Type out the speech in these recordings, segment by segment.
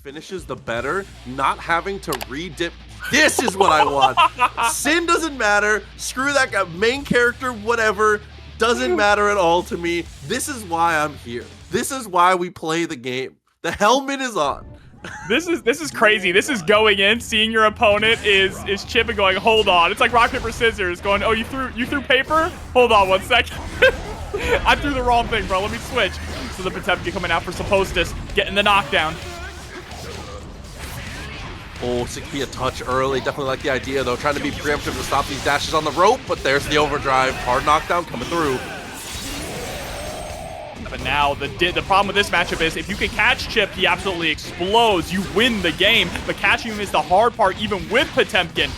finishes, the better. Not having to re-dip. This is what I want. Sin doesn't matter. Screw that guy. Main character, whatever. Doesn't matter at all to me. This is why I'm here. This is why we play the game. The helmet is on. This is crazy. This is going in, seeing your opponent is Chipp and going, hold on. It's like rock, paper, scissors, going, oh, you threw paper? Hold on 1 second. I threw the wrong thing, bro. Let me switch. So the Potemkin coming out for Supostus, getting the knockdown. Oh, 6P a touch early. Definitely like the idea, though. Trying to be preemptive to stop these dashes on the rope, but there's the overdrive. Hard knockdown coming through. But now the problem with this matchup is if you can catch Chipp, he absolutely explodes. You win the game, but catching him is the hard part, even with Potemkin.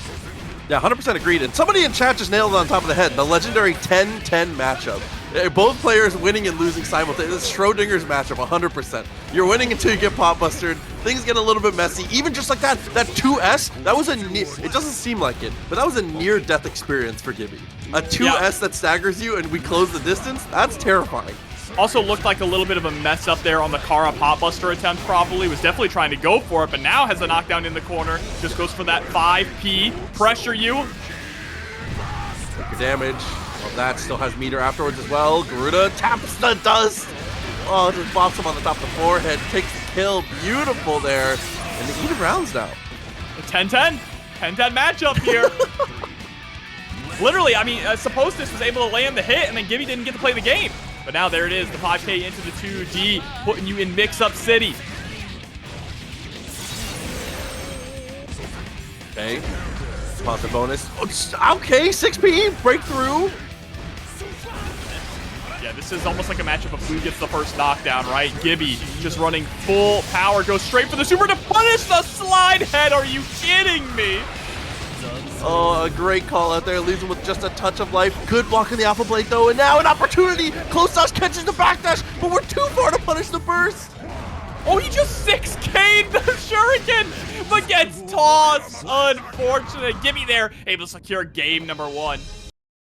Yeah, 100% agreed. And somebody in chat just nailed it on top of the head. The legendary 10-10 matchup. Both players winning and losing simultaneously. This is Schrodinger's matchup, 100%. You're winning until you get pop bustered. Things get a little bit messy. Even just like that 2S, that was a near, it doesn't seem like it, but that was a near-death experience for GIBBY. A 2S that staggers you and we close the distance, that's terrifying. Also looked like a little bit of a mess up there on the Kara pop buster attempt probably. Was definitely trying to go for it, but now has a knockdown in the corner. Just goes for that 5P. Pressure you. Take your damage. Well, that still has meter afterwards as well. Garuda taps the dust. Oh, just bops him on the top of the forehead. Takes the kill. Beautiful there. And they even rounds now. A 10-10. 10-10 matchup here. Literally, I mean, Supostus was able to land the hit, and then GIBBY didn't get to play the game. But now there it is, the 5K into the 2D, putting you in mix-up city. Okay, positive bonus. Okay, 6P, breakthrough. Yeah, this is almost like a matchup of who gets the first knockdown, right? GIBBY just running full power, goes straight for the super to punish the slide head. Are you kidding me? Oh, a great call out there. Leaves him with just a touch of life. Good block in the Alpha Blade, though. And now an opportunity. Close dash catches the backdash, but we're too far to punish the burst. Oh, he just 6K'd the Shuriken, but gets tossed. Unfortunate. GIBBY there, able to secure game number 1.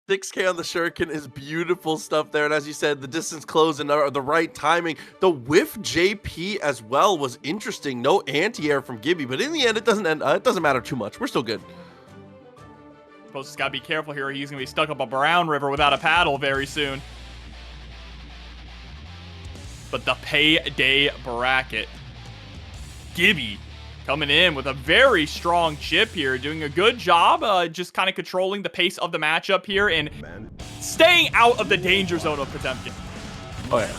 6K on the Shuriken is beautiful stuff there. And as you said, the distance close and the right timing. The whiff JP as well was interesting. No anti-air from GIBBY, but in the end, it doesn't matter too much. We're still good. Just gotta be careful here. He's gonna be stuck up a brown river without a paddle very soon. But the payday bracket. GIBBY coming in with a very strong Chipp here, doing a good job just kind of controlling the pace of the matchup here and staying out of the danger zone of Potemkin. Oh, yeah.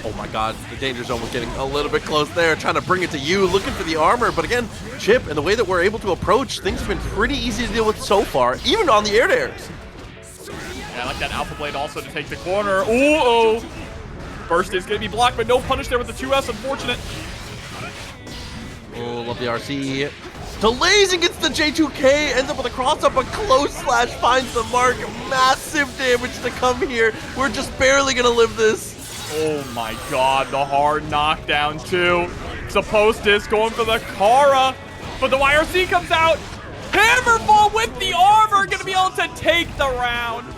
Oh my god, the danger zone was getting a little bit close there, trying to bring it to you, looking for the armor, but again, Chipp, and the way that we're able to approach, things have been pretty easy to deal with so far, even on the air-to-airs. Yeah, I like that Alpha Blade also to take the corner. Ooh-oh! Burst is going to be blocked, but no punish there with the 2S, unfortunate. Oh, love the RC. Delays against the J2K, ends up with a cross-up, a close slash finds the mark. Massive damage to come here. We're just barely going to live this. Oh my god, the hard knockdown too. Supostus going for the Kara, but the YRC comes out. Hammerfall with the armor, gonna be able to take the round.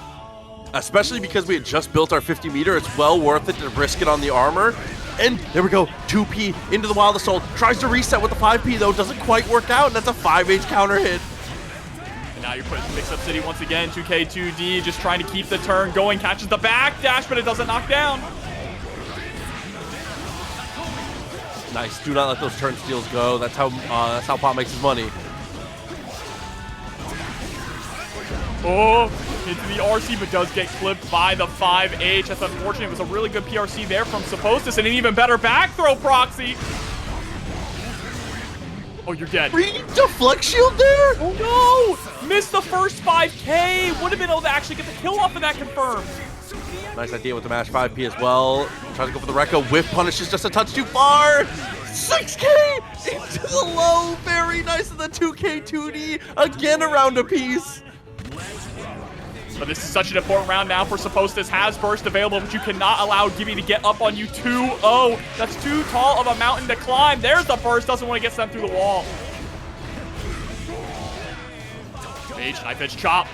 Especially because we had just built our 50 meter, it's well worth it to risk it on the armor. And there we go, 2P into the Wild Assault. Tries to reset with the 5P though, doesn't quite work out, and that's a 5H counter hit. And now you're putting Mix Up City once again, 2K, 2D, just trying to keep the turn going, catches the backdash, but it doesn't knock down. Nice. Do not let those turn steals go. That's how Pop makes his money. Oh, into the RC, but does get clipped by the 5H. That's unfortunate. It was a really good PRC there from Supostus, and an even better back throw proxy. Oh, you're dead. Deflect shield there? Oh no! Missed the first 5K. Would have been able to actually get the kill off of that confirmed. Nice idea with the mash 5P as well. Trying to go for the Rekka. Whiff punishes just a touch too far. 6K into the low. Very nice in the 2K 2D. Again around a piece. But this is such an important round now for Supostus. Has burst available, but you cannot allow GIBBY to get up on you 2-0. That's too tall of a mountain to climb. There's the burst. Doesn't want to get sent through the wall. Knife edge chop.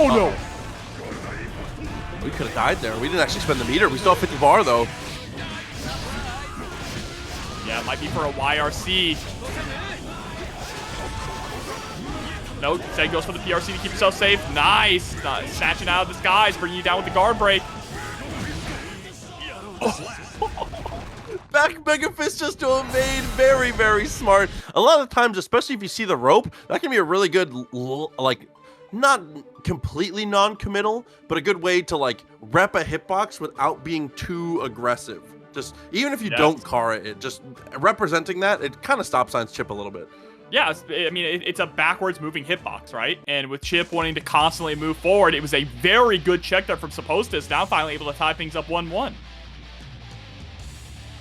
Oh no. We could have died there. We didn't actually spend the meter. We still have 50 bar, though. Yeah, it might be for a YRC. Nope, Zed goes for the PRC to keep himself safe. Nice. Snatching out of the skies, bringing you down with the guard break. Back Mega Fist just to a main. Very, very smart. A lot of times, especially if you see the rope, that can be a really good, like, not completely non-committal, but a good way to, like, rep a hitbox without being too aggressive. Just, even if you don't car it, just representing that, it kind of stop signs Chipp a little bit. Yeah, I mean, it's a backwards moving hitbox, right? And with Chipp wanting to constantly move forward, it was a very good check there from Supostus, now finally able to tie things up 1-1.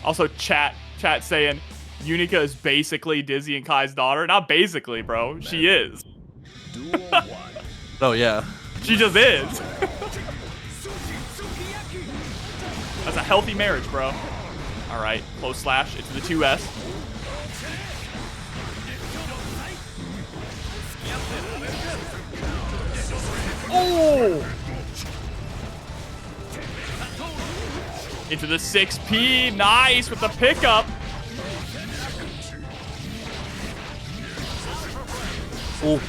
Also, chat saying, Unika is basically Dizzy and Kai's daughter. Not basically, bro. She is. Oh, yeah. She just is. That's a healthy marriage, bro. All right, close slash into the 2S. Oh! Into the 6P. Nice with the pickup. Ooh.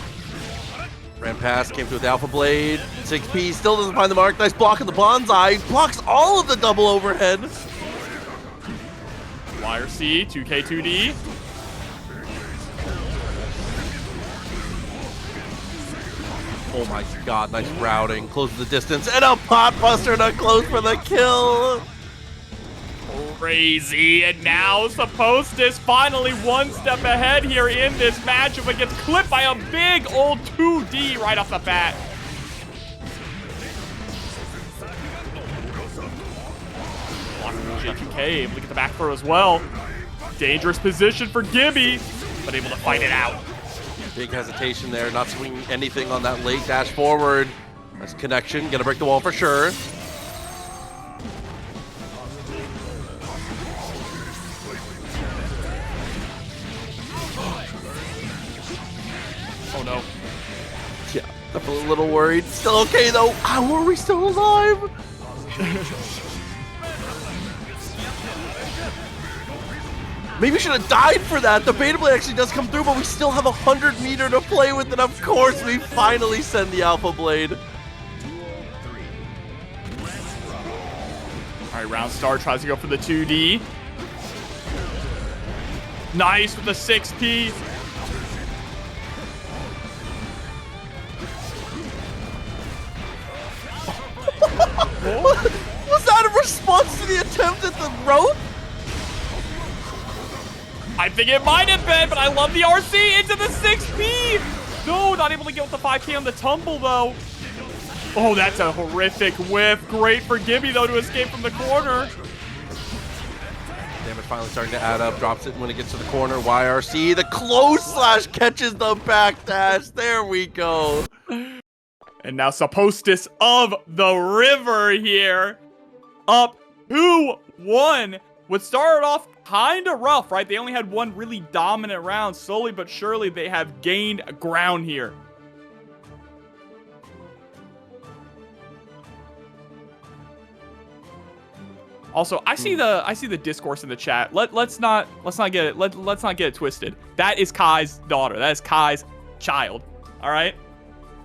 Ran past, came through with the Alpha Blade. 6P still doesn't find the mark. Nice block of the Bonsai. Blocks all of the double overhead. YRC, 2K2D. Oh my god, nice routing. Closes the distance. And a pot buster to close for the kill. Crazy. And now Supostus finally one step ahead here in this matchup, but gets clipped by a big old 2D right off the bat. J2K able to get the back throw as well. Dangerous position for GIBBY, but able to fight it out. Big hesitation there, not swinging anything on that late dash forward. Nice connection, gonna break the wall for sure. Oh no. Yeah, I'm a little worried. Still okay though. How are we still alive? Maybe we should have died for that. The Beta Blade actually does come through, but we still have 100 meter to play with, and of course we finally send the Alpha Blade. All right, round start tries to go for the 2D. Nice with the 6P. Was that a response to the attempt at the rope? I think it might have been, but I love the RC into the 6P. No, not able to get with the 5K on the tumble, though. Oh, that's a horrific whiff. Great for GIBBY, though, to escape from the corner. Damage finally starting to add up. Drops it when it gets to the corner. YRC, the close slash catches the backdash. There we go. And now Supostus of the River here. Up 2-1. What started off kind of rough, right? They only had one really dominant round. Slowly but surely, they have gained ground here. Also, I see the discourse in the chat. Let's not get it twisted. That is Kai's daughter. That is Kai's child. All right.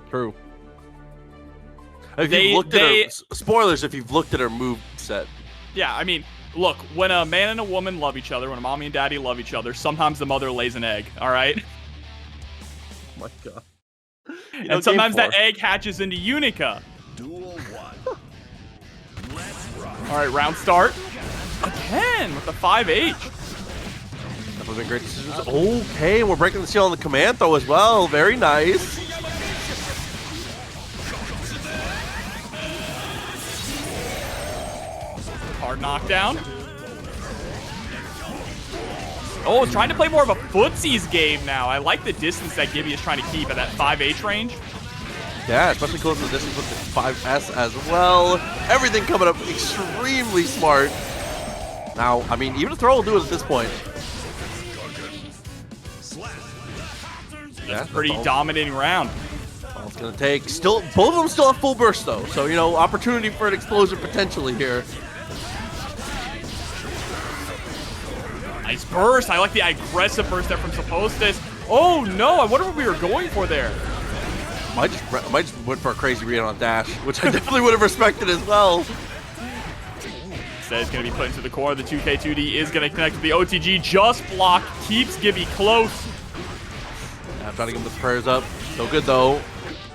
True. If you've looked at her, spoilers if you've looked at her move set. Yeah, I mean, look, when a man and a woman love each other, when a mommy and daddy love each other, sometimes the mother lays an egg, all right? Oh my god. And sometimes that egg hatches into Unika. Duel 1. All right, round start. Again with the 5H. That would have been great decisions. Okay, we're breaking the seal on the command though as well. Very nice. Hard knockdown. Oh, it's trying to play more of a footsies game now. I like the distance that GIBBY is trying to keep at that 5H range. Yeah, especially close to the distance with the 5S as well. Everything coming up extremely smart. Now, I mean, even a throw will do it at this point. That's a pretty dominating round. Well, It's gonna take still, both of them still have full burst though. So, you know, opportunity for an explosion potentially here. Nice burst. I like the aggressive burst there from Supostus. Oh no, I wonder what we were going for there. Might just went for a crazy read on dash, which I definitely would have respected as well. Instead, it's going to be put into the corner. The 2K2D is going to connect with the OTG. Just block. Keeps GIBBY close. Yeah, I'm trying to get him the prayers up. So good though.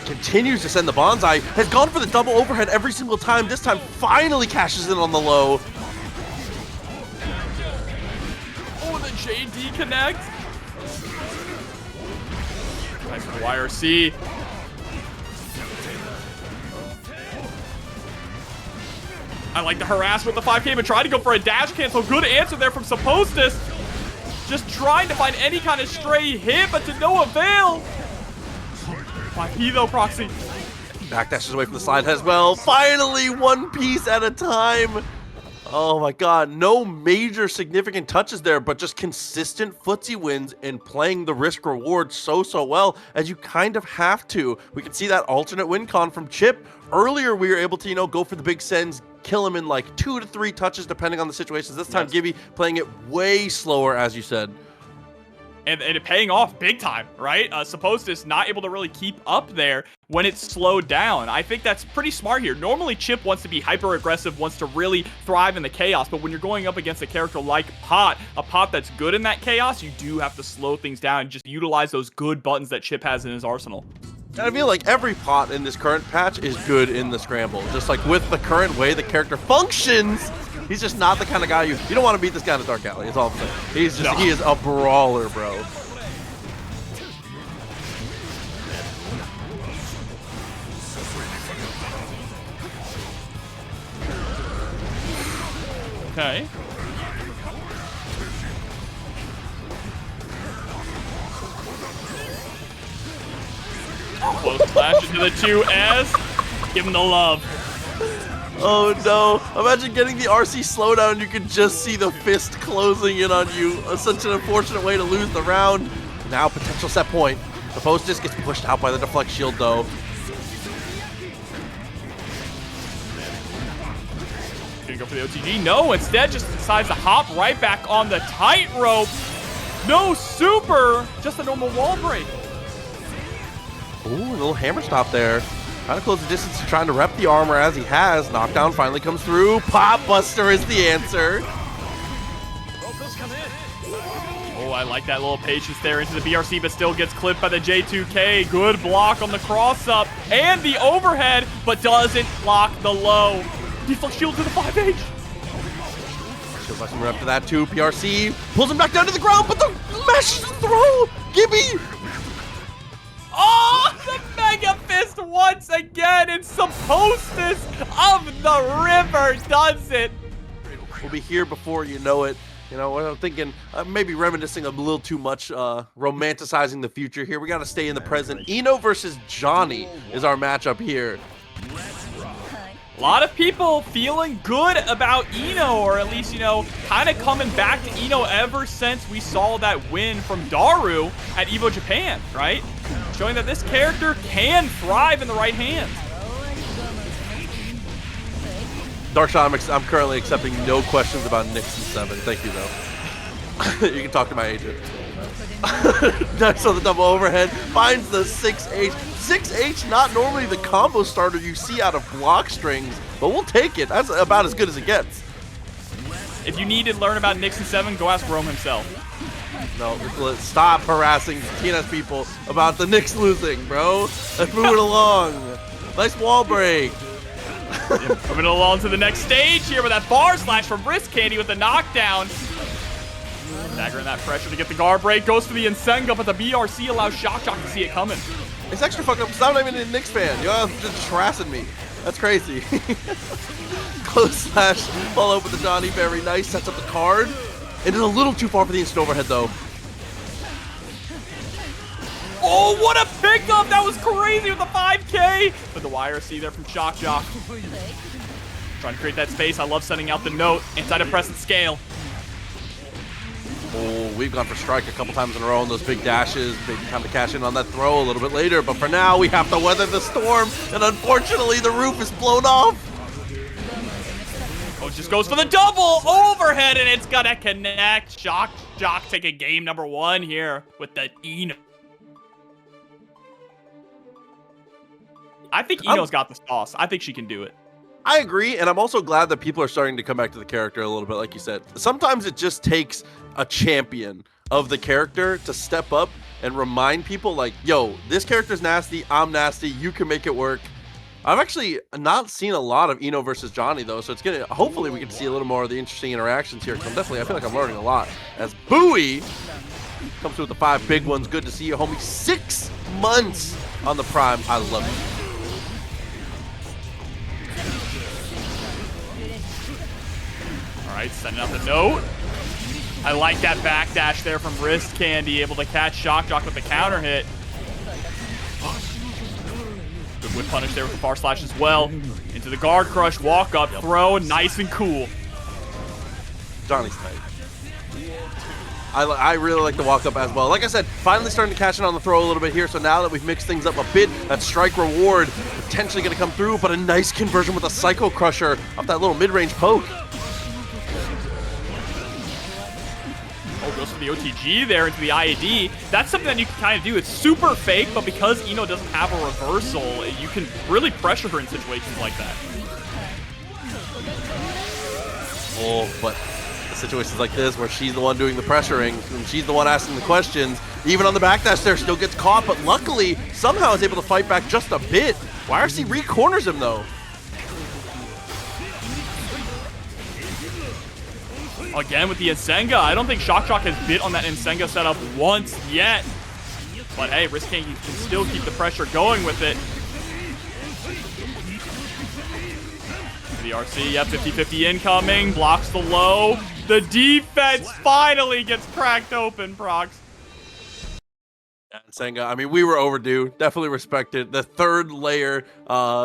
Continues to send the bonsai. Has gone for the double overhead every single time. This time finally cashes in on the low. Oh, the JD connect. Nice for the YRC. I like the harass with the 5K, but trying to go for a dash cancel. Good answer there from Supostus. Just trying to find any kind of stray hit, but to no avail. 5P though, Proxy. Backdashes away from the slide as well. Finally, one piece at a time. Oh my god, no major significant touches there, but just consistent footsie wins and playing the risk reward so well, as you kind of have to. We can see that alternate win con from Chipp. Earlier, we were able to, you know, go for the big sends, kill him in like 2 to 3 touches, depending on the situations. This time, GIBBY playing it way slower, as you said. And it paying off big time, right? Supostus not able to really keep up there when it's slowed down. I think that's pretty smart here. Normally, Chipp wants to be hyper aggressive, wants to really thrive in the chaos, but when you're going up against a character like a pot that's good in that chaos, you do have to slow things down and just utilize those good buttons that Chipp has in his arsenal. And I feel like every pot in this current patch is good in the scramble. Just like with the current way the character functions, he's just not the kind of guy you don't want to beat this guy in the Dark Alley. It's all I'm saying. He's just, he is a brawler, bro. Okay. Close flash into the 2S. Give him the love. Oh no. Imagine getting the RC slowdown, you can just see the fist closing in on you. Such an unfortunate way to lose the round. Now potential set point. Supostus gets pushed out by the deflect shield though. Gonna go for the OTG. No, instead just decides to hop right back on the tightrope. No super, just a normal wall break. Ooh, a little hammer stop there. Trying to close the distance, trying to rep the armor as he has. Knockdown finally comes through. Pop Buster is the answer. Oh, I like that little patience there into the BRC, but still gets clipped by the J2K. Good block on the cross-up and the overhead, but doesn't block the low. Deflect shield to the 5H. Shield buster rep to that too. PRC pulls him back down to the ground, but the mesh throw. GIBBY. Oh, the Mega Fist once again, and Supostus of the River does it. We'll be here before you know it. You know, I'm thinking maybe reminiscing a little too much, romanticizing the future here. We got to stay in the present. Eno versus Johnny is our matchup here. A lot of people feeling good about Eno, or at least, you know, kind of coming back to Eno ever since we saw that win from Daru at EVO Japan, right? Showing that this character can thrive in the right hands. Darkshot, I'm currently accepting no questions about Nix and 7. Thank you, though. You can talk to my agent. Next on the double overhead, finds the 6H. 6H, not normally the combo starter you see out of block strings, but we'll take it. That's about as good as it gets. If you need to learn about Nix and 7, go ask Rome himself. No, let's stop harassing TNS people about the Knicks losing, bro. Let's move it along. Nice wall break. Moving along to the next stage here with that bar slash from Wrist Candy with the knockdown. Staggering that pressure to get the guard break. Goes for the Insenga, but the BRC allows Shockjoc to see it coming. It's extra fucked up because I'm not even a Knicks fan. You're just harassing me. That's crazy. Close slash, follow up with the Dany. Very nice. Sets up the card. It is a little too far for the instant overhead, though. Oh, what a pickup! That was crazy with the 5K! But the YRC there from Shockjoc. Trying to create that space. I love sending out the note. Antidepressant scale. Oh, we've gone for strike a couple times in a row on those big dashes. Maybe time to cash in on that throw a little bit later. But for now, we have to weather the storm. And unfortunately, the roof is blown off. Oh, just goes for the double overhead, and it's gonna connect. Shockjoc taking game number 1 here with the Eno. I think Eno's got the sauce. I think she can do it. I agree, and I'm also glad that people are starting to come back to the character a little bit, like you said. Sometimes it just takes a champion of the character to step up and remind people, like, yo, this character's nasty, I'm nasty, you can make it work. I've actually not seen a lot of Eno versus Johnny, though, so it's gonna, hopefully we can see a little more of the interesting interactions here, because I feel like I'm learning a lot. As Aboii comes through with the 5 big ones. Good to see you, homie. 6 months on the Prime. I love it. All right, sending out the note. I like that backdash there from Wrist Candy, able to catch Shockjoc with the counter hit. Good whip punish there with the far slash as well. Into the guard crush, walk up, throw, nice and cool. Johnny's tight. I really like the walk up as well. Like I said, finally starting to cash in on the throw a little bit here. So now that we've mixed things up a bit, that strike reward potentially going to come through, but a nice conversion with a Psycho Crusher off that little mid-range poke. Oh, goes for the OTG there into the IAD. That's something that you can kind of do. It's super fake, but because Eno doesn't have a reversal, you can really pressure her in situations like that. Oh, but situations like this where she's the one doing the pressuring and she's the one asking the questions, even on the backdash there, still gets caught, but luckily somehow is able to fight back just a bit. YRC re-corners him though. Again with the Nsenga. I don't think Shockjoc has bit on that Nsenga setup once yet. But hey, Wrist Candy can still keep the pressure going with it. The RC, yeah, 50-50 incoming, blocks the low. The defense finally gets cracked open, Prox. Nsenga, I mean, we were overdue. Definitely respected. The 3rd layer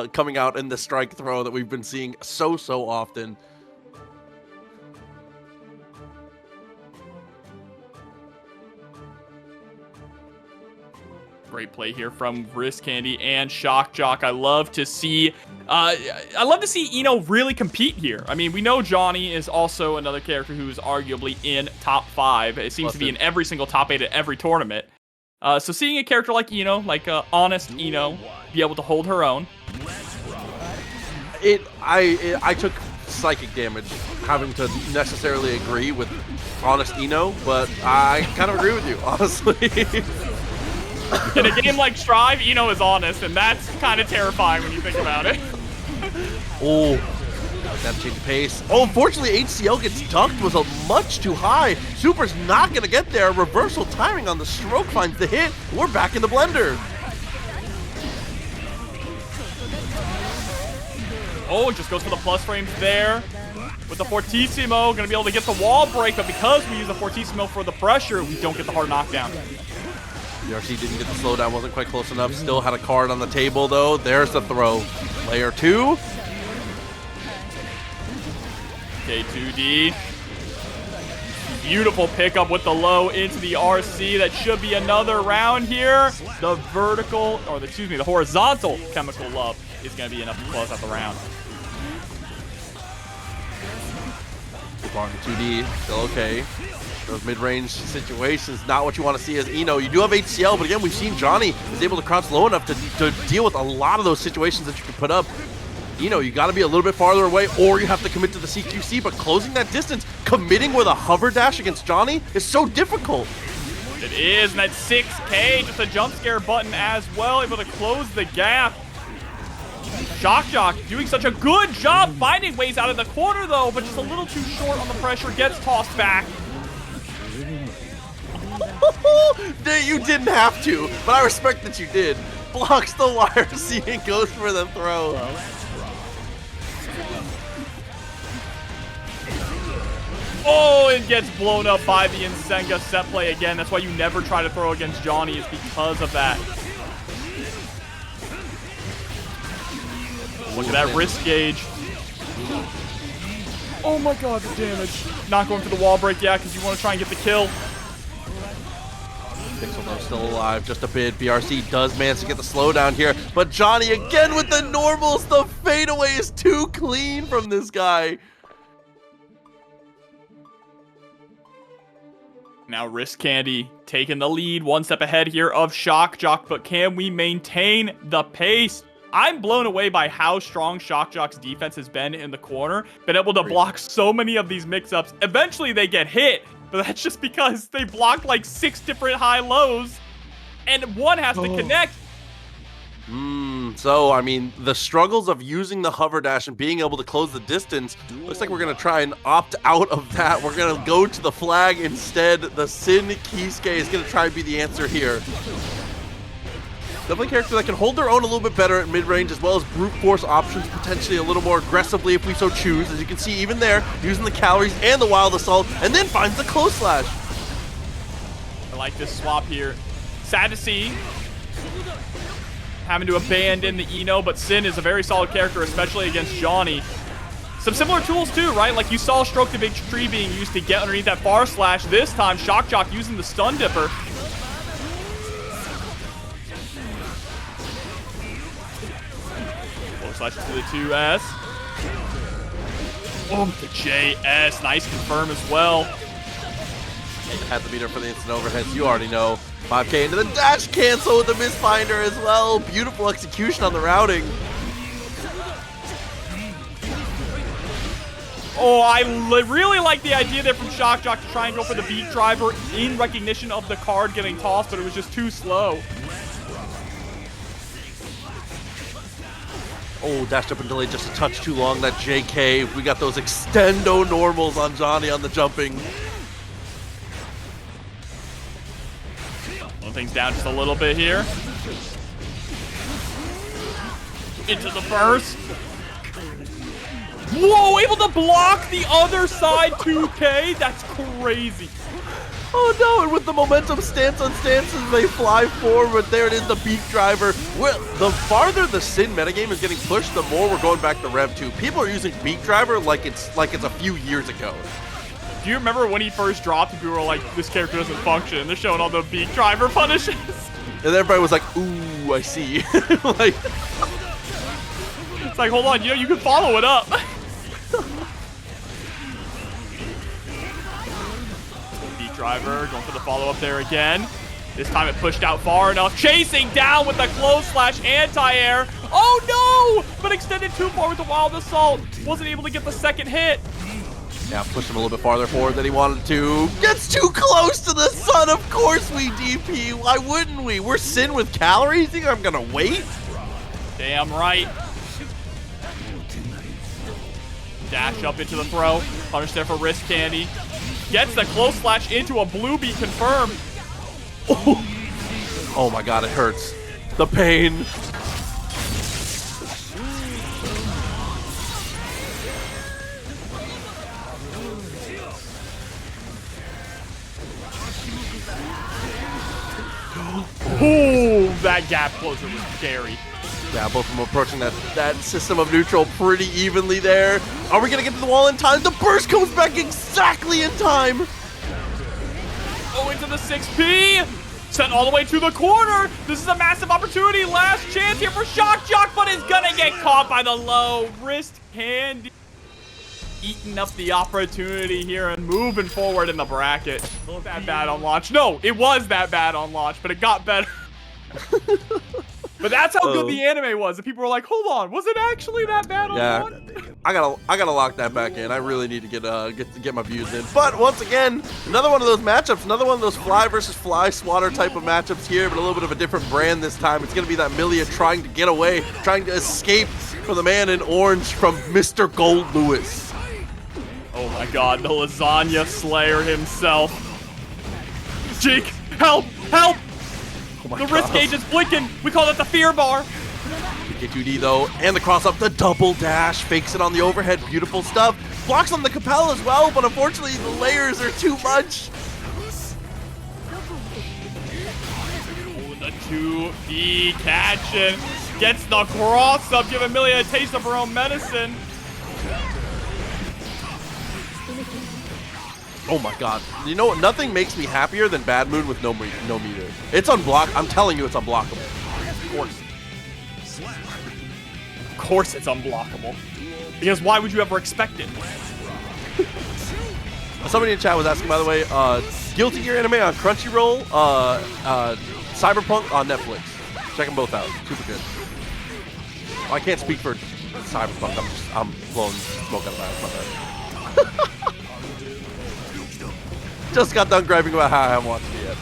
coming out in the strike throw that we've been seeing so often. Great play here from Wrist Candy and Shockjoc. I love to see Eno really compete here. I mean, we know Johnny is also another character who's arguably in top 5. It seems to be in every single top 8 at every tournament. So seeing a character like Eno, like honest Eno, be able to hold her own. I took psychic damage having to necessarily agree with honest Eno, but I kind of agree with you, honestly. In a game like Strive, Eno is honest, and that's kind of terrifying when you think about it. Oh, that change of pace. Oh, unfortunately, HCL gets ducked, was much too high. Super's not going to get there. Reversal timing on the stroke finds the hit. We're back in the blender. Oh, it just goes for the plus frames there. With the Fortissimo, going to be able to get the wall break, but because we use the Fortissimo for the pressure, we don't get the hard knockdown. BRC didn't get the slowdown, wasn't quite close enough. Still had a card on the table, though. There's the throw. Layer 2. K2D. Beautiful pickup with the low into the RC. That should be another round here. The vertical, or the horizontal chemical love is going to be enough to close out the round. Barn 2D, still okay. Those mid-range situations, not what you want to see as Eno. You do have HCL, but again, we've seen Johnny is able to crouch low enough to deal with a lot of those situations that you can put up. Eno, you got to be a little bit farther away, or you have to commit to the CQC, but closing that distance, committing with a hover dash against Johnny is so difficult. It is, and that 6K, just a jump scare button as well, able to close the gap. Shockjoc doing such a good job finding ways out of the corner, though, but just a little too short on the pressure, gets tossed back. You didn't have to, but I respect that you did. Blocks the YRC and goes for the throw. Oh, it gets blown up by the Nsenga set play again. That's why you never try to throw against Johnny, is because of that. Look at that wrist gauge. Oh my god, the damage. Not going for the wall break yet because you want to try and get the kill. Pixel though still alive, just a bit. BRC does manage to get the slowdown here, but Johnny again with the normals. The fadeaway is too clean from this guy. Now Risk Candy taking the lead, one step ahead here of Shockjoc, but can we maintain the pace? I'm blown away by how strong Shockjoc's defense has been in the corner, been able to block so many of these mix-ups. Eventually they get hit, but that's just because they blocked like 6 different high-lows, and one has to connect. So, I mean, the struggles of using the hover dash and being able to close the distance, looks like we're going to try and opt out of that. We're going to go to the flag instead. The Sin Kisuke is going to try and be the answer here. Definitely a character that can hold their own a little bit better at mid-range, as well as brute force options potentially a little more aggressively if we so choose. As you can see, even there, using the calories and the wild assault, and then finds the close slash. I like this swap here. Sad to see. Having to abandon the Eno, but Sin is a very solid character, especially against Johnny. Some similar tools too, right? Like you saw Stroke the Big Tree being used to get underneath that far slash. This time, Shockjoc using the Stun Dipper. Close slash to the 2S. Oh, the JS. Nice confirm as well. Had the meter for the instant overheads, you already know. 5K into the dash cancel with the misfinder as well. Beautiful execution on the routing. Oh, I really like the idea there from Shockjoc to try and go for the beat driver in recognition of the card getting tossed, but it was just too slow. Oh, dashed up and delayed just a touch too long. That JK, we got those extendo normals on Johnny on the jumping. Slow things down just a little bit here. Into the burst. Whoa, able to block the other side 2K? That's crazy. Oh no, and with the momentum stance on stances, they fly forward. There it is, the beat driver. Well, the farther the Sin metagame is getting pushed, the more we're going back to Rev 2. People are using beat driver like it's a few years ago. Do you remember when he first dropped and people were like, this character doesn't function, and they're showing all the beat driver punishes? And everybody was like, ooh, I see. Like, it's like, hold on, you can follow it up. Beat driver going for the follow-up there again. This time it pushed out far enough. Chasing down with the close slash anti-air. Oh no! But extended too far with the wild assault. Wasn't able to get the second hit. Yeah, pushed him a little bit farther forward than he wanted to. Gets too close to the sun. Of course we DP. Why wouldn't we? We're Sin with calories. You think I'm gonna wait? Damn right. Dash up into the throw. Punish there for Risk Candy. Gets the close slash into a blue beat confirm. Oh my god, it hurts. The pain. Ooh, that gap closer was scary. Yeah, both of them approaching that system of neutral pretty evenly there. Are we gonna get to the wall in time? The burst comes back exactly in time. Oh, into the 6P. Sent all the way to the corner. This is a massive opportunity. Last chance here for Shockjoc, but it's gonna get caught by the low. Wrist Candy eating up the opportunity here and moving forward in the bracket. Not that bad on launch. No, it was that bad on launch, but it got better. But that's how good the anime was. And people were like, hold on, was it actually that bad on launch? I gotta lock that back in. I really need to get my views in. But once again, another one of those matchups, another one of those fly versus fly swatter type of matchups here, but a little bit of a different brand this time. It's gonna be that Millia trying to get away, trying to escape from the man in orange, from Mr. Goldlewis. Oh my god, the lasagna slayer himself. Jikh, help, help! Oh the wrist gauge is blinking. We call it the fear bar. K2D though, and the cross up, the double dash, fakes it on the overhead, beautiful stuff. Blocks on the Capel as well, but unfortunately the layers are too much. Oh, the 2B catching. Gets the cross up, giving Millia a taste of her own medicine. Oh my god. You know what? Nothing makes me happier than Bad Moon with no meter. It's unblocked. I'm telling you, it's unblockable. Of course. Of course it's unblockable. Because why would you ever expect it? Somebody in chat was asking, by the way, Guilty Gear anime on Crunchyroll, Cyberpunk on Netflix. Check them both out. Super good. I can't speak for Cyberpunk. I'm blowing smoke out of my ass. Just got done griping about how I haven't watched it yet.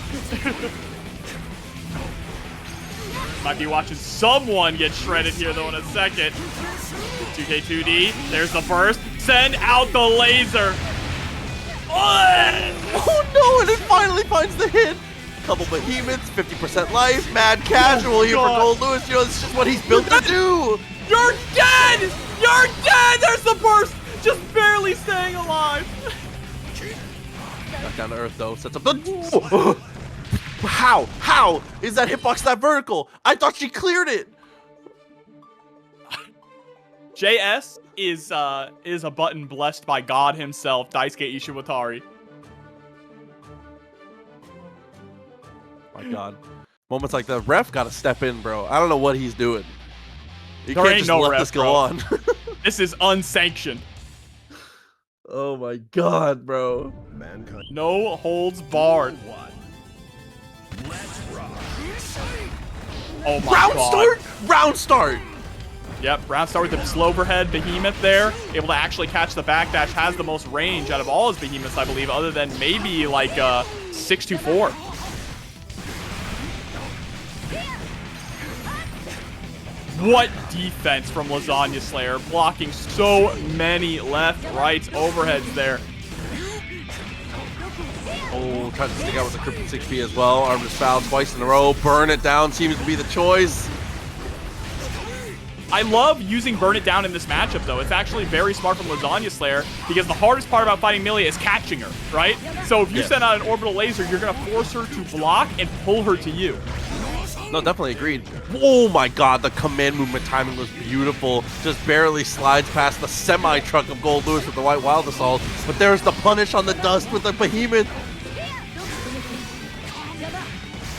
Might be watching someone get shredded here, though, in a second. 2K2D. There's the burst. Send out the laser. Oh no, and it finally finds the hit. Couple behemoths, 50% life, mad casual here for Goldlewis. You know, this is just what he's built to do. You're dead! You're dead! There's the burst! Just barely staying alive. Back down to earth though, sets up the... How? How is that hitbox that vertical? I thought she cleared it. JS is a button blessed by God himself, Daisuke Ishiwatari. My God. Moments like the ref gotta step in, bro. I don't know what he's doing. You There can't ain't just no let ref, this go bro. on. This is unsanctioned. Oh my God, bro. No holds barred. Oh my Round God. start? Round start. Yep, round start with the slow overhead behemoth there. Able to actually catch the backdash. Has the most range out of all his behemoths, I believe, other than maybe like 624. What defense from Lasagna Slayer, blocking so many left, rights, overheads there. Oh, tries to stick out with the Cryptic 6P as well. Arm is fouled twice in a row. Burn it down seems to be the choice. I love using Burn It Down in this matchup, though. It's actually very smart from Lasagna Slayer because the hardest part about fighting Millia is catching her, right? So if you send out an orbital laser, you're going to force her to block and pull her to you. No, definitely agreed. Oh my God, the command movement timing was beautiful. Just barely slides past the semi-truck of Goldlewis with the White Wild Assault. But there's the punish on the dust with the behemoth.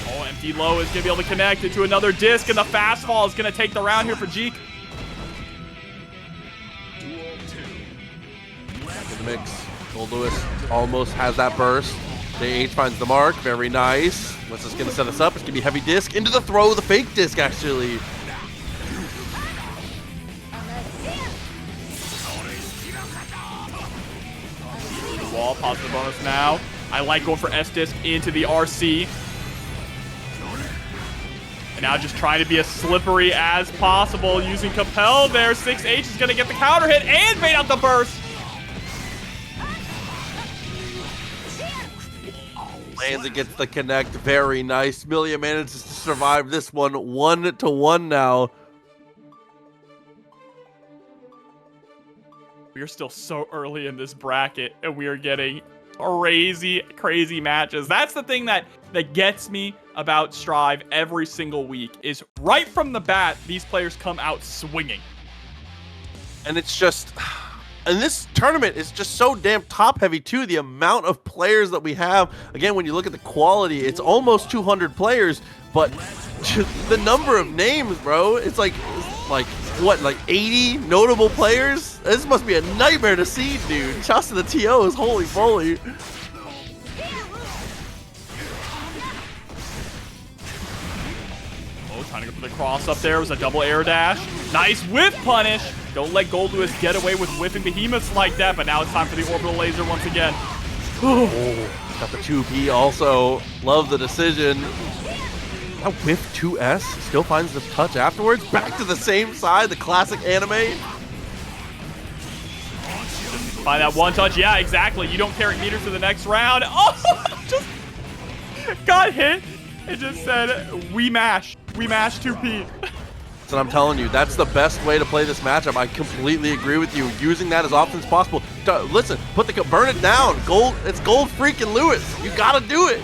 Oh, empty low is going to be able to connect into another disc, and the fastfall is going to take the round here for Jikh. Back in the mix. Goldlewis almost has that burst. JH finds the mark. Very nice. What's this going to set us up? It's going to be heavy disc into the throw. The fake disc, actually. Wall, positive bonus now. I like going for S-disc into the RC. And now just trying to be as slippery as possible using Compel there. 6H is going to get the counter hit and bait out the burst. Lands against the connect. Very nice. Millia manages to survive this one 1-1 now. We are still so early in this bracket, and we are getting crazy matches. That's the thing that gets me about Strive every single week, is right from the bat, these players come out swinging. And it's just... And this tournament is just so damn top-heavy, too. The amount of players that we have. Again, when you look at the quality, it's almost 200 players. But the number of names, bro, it's like what, like 80 notable players? This must be a nightmare to see, dude. Shouts to the TOs, holy moly. Oh, trying to go for the cross up there. It was a double air dash. Nice whiff punish. Don't let Goldlewis get away with whiffing behemoths like that, but now it's time for the orbital laser once again. Oh, got the 2P also. Love the decision. That whiff 2S still finds the touch afterwards. Back to the same side, the classic anime. Find that one touch. Yeah, exactly. You don't carry meters to the next round. Oh, just got hit. It just said, we mash. We mash 2P. And I'm telling you, that's the best way to play this matchup. I completely agree with you. Using that as often as possible. Listen, burn it down. Gold. It's Gold freaking Lewis. You gotta do it.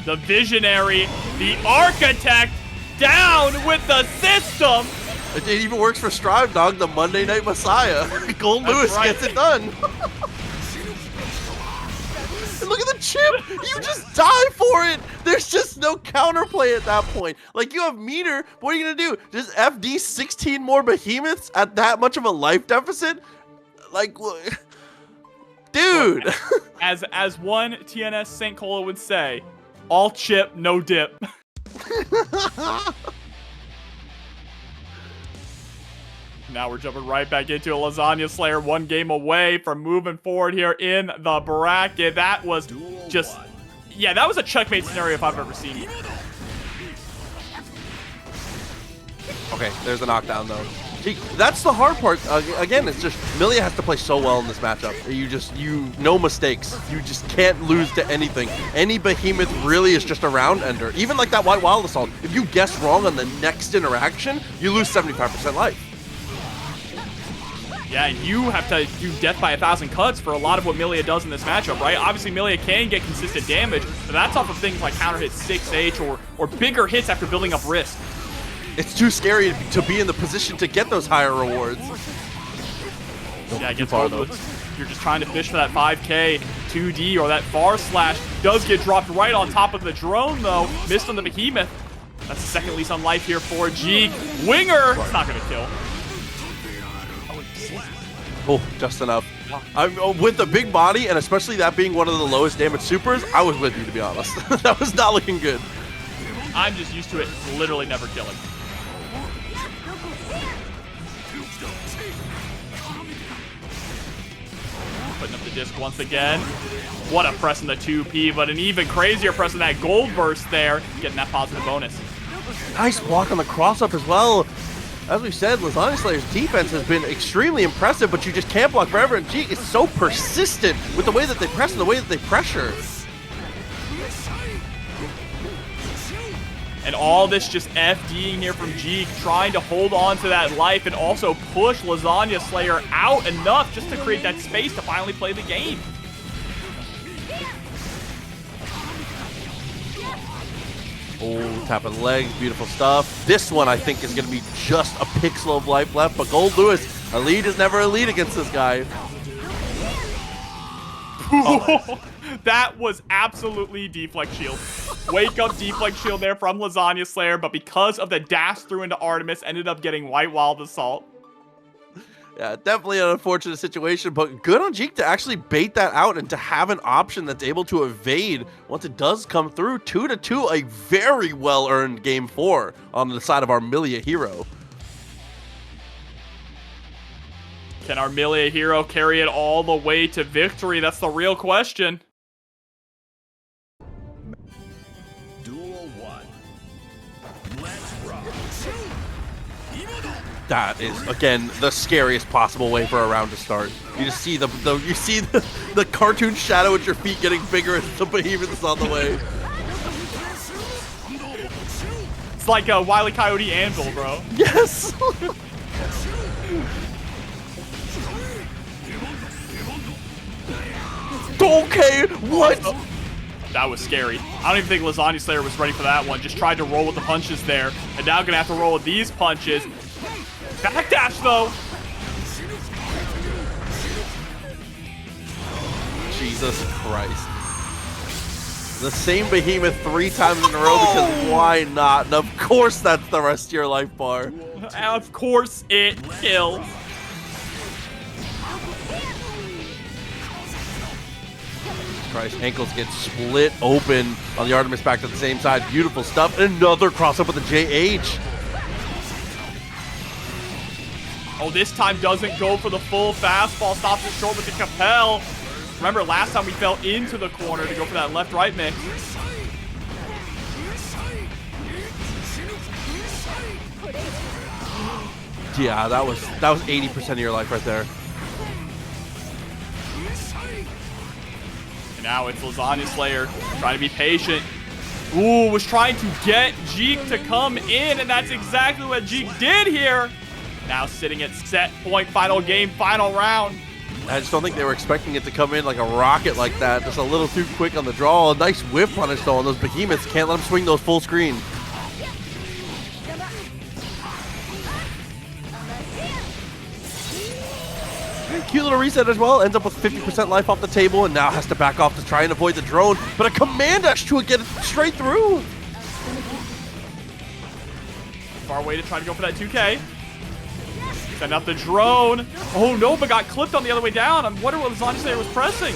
The visionary, the architect, down with the system. It even works for Strive Dog, the Monday Night Messiah. Goldlewis gets it done. And look at the Chipp. You just die for it. There's just no counterplay at that point. Like, you have meter. What are you going to do? Just FD 16 more behemoths at that much of a life deficit? Like, dude. As one TNS St. Cola would say, all chip, no dip. Now we're jumping right back into a Lasagna Slayer, 1 game away from moving forward here in the bracket. That was just, yeah, that was a checkmate scenario if I've ever seen it. Okay, there's a knockdown though. That's the hard part. Again, it's just Millia has to play so well in this matchup. No mistakes. You just can't lose to anything. Any behemoth really is just a round ender. Even like that White Wild Assault. If you guess wrong on the next interaction, you lose 75% life. Yeah, and you have to do death by 1,000 cuts for a lot of what Millia does in this matchup, right? Obviously, Millia can get consistent damage, but that's off of things like counter hit 6H or bigger hits after building up risk. It's too scary to be in the position to get those higher rewards. Yeah, against Goldlewis, you're just trying to fish for that 5K, 2D, or that far slash. Does get dropped right on top of the drone, though. Missed on the behemoth. That's the second least on life here for Jikh. Winger! It's not going to kill. Oh, just enough. With the big body, and especially that being one of the lowest damage supers, I was with you, to be honest. That was not looking good. I'm just used to it literally never killing. Putting up the disc once again. What a press in the 2P, but an even crazier press in that gold burst there, getting that positive bonus. Nice block on the cross-up as well. As we said, Lasagna Slayer's defense has been extremely impressive, but you just can't block forever, and Jikh is so persistent with the way that they press and the way that they pressure. And all this just FDing here from Jikh, trying to hold on to that life and also push Lasagna Slayer out enough just to create that space to finally play the game. Oh, tapping legs, beautiful stuff. This one, I think, is going to be just a pixel of life left, but Goldlewis, a lead is never a lead against this guy. Oh. That was absolutely deflect shield. Wake up deflect shield there from Lasagna Slayer, but because of the dash through into Artemis, ended up getting White Wild Assault. Yeah, definitely an unfortunate situation, but good on Jikh to actually bait that out and to have an option that's able to evade once it does come through. 2-2, a very well-earned game 4 on the side of our Millia hero. Can our Millia hero carry it all the way to victory? That's the real question. That is, again, the scariest possible way for a round to start. You just see the cartoon shadow at your feet getting bigger as the behemoth is on the way. It's like a Wile E. Coyote anvil, bro. Yes! Okay, what? That was scary. I don't even think Lasagna Slayer was ready for that one. Just tried to roll with the punches there. And now gonna have to roll with these punches. Backdash, though. Jesus Christ. The same behemoth 3 times in a row because why not? And of course that's the rest of your life bar. Of course it kills. Christ, ankles get split open on the Artemis back to the same side. Beautiful stuff. Another cross up with the JH. Oh, this time doesn't go for the full fastball. Stops it short with the Capel. Remember, last time we fell into the corner to go for that left-right mix. Yeah, that was 80% of your life right there. And now it's Lasagna Slayer trying to be patient. Ooh, was trying to get Jikh to come in, and that's exactly what Jikh did here. Now sitting at set point, final game, final round. I just don't think they were expecting it to come in like a rocket like that. Just a little too quick on the draw. A nice whiff punish though on those behemoths. Can't let them swing those full screen. little reset as well. Ends up with 50% life off the table and now has to back off to try and avoid the drone. But a command dash to get it straight through. Far away to try to go for that 2K. Send out the drone. Oh no, but got clipped on the other way down. I'm wondering what Lasagna Slayer was pressing.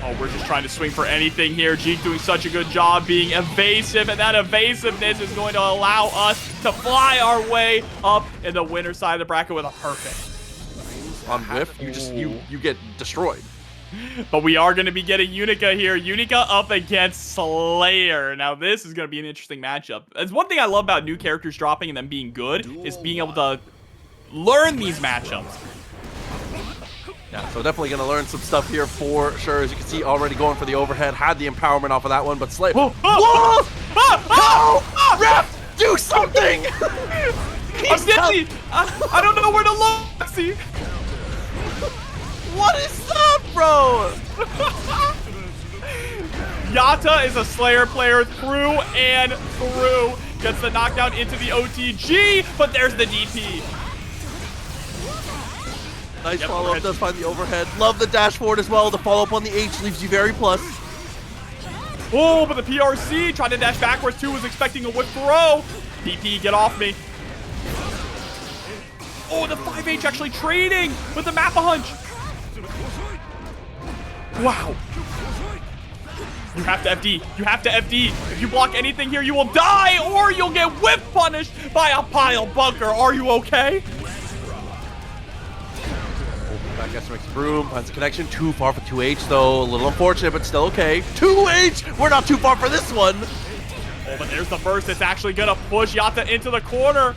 Oh, we're just trying to swing for anything here. Jikh doing such a good job being evasive, and that evasiveness is going to allow us to fly our way up in the winner's side of the bracket with a perfect. On whiff, you get destroyed. But we are going to be getting Unika here. Unika up against Slayer. Now, this is going to be an interesting matchup. That's one thing I love about new characters dropping and them being good, is being able to learn these matchups. Yeah, so definitely going to learn some stuff here for sure. As you can see, already going for the overhead. Had the empowerment off of that one, but Slayer. Whoa! Ref, do something! I'm dizzy! I don't know where to look! See? What is that, bro? Yata is a Slayer player through and through. Gets the knockdown into the OTG, but there's the DP. Nice follow-up, does find the overhead. Love the dash forward as well. The follow-up on the H leaves you very plus. Oh, but the PRC tried to dash backwards too, was expecting a whip throw. DP, get off me. Oh, the 5H actually trading with the Mappa Hunch. Wow. You have to FD. You have to FD. If you block anything here, you will die, or you'll get whip punished by a pile bunker. Are you okay? Back S makes room, finds the connection. Too far for 2H though. A little unfortunate, but still okay. 2H! We're not too far for this one. Oh, but there's the burst that's actually gonna push Yata into the corner.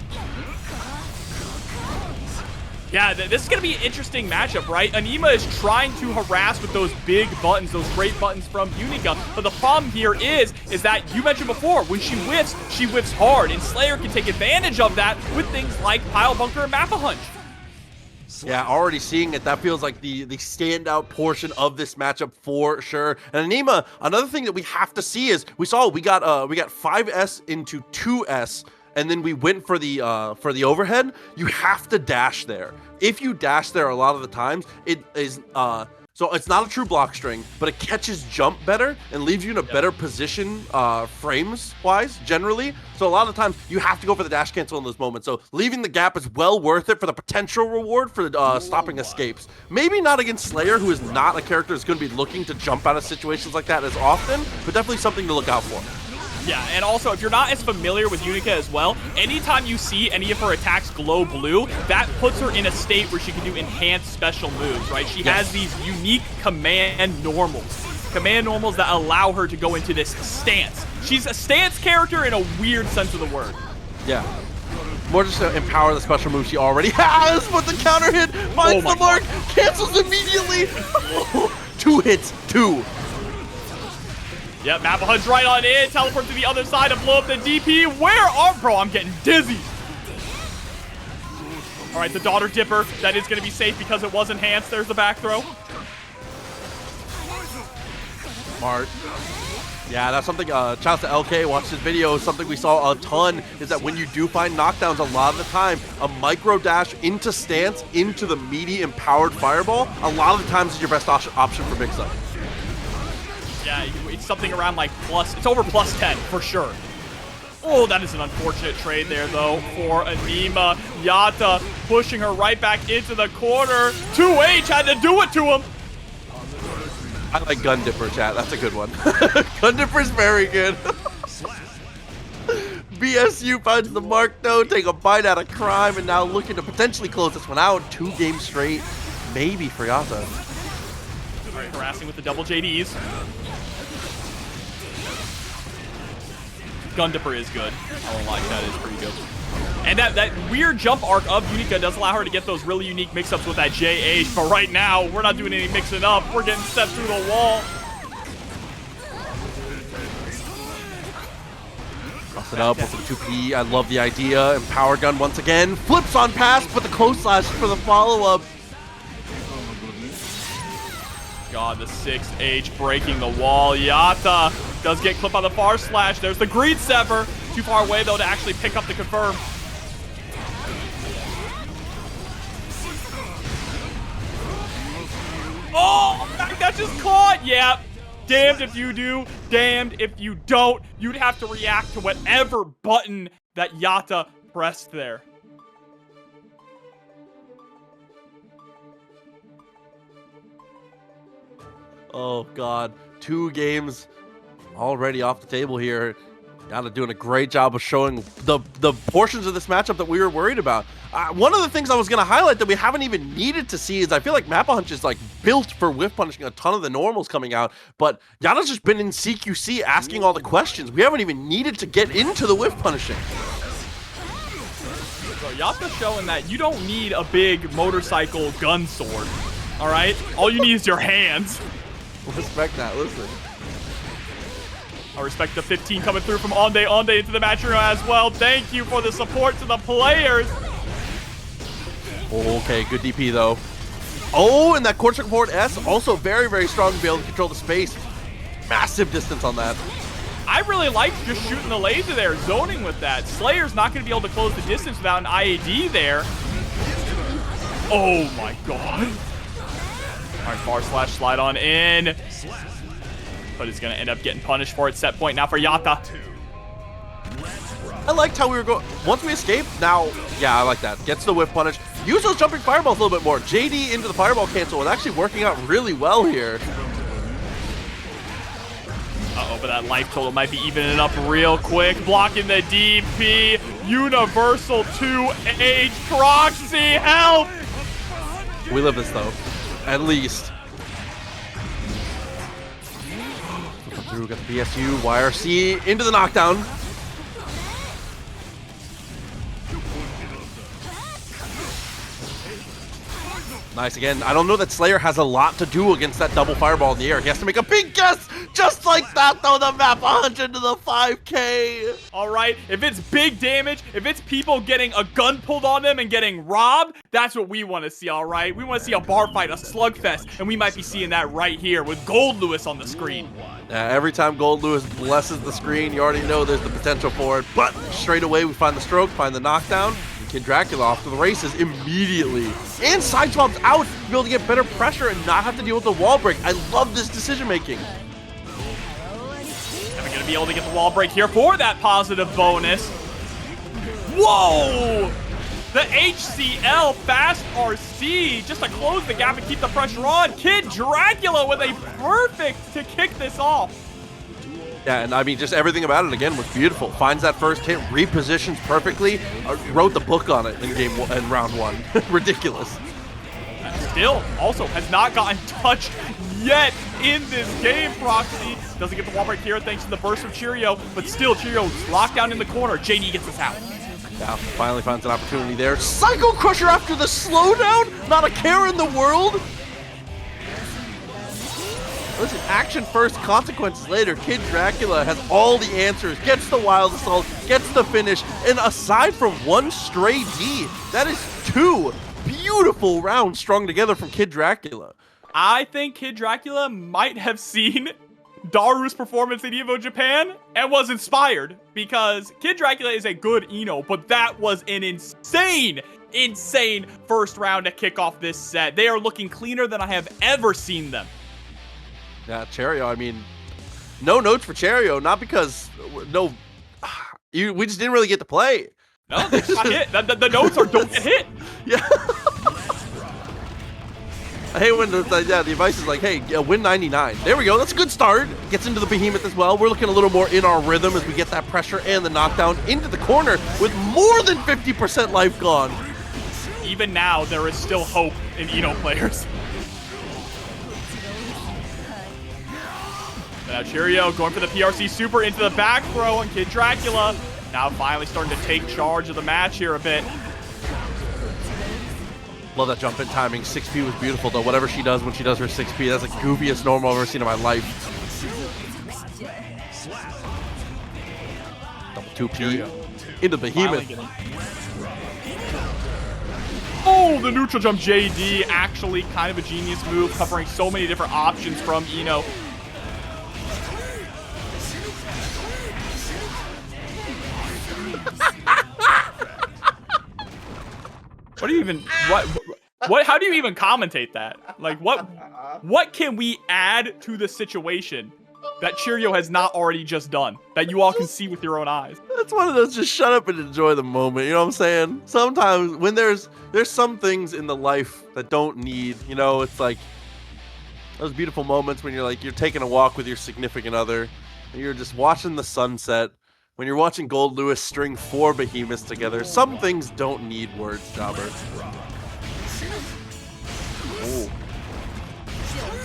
Yeah, this is going to be an interesting matchup, right? Aneema is trying to harass with those big buttons, those great buttons from Unika. But the problem here is that you mentioned before, when she whiffs hard. And Slayer can take advantage of that with things like Pile Bunker and Mappa Hunch. Yeah, already seeing it. That feels like the standout portion of this matchup for sure. And Aneema, another thing that we have to see is we got 5S into 2S. And then we went for the overhead. You have to dash there. If you dash there a lot of the times, it is so it's not a true block string, but it catches jump better and leaves you in a better position frames wise generally. So a lot of the times you have to go for the dash cancel in those moments. So leaving the gap is well worth it for the potential reward for stopping escapes. Maybe not against Slayer, who is not a character that's going to be looking to jump out of situations like that as often, but definitely something to look out for. Yeah, and also, if you're not as familiar with Unika as well, anytime you see any of her attacks glow blue, that puts her in a state where she can do enhanced special moves, right? She has these unique command normals. Command normals that allow her to go into this stance. She's a stance character in a weird sense of the word. Yeah. More just to empower the special move she already has, but the counter hit finds the mark, cancels immediately. 2 hits, 2. Yep, Mappa Hunch right on in, teleport to the other side to blow up the DP. Bro, I'm getting dizzy. All right, the Daughter Dipper, that is going to be safe because it was enhanced. There's the back throw. Smart. Yeah, that's something, shouts to LK, watched his video, something we saw a ton is that when you do find knockdowns, a lot of the time, a micro dash into stance, into the meaty empowered fireball, a lot of the times is your best option for mix-up. Yeah, it's something around like it's over plus 10 for sure. Oh, that is an unfortunate trade there though for Aneema. Yata pushing her right back into the corner. 2H had to do it to him. I like Gun Dipper, chat. That's a good one. Gun Dipper's very good. BSU finds the mark though, take a bite out of crime, and now looking to potentially close this one out. 2 games straight, maybe for Yata. All right, harassing with the double JDs. Gun Dipper is good. I won't lie, that is pretty good. And that weird jump arc of Unika does allow her to get those really unique mix-ups with that JH, but right now, we're not doing any mixing up. We're getting set through the wall. Cross it up with the 2P. I love the idea. Empowered gun once again. Flips on pass, but the close slash for the follow-up. God, the 6H breaking the wall. Yata does get clipped on the far slash. There's the greed sever. Too far away, though, to actually pick up the confirm. Oh, that just caught. Yeah. Damned if you do, damned if you don't. You'd have to react to whatever button that Yata pressed there. Oh, God. 2 games already off the table here. Yata doing a great job of showing the portions of this matchup that we were worried about. One of the things I was going to highlight that we haven't even needed to see is I feel like Mappa Hunch is like built for whiff punishing a ton of the normals coming out, but Yata's just been in CQC asking all the questions. We haven't even needed to get into the whiff punishing. So Yata's showing that you don't need a big motorcycle gun sword, all right? All you need is your hands. Respect that, listen. I respect the 15 coming through from Onday into the match room as well. Thank you for the support to the players. Okay, good DP though. Oh, and that quarter forward S, also very, very strong to be able to control the space. Massive distance on that. I really like just shooting the laser there, zoning with that. Slayer's not going to be able to close the distance without an IAD there. Oh my god. All right, far slash slide on in. But he's going to end up getting punished for it. Set point now for Yata. I liked how we were going. Once we escaped, now, yeah, I like that. Gets the whiff punish. Use those jumping fireballs a little bit more. JD into the fireball cancel is actually working out really well here. Uh-oh, but that life total might be evening it up real quick. Blocking the DP. Universal 2H. Proxy, help! We live this, though. At least. Through, got the BSU, YRC into the knockdown. Nice again. I don't know that Slayer has a lot to do against that double fireball in the air. He has to make a big guess, just like that, though. The map 100 to the 5K. All right, if it's big damage, if it's people getting a gun pulled on them and getting robbed, that's what we want to see, all right? We want to see a bar fight, a slugfest, and we might be seeing that right here with Goldlewis on the screen. Every time Goldlewis blesses the screen, you already know there's the potential for it. But straight away, we find the stroke, find the knockdown. KidDracula off to the races immediately. And side swaps out to be able to get better pressure and not have to deal with the wall break. I love this decision making. And we're going to be able to get the wall break here for that positive bonus. Whoa! The HCL fast RC just to close the gap and keep the pressure on. KidDracula with a perfect to kick this off. Yeah, and I mean, just everything about it, again, was beautiful. Finds that first hit, repositions perfectly, wrote the book on it in round 1. Ridiculous. Still, also, has not gotten touched yet in this game, Proxy. Doesn't get the wall break here thanks to the burst of Cheryo, but still, Cheryo's locked down in the corner. JD gets us out. Yeah, finally finds an opportunity there. Psycho Crusher after the slowdown? Not a care in the world? Listen, action first, consequences later. KidDracula has all the answers, gets the wild assault, gets the finish, and aside from one stray D, that is 2 beautiful rounds strung together from KidDracula. I think KidDracula might have seen Daru's performance in Evo Japan and was inspired, because KidDracula is a good Eno, but that was an insane first round to kick off this set. They are looking cleaner than I have ever seen them. Yeah, Cheryo, I mean, no notes for Cheryo, not because, we just didn't really get to play. No, they got hit. The notes are don't get hit. Yeah. I hate when the advice is like, hey, win 99. There we go, that's a good start. Gets into the behemoth as well. We're looking a little more in our rhythm as we get that pressure and the knockdown into the corner with more than 50% life gone. Even now, there is still hope in Eno players. Now Cheryo going for the PRC super into the back throw on KidDracula. Now finally starting to take charge of the match here a bit. Love that jump in timing. 6P was beautiful though. Whatever she does when she does her 6P, that's the goofiest normal I've ever seen in my life. Double 2P into Behemoth. Oh, the neutral jump JD, actually kind of a genius move, covering so many different options from Eno. What do you even what how do you even commentate that? Like what can we add to the situation that Cheryo has not already just done that you all can see with your own eyes? It's one of those just shut up and enjoy the moment, you know what I'm saying? Sometimes when there's some things in the life that don't need, you know, it's like those beautiful moments when you're taking a walk with your significant other and you're just watching the sunset. When you're watching Goldlewis string 4 behemoths together, some things don't need words, Jobber. Ooh.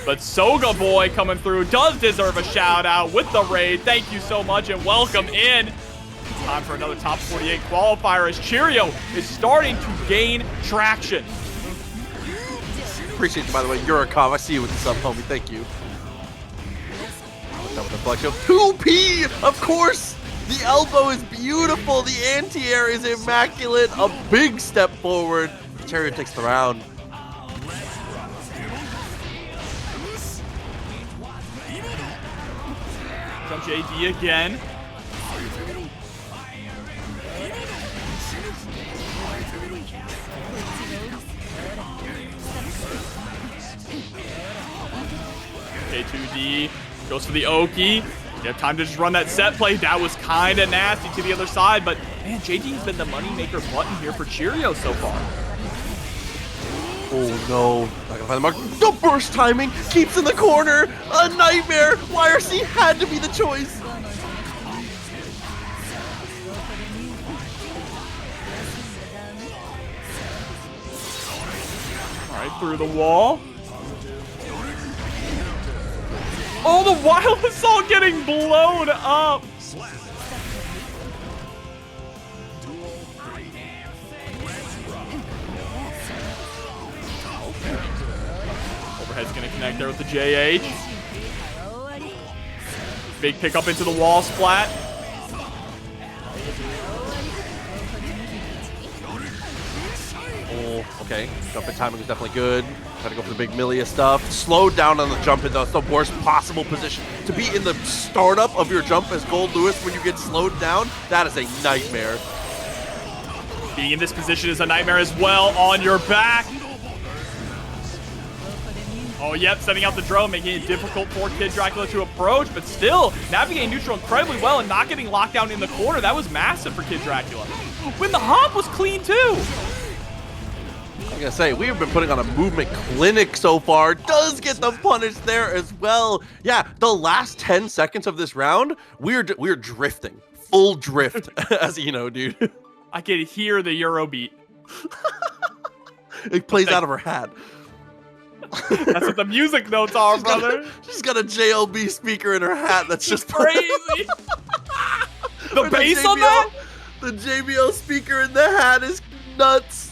But Soga Boy coming through does deserve a shout out with the raid. Thank you so much and welcome in. Time for another top 48 qualifier as Cheryo is starting to gain traction. Appreciate you, by the way, Unika. I see you with the sub, homie. Thank you. With the flex shield. 2P, of course. The elbow is beautiful. The anti-air is immaculate. A big step forward. Cheryo takes the round. From JD again. K2D goes for the Oki. You have time to just run that set play. That was kind of nasty to the other side, but man, JD's been the moneymaker button here for Cheryo so far. Oh no, not gonna find the mark. The burst timing keeps in the corner. A nightmare. YRC had to be the choice. All right, through the wall. Oh, the wild assault getting blown up. Overhead's gonna connect there with the JH. Big pick up into the wall splat. Oh, okay. Jumping timing is definitely good. Trying to go for the big Millia stuff. Slowed down on the jump in the worst possible position. To be in the startup of your jump as Goldlewis when you get slowed down, that is a nightmare. Being in this position is a nightmare as well. On your back. Oh, yep, setting out the drone, making it difficult for KidDracula to approach, but still navigating neutral incredibly well and not getting locked down in the corner. That was massive for KidDracula. When the hop was clean too. I'm gonna say, we have been putting on a movement clinic so far. Does get the punish there as well. Yeah, the last 10 seconds of this round, we're drifting. Full drift, as you know, dude. I could hear the Euro beat. It plays out of her hat. That's what the music notes are, brother. She's got a JLB speaker in her hat that's just crazy. The bass on that? The JBL speaker in the hat is nuts.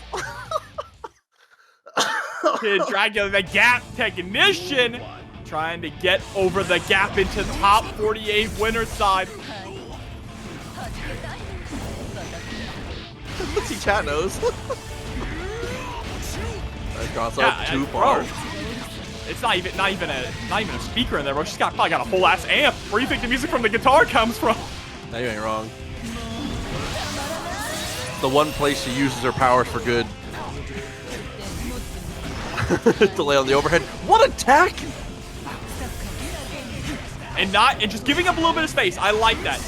KidDracula, the gap technician, trying to get over the gap into top 48 winner side. Let's see, chat knows. That cross up too far. It's not even a speaker in there, bro. She's probably got a whole ass amp. Where do you think the music from the guitar comes from? No, you ain't wrong. The one place she uses her powers for good. Delay on the overhead. What attack! And just giving up a little bit of space. I like that.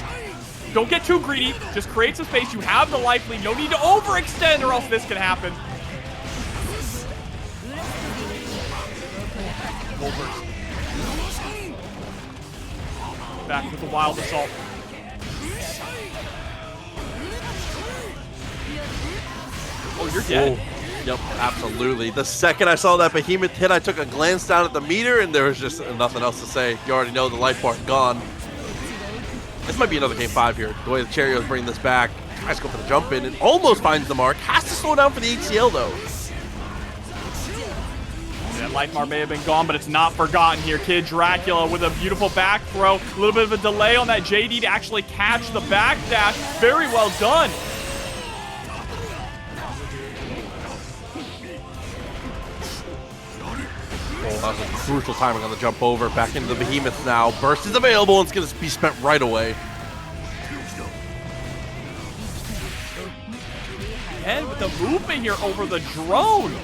Don't get too greedy. Just create some space. You have the life lead. No need to overextend or else this can happen. Back with the wild assault. Oh, you're dead. Oh. Yep, absolutely. The second I saw that behemoth hit, I took a glance down at the meter, and there was just nothing else to say. You already know the life bar gone. This might be another game 5 here. The way the Cheryo is bringing this back. Tries to go for the jump in and almost finds the mark. Has to slow down for the HCL, though. That life bar may have been gone, but it's not forgotten here. KidDracula with a beautiful back throw. A little bit of a delay on that JD to actually catch the back dash. Very well done. Oh, that was a crucial timing on the jump over. Back into the behemoth now. Burst is available and it's going to be spent right away. And with the movement here over the drone.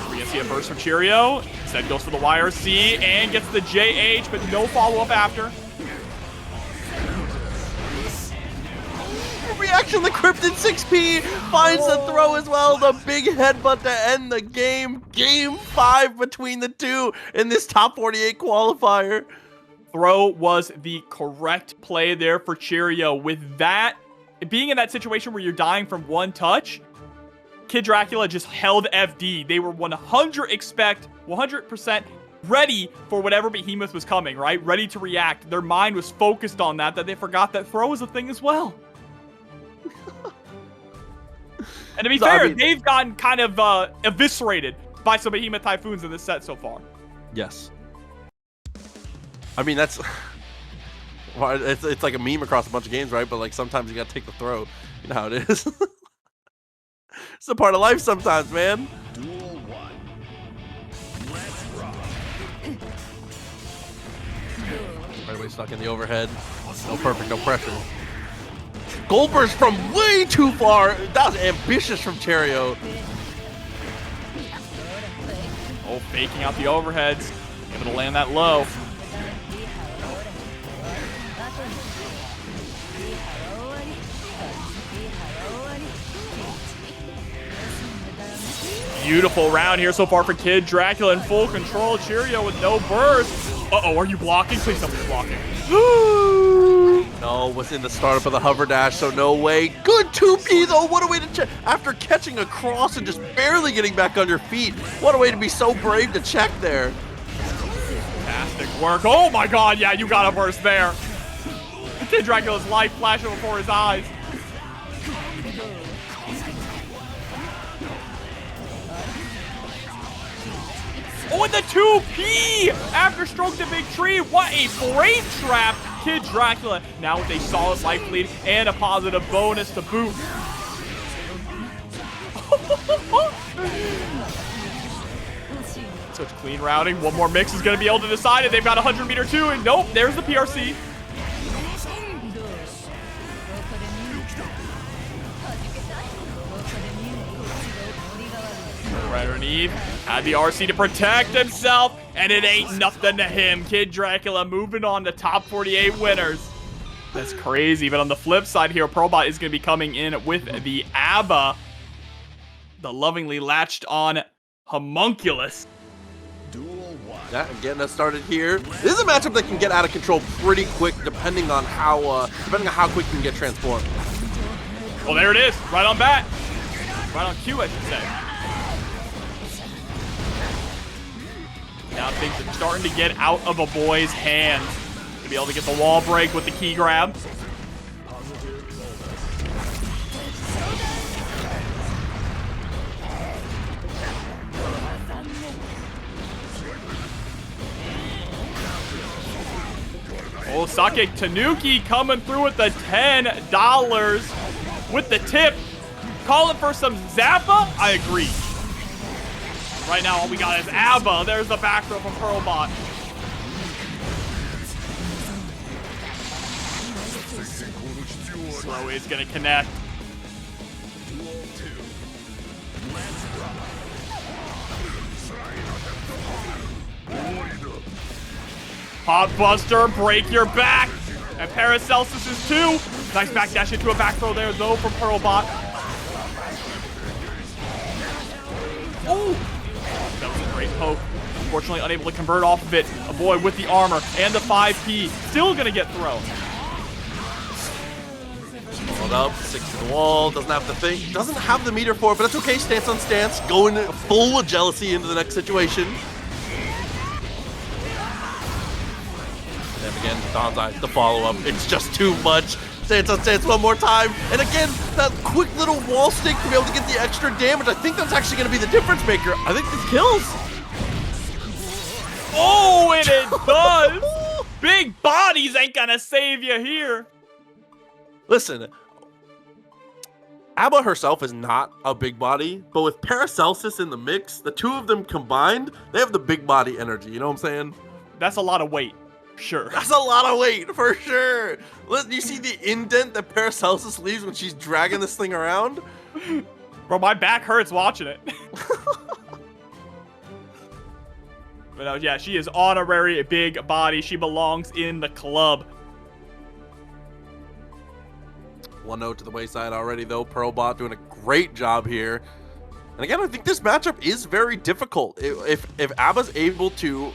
We're gonna see a burst from Cheryo. Instead goes for the YRC and gets the JH, but no follow-up after. Reaction, the Krypton 6P finds the throw as well. The big headbutt to end the game. Game 5 between the two in this top 48 qualifier. Throw was the correct play there for Cheryo. With that, being in that situation where you're dying from one touch, KidDracula just held FD. They were 100% ready for whatever behemoth was coming, right? Ready to react. Their mind was focused on that they forgot that throw was a thing as well. And to be fair, they've gotten kind of eviscerated by some behemoth typhoons in this set so far. Yes. I mean, that's... Well, it's like a meme across a bunch of games, right? But like sometimes you gotta take the throw. You know how it is. It's a part of life sometimes, man. Duel 1. Let's rock. Right away stuck in the overhead. No perfect, no pressure. Gold burst from way too far. That was ambitious from Cheryo. Oh, faking out the overheads. Able to land that low. Beautiful round here so far for KidDracula in full control. Cheryo with no burst. Uh-oh, are you blocking? Please tell me you're blocking. No, was in the startup of the hover dash, so no way. Good 2P though, what a way to check. After catching a cross and just barely getting back on your feet, what a way to be so brave to check there. Fantastic work. Oh my god, yeah, you got a burst there. KidDracula's life flashing before his eyes. Oh, and the 2P after stroke the big tree. What a frame trap. KidDracula now with a solid life lead and a positive bonus to boot. Such clean routing. One more mix is going to be able to decide it. They've got a 100-meter too, and nope, there's the PRC. Right underneath, had the RC to protect himself, and it ain't nothing to him. KidDracula moving on to top 48 winners. That's crazy, but on the flip side here, pearlbot is going to be coming in with the A.B.A, the lovingly latched on homunculus. Duel 1. Yeah, and getting us started here. This is a matchup that can get out of control pretty quick, depending on how quick you can get transformed. Well, there it is, right on bat, right on cue, I should say. Now things are starting to get out of Aboii's hands. To be able to get the wall break with the key grab. Oh, Sake Tanuki coming through with the $10 with the tip. Calling for some Zappa? I agree. Right now, all we got is A.B.A. There's the back throw from pearlbot. Slow is gonna connect. Duel 2. Let's rock. Pop Buster, break your back. And Paracelsus is too. Nice backdash into a back throw there, though, from pearlbot. Oh! That was a great poke. Unfortunately, unable to convert off of it. Aboii with the armor and the 5P. Still gonna get thrown. Hold up, 6 to the wall, doesn't have to think, doesn't have the meter for it, but it's okay, stance on stance, going full with jealousy into the next situation. And again, Donzai, the follow-up, it's just too much. Stance on stance one more time, and again, that quick little wall stick to be able to get the extra damage. I think that's actually going to be the difference maker. I think this kills. Oh, and it does! Big bodies ain't gonna save you here. Listen, A.B.A herself is not a big body, but with Paracelsus in the mix, the two of them combined, they have the big body energy, you know what I'm saying? That's a lot of weight. Sure. That's a lot of weight, for sure. Listen, you see the indent that Paracelsus leaves when she's dragging this thing around? Bro, my back hurts watching it. But no, yeah, she is honorary big body. She belongs in the club. One note to the wayside already, though. Pearlbot doing a great job here. And again, I think this matchup is very difficult. If A.B.A's able to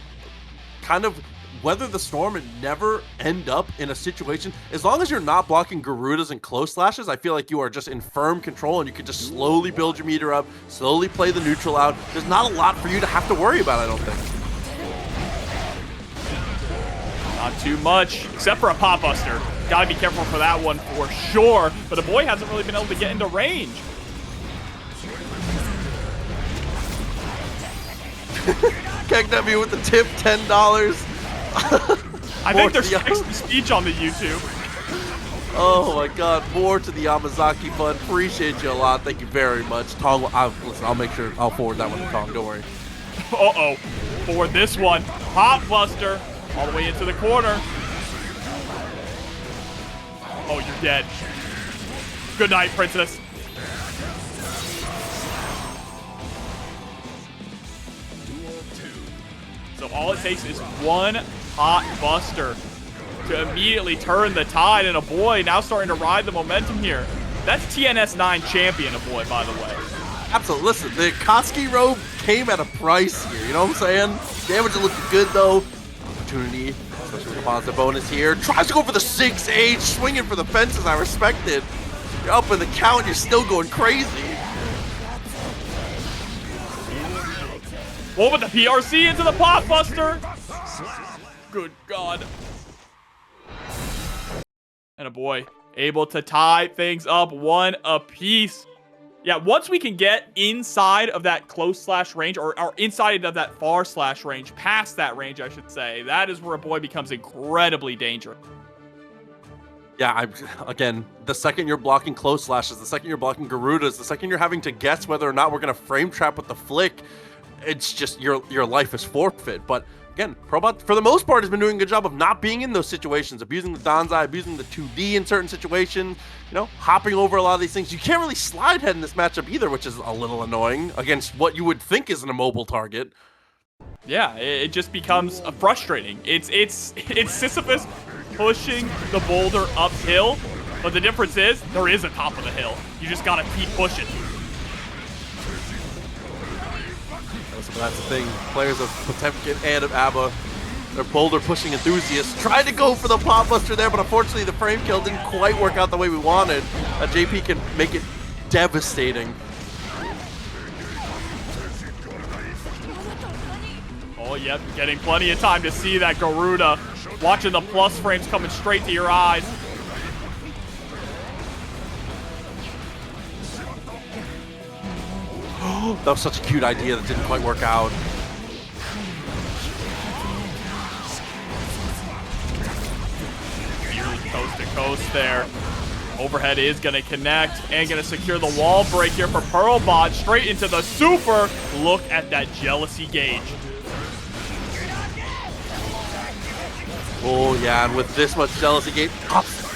kind of weather the storm and never end up in a situation, as long as you're not blocking Garudas and close slashes, I feel like you are just in firm control and you can just slowly build your meter up, slowly play the neutral out. There's not a lot for you to have to worry about, I don't think. Not too much, except for a pop buster. Gotta be careful for that one for sure, but Aboii hasn't really been able to get into range. KegW with the tip, $10. I think there's text-to-speech on the YouTube. Oh my god, more to the Yamazaki fund. Appreciate you a lot. Thank you very much. Tong, listen, I'll make sure I'll forward that one to Tong, don't worry. Uh-oh. For this one, Pop Buster all the way into the corner. Oh, you're dead. Good night, princess. So all it takes is one hot buster to immediately turn the tide, and Aboii now starting to ride the momentum here. That's TNS 9 champion Aboii, by the way. Absolutely. Listen, the Koski robe came at a price here, you know what I'm saying? Damage is looking good, though. Opportunity, especially with the positive bonus here. Tries to go for the 6H, swinging for the fences. I respect it. You're up in the count, you're still going crazy. What with the PRC into the Pop Buster? Good God. And Aboii able to tie things up one apiece. Yeah, once we can get inside of that close slash range, or inside of that far slash range, past that range, I should say, that is where Aboii becomes incredibly dangerous. Yeah, again, the second you're blocking close slashes, the second you're blocking Garudas, the second you're having to guess whether or not we're going to frame trap with the flick, it's just your life is forfeit. But again, Pearlbot, for the most part, has been doing a good job of not being in those situations, abusing the Danzai, abusing the 2D in certain situations, you know, hopping over a lot of these things. You can't really slide head in this matchup either, which is a little annoying against what you would think is an immobile target. Yeah, it just becomes frustrating. It's Sisyphus pushing the boulder uphill, but the difference is there is a top of the hill. You just gotta keep pushing. So that's the thing. Players of Potemkin and of A.B.A, they're boulder pushing enthusiasts. Tried to go for the pop buster there, but unfortunately the frame kill didn't quite work out the way we wanted. JP can make it devastating. Oh, yep, getting plenty of time to see that Garuda. Watching the plus frames coming straight to your eyes. That was such a cute idea that didn't quite work out. Coast to coast there. Overhead is going to connect and going to secure the wall break here for Pearlbot. Straight into the super. Look at that jealousy gauge. Oh, yeah, and with this much jealousy gate.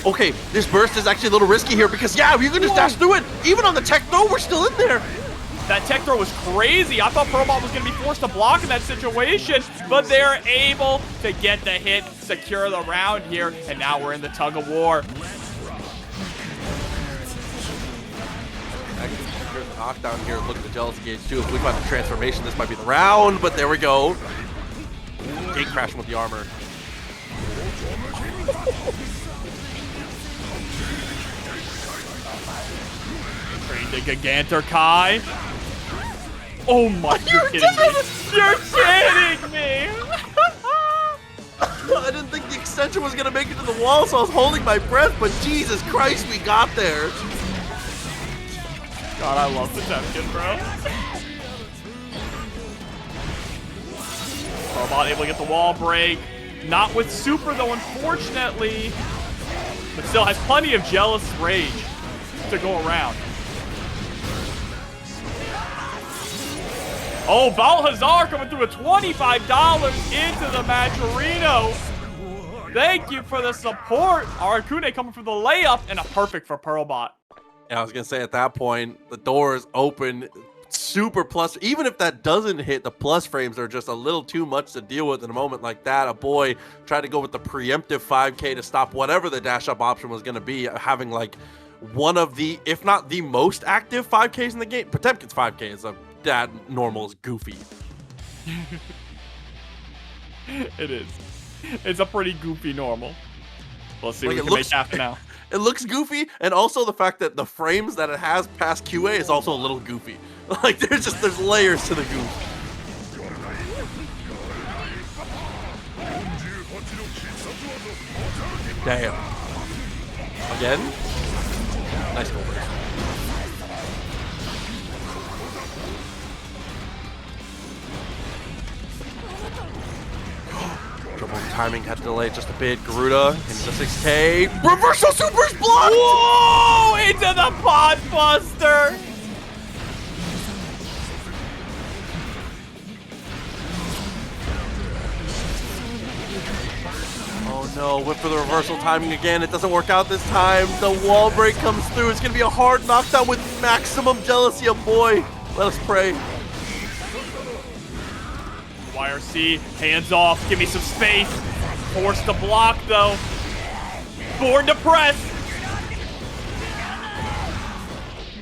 Okay, this burst is actually a little risky here because, yeah, you can just dash through it. Even on the tech throw, we're still in there. That tech throw was crazy. I thought Pearlbot was going to be forced to block in that situation, but they're able to get the hit, secure the round here, and now we're in the tug of war. Actually, there's a knockdown here. Look at the jealousy gauge, too. If we find the transformation, this might be the round, but there we go. Gate crashing with the armor. The Gigantor Kai. Oh my, you're kidding me. You're kidding me. I didn't think the extension was going to make it to the wall, so I was holding my breath, but Jesus Christ, we got there. God, I love Potemkin, bro. Pearlbot able to get the wall break. Not with super, though, unfortunately. But still has plenty of jealous rage to go around. Oh, Balhazar coming through with $25 into the Matcherino. Thank you for the support. Arakune coming for the layup and a perfect for pearlbot. Yeah, I was gonna say at that point, the door is open, super plus. Even if that doesn't hit, the plus frames are just a little too much to deal with in a moment like that. Aboii tried to go with the preemptive 5K to stop whatever the dash up option was gonna be, having like one of the, if not the most active 5Ks in the game. Potemkin's 5K is that normal is goofy. It is. It's a pretty goofy normal. Let's see Like, what we can make happen now. It looks goofy, and also the fact that the frames that it has past QA is also a little goofy. Like there's layers to the goof. Damn. Again? Nice goal. Triple timing had to delay just a bit. Garuda into the 6K. Reversal supers blocked! Whoa! Into the pod buster! Oh no, whip for the reversal timing again. It doesn't work out this time. The wall break comes through. It's gonna be a hard knockdown with maximum jealousy. Aboii. Let us pray. YRC, hands off, give me some space. Forced to block though. Born to press.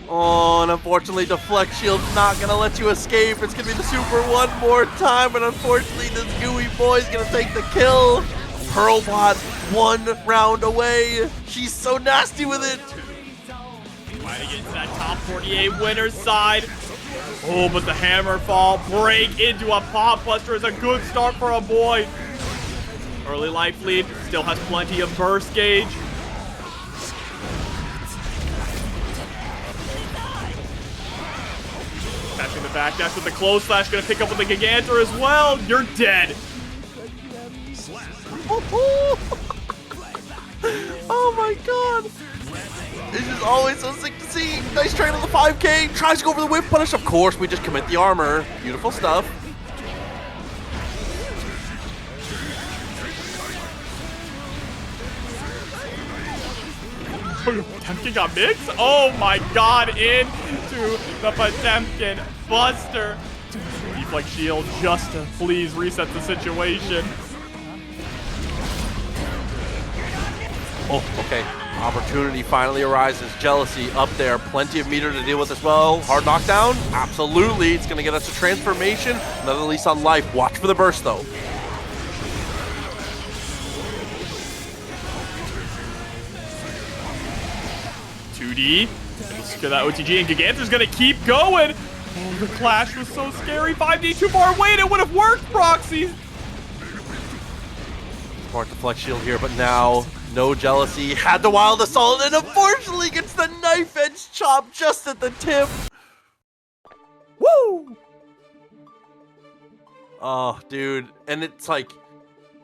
Oh, and unfortunately, deflect shield's not gonna let you escape. It's gonna be the super one more time, and unfortunately, this gooey boy's gonna take the kill. Pearlbot 1 round away. She's so nasty with it. Trying to get to that top 48 winner's side. Oh, but the hammer fall break into a pop buster is a good start for Aboii. Early life lead, still has plenty of burst gauge. Catching the back dash with the close slash, gonna pick up with the Gigantor as well. You're dead. Oh my god. This is always so sick to see. Nice trade on the 5K. Tries to go for the whip punish. Of course, we just commit the armor. Beautiful stuff. Potemkin got mixed? Oh my god, into the Potemkin buster. Deflect shield just to please reset the situation. Oh, okay. Opportunity finally arises. Jealousy up there. Plenty of meter to deal with as well. Hard knockdown? Absolutely. It's going to get us a transformation. Another lease on life. Watch for the burst, though. Let's get that OTG, and Gigantor's gonna keep going. Oh, the clash was so scary. 5D too far away, and it would have worked, Proxy. Smart deflect shield here, but now no jealousy. Had the wild assault, and unfortunately gets the knife edge chop just at the tip. Woo! Oh, dude, and it's like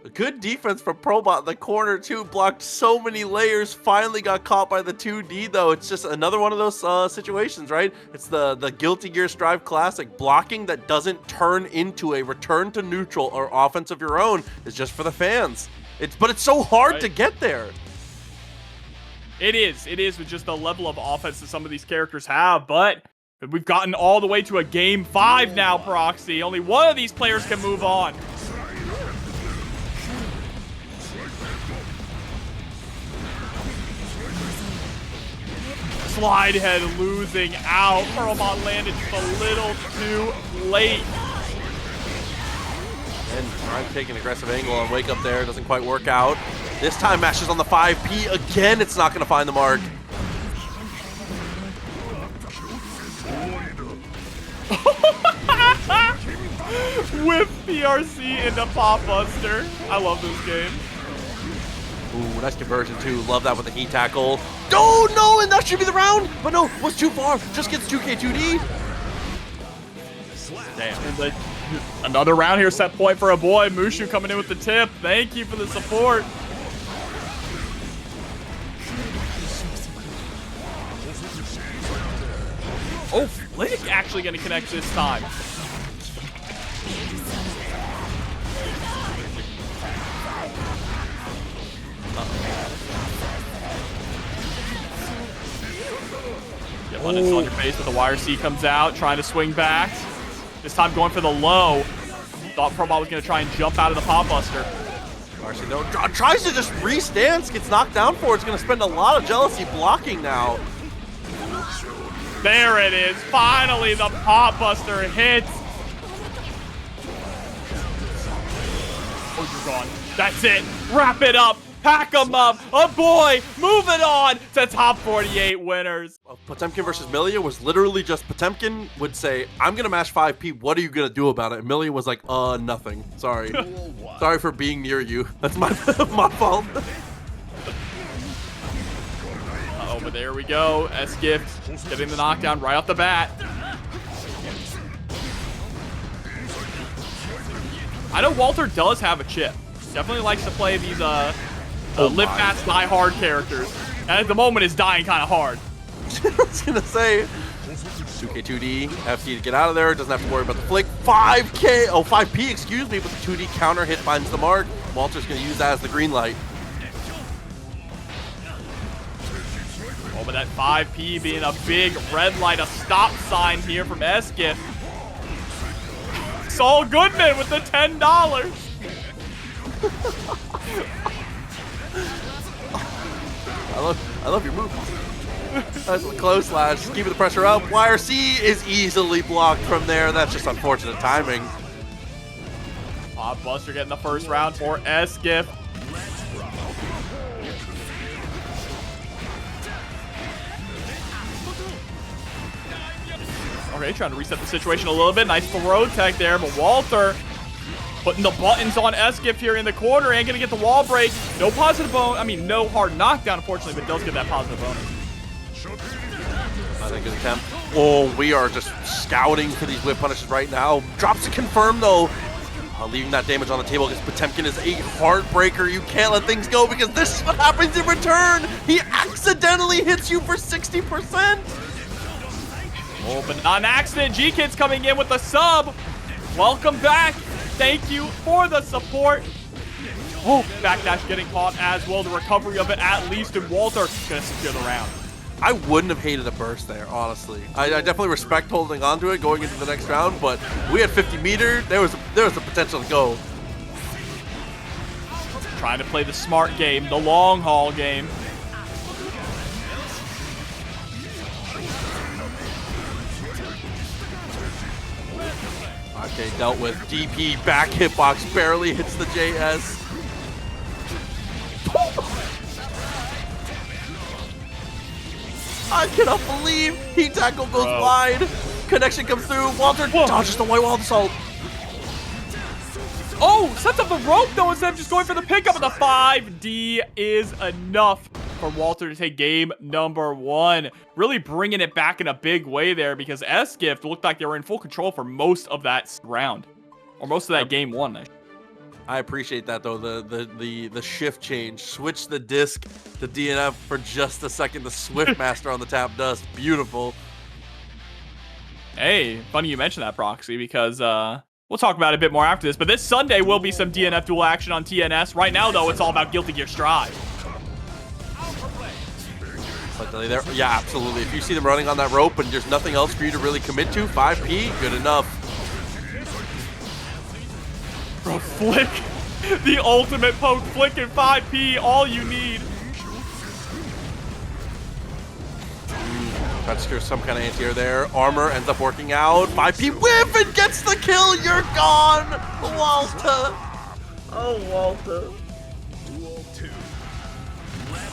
a good defense from Pearlbot in the corner too. Blocked so many layers. Finally got caught by the 2D though. It's just another one of those situations, right? It's the Guilty Gear Strive classic. Blocking that doesn't turn into a return to neutral or offense of your own is just for the fans. But it's so hard to get there. It is with just the level of offense that some of these characters have, but we've gotten all the way to a game 5 now, Proxy. Only one of these players can move on. Slide head losing out. Pearlbot landed just a little too late. And trying to take an aggressive angle on wake up there. Doesn't quite work out. This time mashes on the 5P. Again, it's not going to find the mark. Whip PRC into Pop Buster. I love this game. Ooh, nice conversion too. Love that with the heat tackle. Oh no, and that should be the round. But no, was too far. Just gets 2K 2D. Damn. Another round here, set point for Aboii. Mushu coming in with the tip. Thank you for the support. Oh, Flick actually going to connect this time. Abundance on your face, but the wire C comes out, trying to swing back. This time going for the low. Thought Pearlbot was going to try and jump out of the Pop Buster. Marcy, no, tries to just re-stance, gets knocked down for it. It's going to spend a lot of jealousy blocking now. There it is. Finally, the Pop Buster hits. Oh, you're gone. That's it. Wrap it up. Pack them up. Aboii, move it on to top 48 winners. Potemkin versus Millia was literally just Potemkin would say, I'm going to mash 5P. What are you going to do about it? And Millia was like, nothing. Sorry. Sorry for being near you. That's my fault. Uh-oh, but there we go. S-Gift getting the knockdown right off the bat. I know Walter does have a chip. Definitely likes to play these live fast, die hard characters. And at the moment, it's dying kind of hard. I was going to say, 2K2D, FT to get out of there. Doesn't have to worry about the flick. 5K, 5P, excuse me, but the 2D counter hit finds the mark. Walter's going to use that as the green light. Oh, but that 5P being a big red light, a stop sign here from S-Gift. Saul Goodman with the $10. I love your move. That's a close slash. Keeping the pressure up. Wire C is easily blocked from there. That's just unfortunate timing. Pop Buster getting the first round for S-Gift. Okay, trying to reset the situation a little bit. Nice throw tech there, but Walter putting the buttons on S-Gift here in the corner and gonna get the wall break. No positive bone. I mean, no hard knockdown, unfortunately, but does get that positive bonus. I think good attempt. Oh, we are just scouting for these whip punishes right now. Drops a confirm though. Leaving that damage on the table because Potemkin is a heartbreaker. You can't let things go because this is what happens in return. He accidentally hits you for 60%. Oh, but not an accident. Jikh coming in with the sub. Welcome back. Thank you for the support. Oh, backdash getting caught as well. The recovery of it at least, and Walter gonna secure the round. I wouldn't have hated a burst there, honestly. I definitely respect holding on to it going into the next round, but we had 50 meter. There was the potential to go. Trying to play the smart game, the long haul game. Okay, dealt with. DP back hitbox barely hits the JS. I cannot believe he tackle goes wide. Connection comes through. Walter dodges the white wall assault. Oh, sets up the rope though instead of just going for the pickup. And the 5D is enough for Walter to take game number 1. Really bringing it back in a big way there because S-Gift looked like they were in full control for most of that round. Or most of that game 1. I appreciate that though, the shift change. Switch the disc to DNF for just a second. The Swift Master on the tap dust. Beautiful. Hey, funny you mentioned that, Proxy, because we'll talk about it a bit more after this. But this Sunday will be some DNF dual action on TNS. Right now, though, it's all about Guilty Gear Strive. There. Yeah, absolutely. If you see them running on that rope and there's nothing else for you to really commit to, 5P, good enough. Bro, flick. The ultimate poke flick in 5P, all you need. Try to secure some kind of anti-air there. Armor ends up working out. 5P whip and gets the kill. You're gone, Walter. Oh, Walter.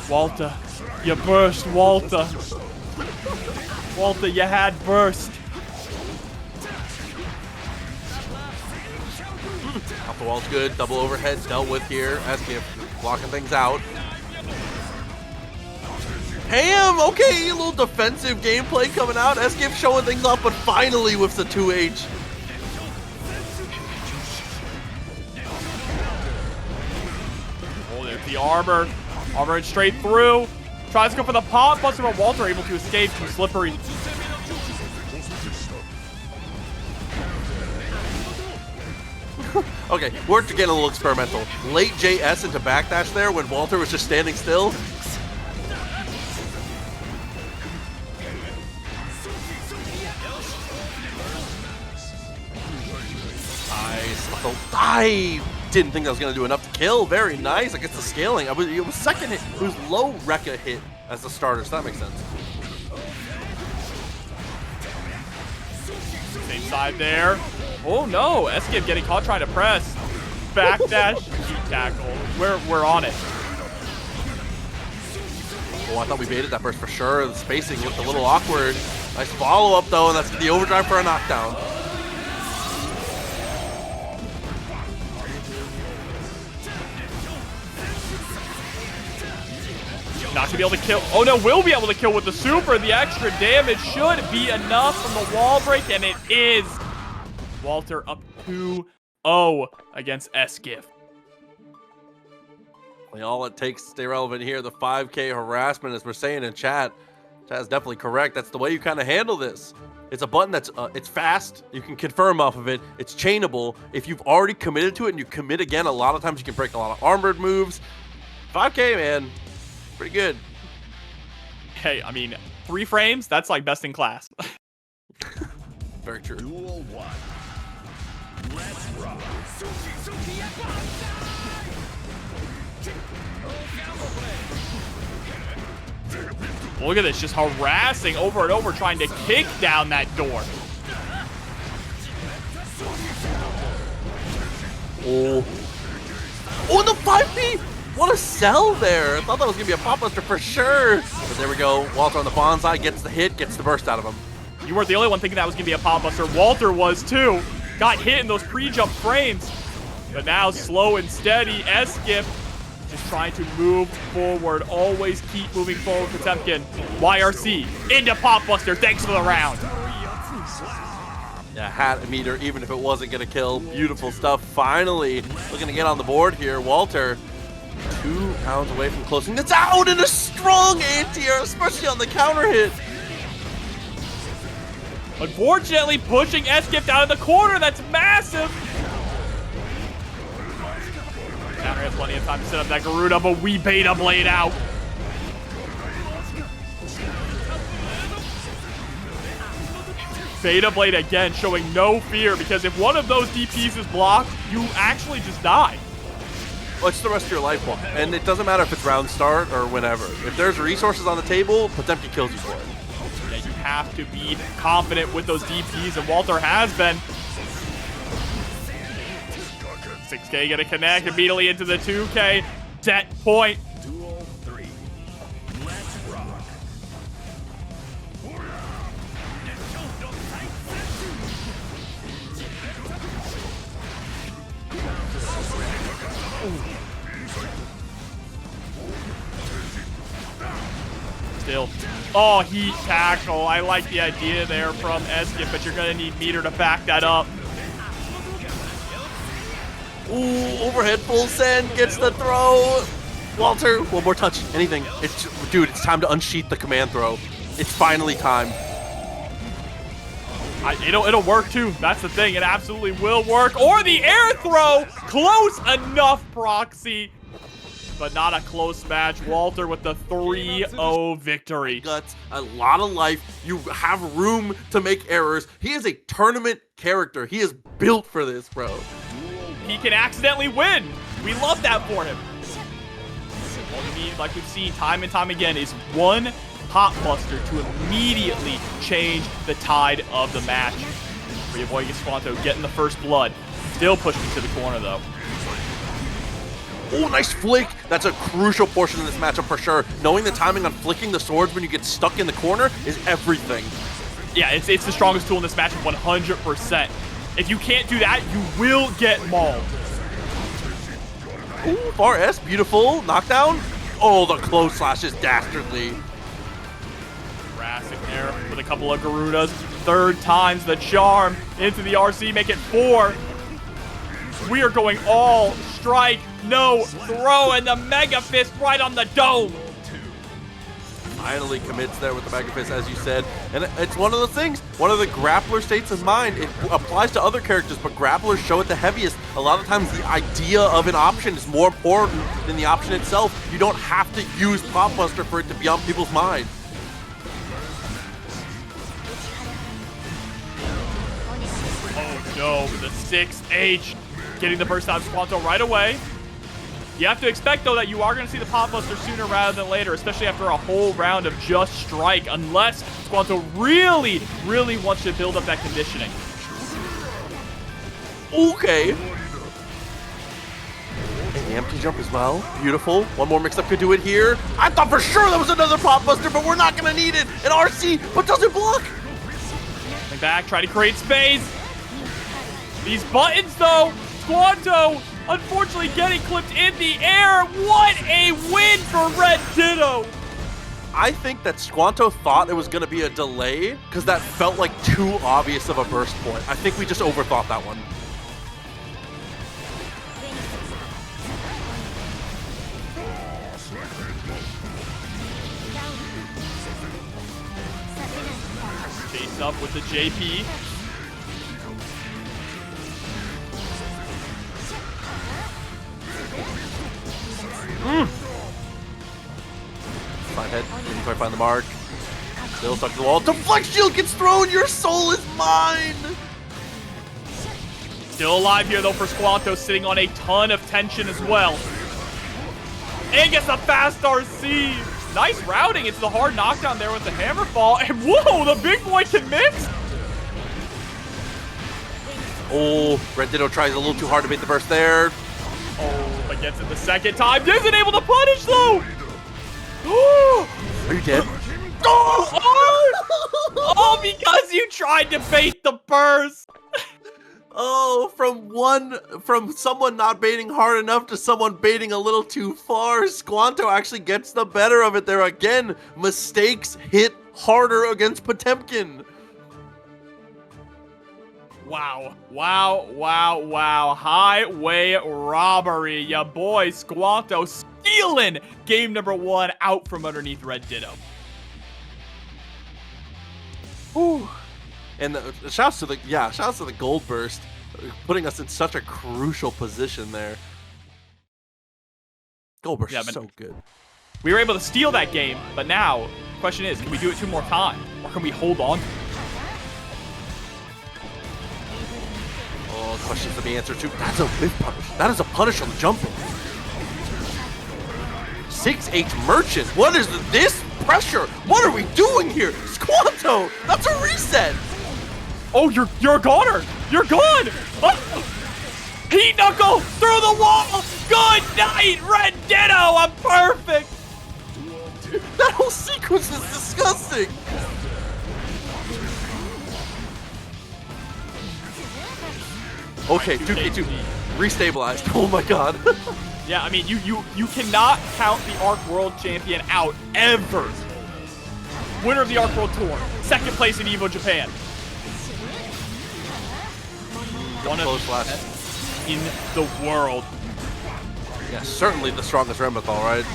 Walter, you burst, Walter. Walter, you had burst. Off the wall's good. Double overhead dealt with here. S-Gift blocking things out. Ham! Okay, a little defensive gameplay coming out. S-Gift showing things off, but finally with the 2H. Oh, there's the armor. Armor it straight through. Tries to go for the pop buster, but Walter able to escape. Too slippery. Okay, we're getting a little experimental. Late JS into backdash there when Walter was just standing still. I didn't think that was going to do enough to kill. Very nice. I guess the scaling. It was second hit. It was low Rekka hit as the starter, so that makes sense. Same side there. Oh no, Eskip getting caught trying to press. Backdash, heat tackle. We're on it. Oh, I thought we baited that burst for sure. The spacing looked a little awkward. Nice follow-up though, and that's the overdrive for a knockdown. Not gonna be able to kill. Oh no, will be able to kill with the super. The extra damage should be enough from the wall break, and it is. Walter up 2-0 against Eskip. All it takes to stay relevant here, the 5K harassment, as we're saying in chat. Chat is definitely correct. That's the way you kind of handle this. It's a button that's it's fast. You can confirm off of it. It's chainable. If you've already committed to it and you commit again, a lot of times you can break a lot of armored moves. 5K, man. Pretty good. Hey, I mean, 3 frames, that's like best in class. Very true. Duel 1. Let's rock. Look at this, just harassing over and over, trying to kick down that door. Oh. Oh, the 5P! What a sell there. I thought that was going to be a pop buster for sure. But there we go. Walter on the bonsai gets the hit, gets the burst out of him. You weren't the only one thinking that was going to be a pop buster. Walter was too. Got hit in those pre-jump frames. But now slow and steady. Eskip just trying to move forward. Always keep moving forward, Potemkin. YRC into pop buster. Thanks for the round. Yeah, hat meter, even if it wasn't going to kill. Beautiful stuff. Finally looking to get on the board here. Walter, 2 rounds away from closing this out in a strong anti-air, especially on the counter hit. Unfortunately, pushing Eskip out of the corner. That's massive. Counter has plenty of time to set up that Garuda, but we beta blade out. Beta blade again, showing no fear, because if one of those DPs is blocked, you actually just die. Well, it's the rest of your life one, and it doesn't matter if it's round start or whenever. If there's resources on the table, Potemkin kills you for it. Yeah, you have to be confident with those DPs, and Walter has been. 6K gonna connect immediately into the 2K. Set point. Duel 3. Let's rock. Still. Oh, heat tackle. I like the idea there from Eskip, but you're gonna need meter to back that up. Ooh, overhead full send, gets the throw. Walter, one more touch, anything. Dude, it's time to unsheath the command throw. It's finally time. It'll work too. That's the thing. It absolutely will work. Or the air throw. Close enough, Proxy. But not a close match. Walter with the 3-0 victory. Guts, a lot of life. You have room to make errors. He is a tournament character. He is built for this, bro. He can accidentally win. We love that for him. All you need, like we've seen time and time again, is one pop buster to immediately change the tide of the match. For your boy Squanto getting the first blood. Still pushing to the corner though. Oh, nice flick. That's a crucial portion of this matchup for sure. Knowing the timing on flicking the swords when you get stuck in the corner is everything. Yeah, it's the strongest tool in this matchup, 100%. If you can't do that, you will get mauled. Ooh, bar S, beautiful. Knockdown. Oh, the close slash is dastardly. Harassing there with a couple of Garudas. 3rd time's the charm into the RC, make it 4. We are going all strike, no throw, and the Mega Fist right on the dome. Finally commits there with the Mega Fist, as you said. And it's one of the things, one of the grappler states of mind. It applies to other characters, but grapplers show it the heaviest. A lot of times the idea of an option is more important than the option itself. You don't have to use Pop Buster for it to be on people's mind. Oh no, the 6H. getting the burst out of Squanto right away. You have to expect, though, that you are going to see the Pop Buster sooner rather than later, especially after a whole round of just strike, unless Squanto really, really wants to build up that conditioning. Okay. And the empty jump as well. Beautiful. One more mix-up could do it here. I thought for sure that was another Pop Buster, but we're not going to need it. An RC, but doesn't block. Coming back, try to create space. These buttons, though, Squanto unfortunately getting clipped in the air. What a win for RedDitto. I think that Squanto thought it was going to be a delay because that felt like too obvious of a burst point. I think we just overthought that one. Chase up with the JP. Side head, didn't quite find the mark. Still stuck to the wall. Deflect shield gets thrown. Your soul is mine. Still alive here, though, for Squanto, sitting on a ton of tension as well. And gets a fast RC. Nice routing. It's the hard knockdown there with the hammer fall. And whoa, the big boy can mix. Oh, RedDitto tries a little too hard to beat the burst there. Oh, but gets it the second time. Isn't able to punish, though. Are you dead? Oh, because you tried to bait the burst. Oh, from someone not baiting hard enough to someone baiting a little too far. Squanto actually gets the better of it there again. Mistakes hit harder against Potemkin. Wow, wow, wow, wow. Highway robbery. Ya boy, Squanto stealing game number 1 out from underneath RedDitto. Whew. And shouts to the gold burst, putting us in such a crucial position there. Gold burst is so good. We were able to steal that game, but now the question is, can we do it 2 more times, or can we hold on to it? Oh, questions to be answered too. That's a whip punish. That is a punish on the jumping. 6H Merchant. What is this pressure? What are we doing here? Squanto, that's a reset. Oh, you're a goner. You're gone. Oh. Heat knuckle through the wall. Good night, RedDitto. I'm perfect. That whole sequence is disgusting. Okay, 2K2 restabilized. Oh my god. Yeah, I mean, you cannot count the Arc World Champion out ever. Winner of the Arc World Tour, 2nd place in EVO Japan. One of the best in the world. Yeah, certainly the strongest Ramlethal, right?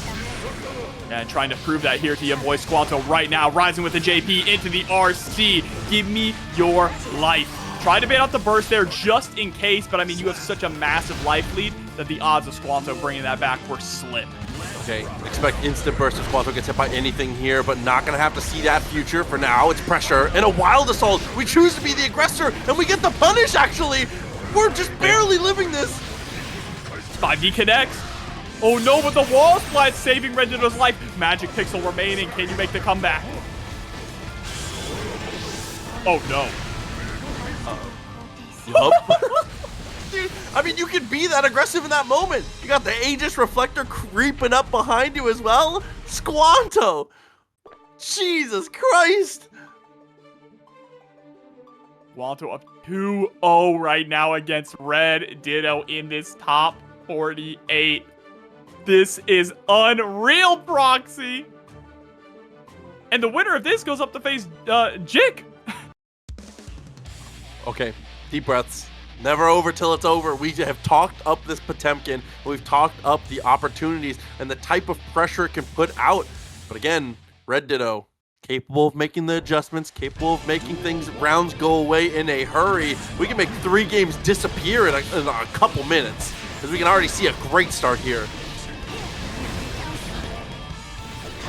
And trying to prove that here to your boy Squanto right now, rising with the JP into the RC. Give me your life. Try to bait out the burst there just in case, but I mean, you have such a massive life lead that the odds of Squanto bringing that back were slim. Okay, expect instant burst if Squanto gets hit by anything here, but not gonna have to see that future for now. It's pressure and a wild assault. We choose to be the aggressor, and we get the punish, actually. We're just barely living this. 5D connects. Oh no, but the wall splat saving RedDitto's life. Magic pixel remaining. Can you make the comeback? Oh no. Dude, I mean, you can be that aggressive in that moment. You got the Aegis Reflector creeping up behind you as well. Squanto. Jesus Christ. Squanto up 2-0 right now against RedDitto in this top 48. This is unreal, Proxy. And the winner of this goes up to face Jikh. Okay, deep breaths. Never over till it's over. We have talked up this Potemkin. We've talked up the opportunities and the type of pressure it can put out. But again, RedDitto, capable of making the adjustments, capable of making rounds go away in a hurry. We can make 3 games disappear in a couple minutes, because we can already see a great start here.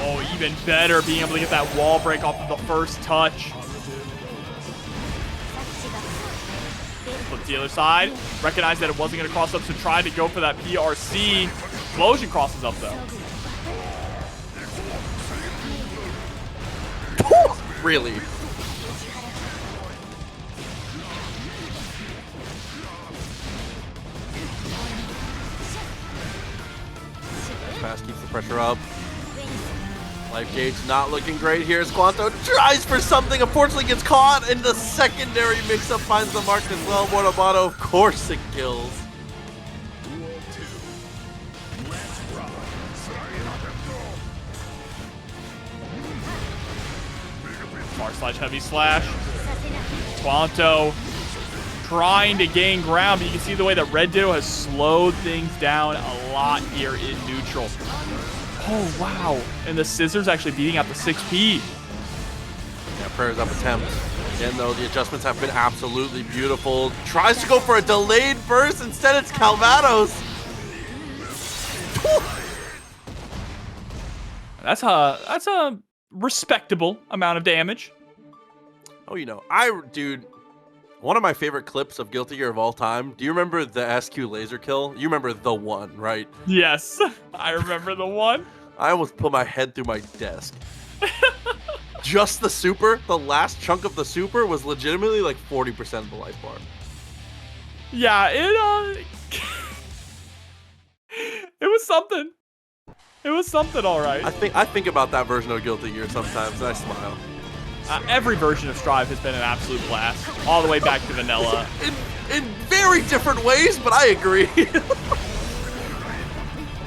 Oh, even better being able to get that wall break off of the first touch. to the other side. Recognized that it wasn't going to cross up, so tried to go for that PRC. Explosion crosses up, though. Really? Fast keeps the pressure up. Life gauge not looking great here. Squanto tries for something, unfortunately gets caught, and the secondary mix-up finds the mark as well. Mortabato, of course it kills. Far slash, heavy slash. Squanto trying to gain ground, but you can see the way that RedDitto has slowed things down a lot here in neutral. Oh, wow. And the scissors actually beating out the 6P. Yeah, prayers up attempt. Again, though, the adjustments have been absolutely beautiful. Tries to go for a delayed burst. Instead, it's Calvados. That's a respectable amount of damage. Oh, you know, dude, one of my favorite clips of Guilty Gear of all time. Do you remember the SQ laser kill? You remember the one, right? Yes, I remember the one. I almost put my head through my desk. Just the super, the last chunk of the super was legitimately like 40% of the life bar. Yeah, it was something. It was something, all right. I think about that version of Guilty Gear sometimes, and I smile. Every version of Strive has been an absolute blast, all the way back to vanilla. In very different ways, but I agree.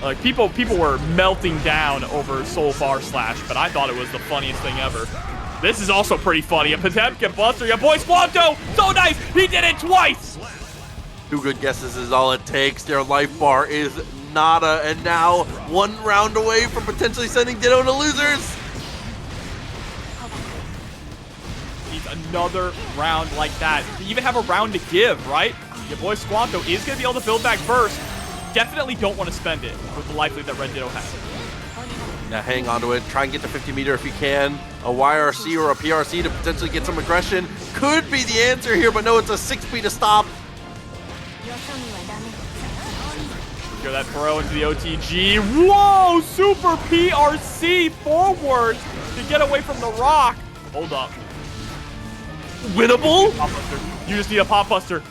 Like people were melting down over Soul Far Slash, but I thought it was the funniest thing ever. This is also pretty funny. A Potemkin Buster, your boy Squanto, so nice, he did it twice. 2 good guesses is all it takes. Their life bar is nada, and now 1 round away from potentially sending Ditto to losers. Another round like that. You even have a round to give, right? Your boy Squanto is going to be able to build back first. Definitely don't want to spend it with the life lead that RedDitto has. Now hang on to it. Try and get to 50 meter if you can. A YRC or a PRC to potentially get some aggression could be the answer here, but no, it's a 6P to stop. Go that throw into the OTG. Whoa! Super PRC forward to get away from the rock. Hold up. Winnable? You just need a pop buster.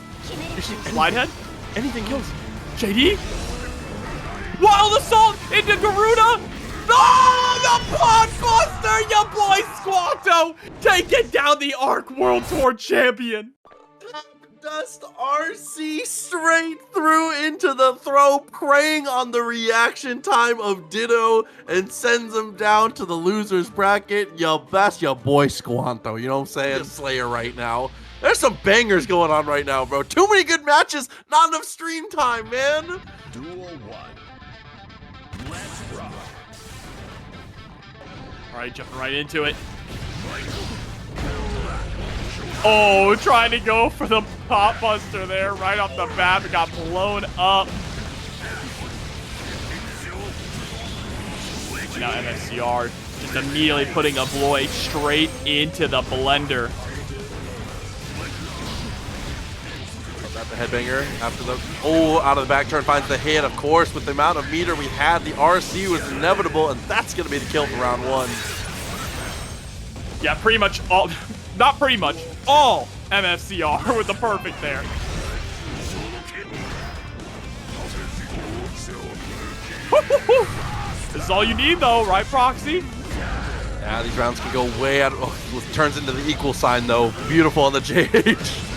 Slide head? Anything kills. JD? Wild assault into Garuda! Oh, the pop buster! Your boy Squanto taking down the Arc World Tour champion. Dust RC straight through into the throw, preying on the reaction time of Ditto, and sends him down to the loser's bracket. That's your boy Squanto, you know what I'm saying? Slayer right now. There's some bangers going on right now, bro. Too many good matches, not enough stream time, man. Duel 1. Let's rock. All right, jumping right into it. Oh, trying to go for the pop buster there right off the bat, but got blown up. Now MFCR just immediately putting Aboii straight into the blender. Got the headbanger after the out of the back turn, finds the hit. Of course, with the amount of meter we had, the RC was inevitable, and that's gonna be the kill for round 1. Yeah, pretty much all. Not pretty much, all MFCR with the perfect there. This is all you need though, right, Proxy? Yeah, these rounds can go way out. Oh, it turns into the equal sign though. Beautiful on the JH.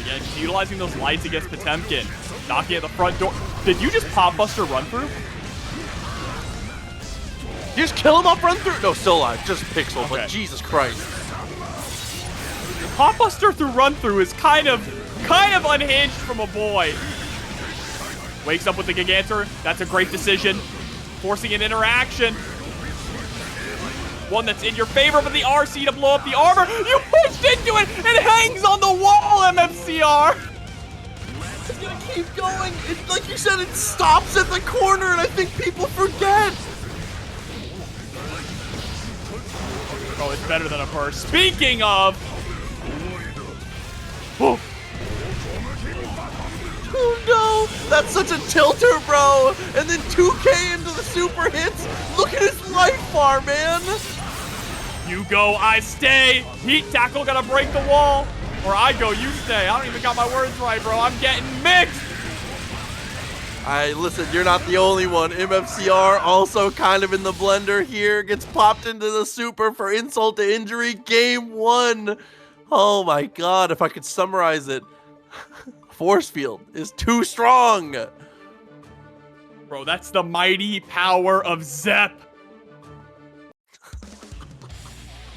Again, just utilizing those lights against Potemkin. Knocking at the front door. Did you just pop buster run through? You just kill him off run through? No, still alive. Just pixel, Okay. but Jesus Christ. Pop buster through run through is kind of unhinged from Aboii. Wakes up with the Gigantor. That's a great decision. Forcing an interaction. One that's in your favor, but the RC to blow up the armor. You pushed into it. It hangs on the wall, MFCR. It's gonna keep going. It, like you said, it stops at the corner, and I think people forget. Oh, it's better than a burst. Speaking of, Oh. Oh no, that's such a tilter, bro. And then 2K into the super hits. Look at his life bar, man. You go, I stay. Heat tackle gonna break the wall. Or I go, you stay. I don't even got my words right, bro. I'm getting mixed. Listen, you're not the only one. MFCR also kind of in the blender here. Gets popped into the super for insult to injury. Game 1. Oh my god, if I could summarize it. Force field is too strong. Bro, that's the mighty power of Zep.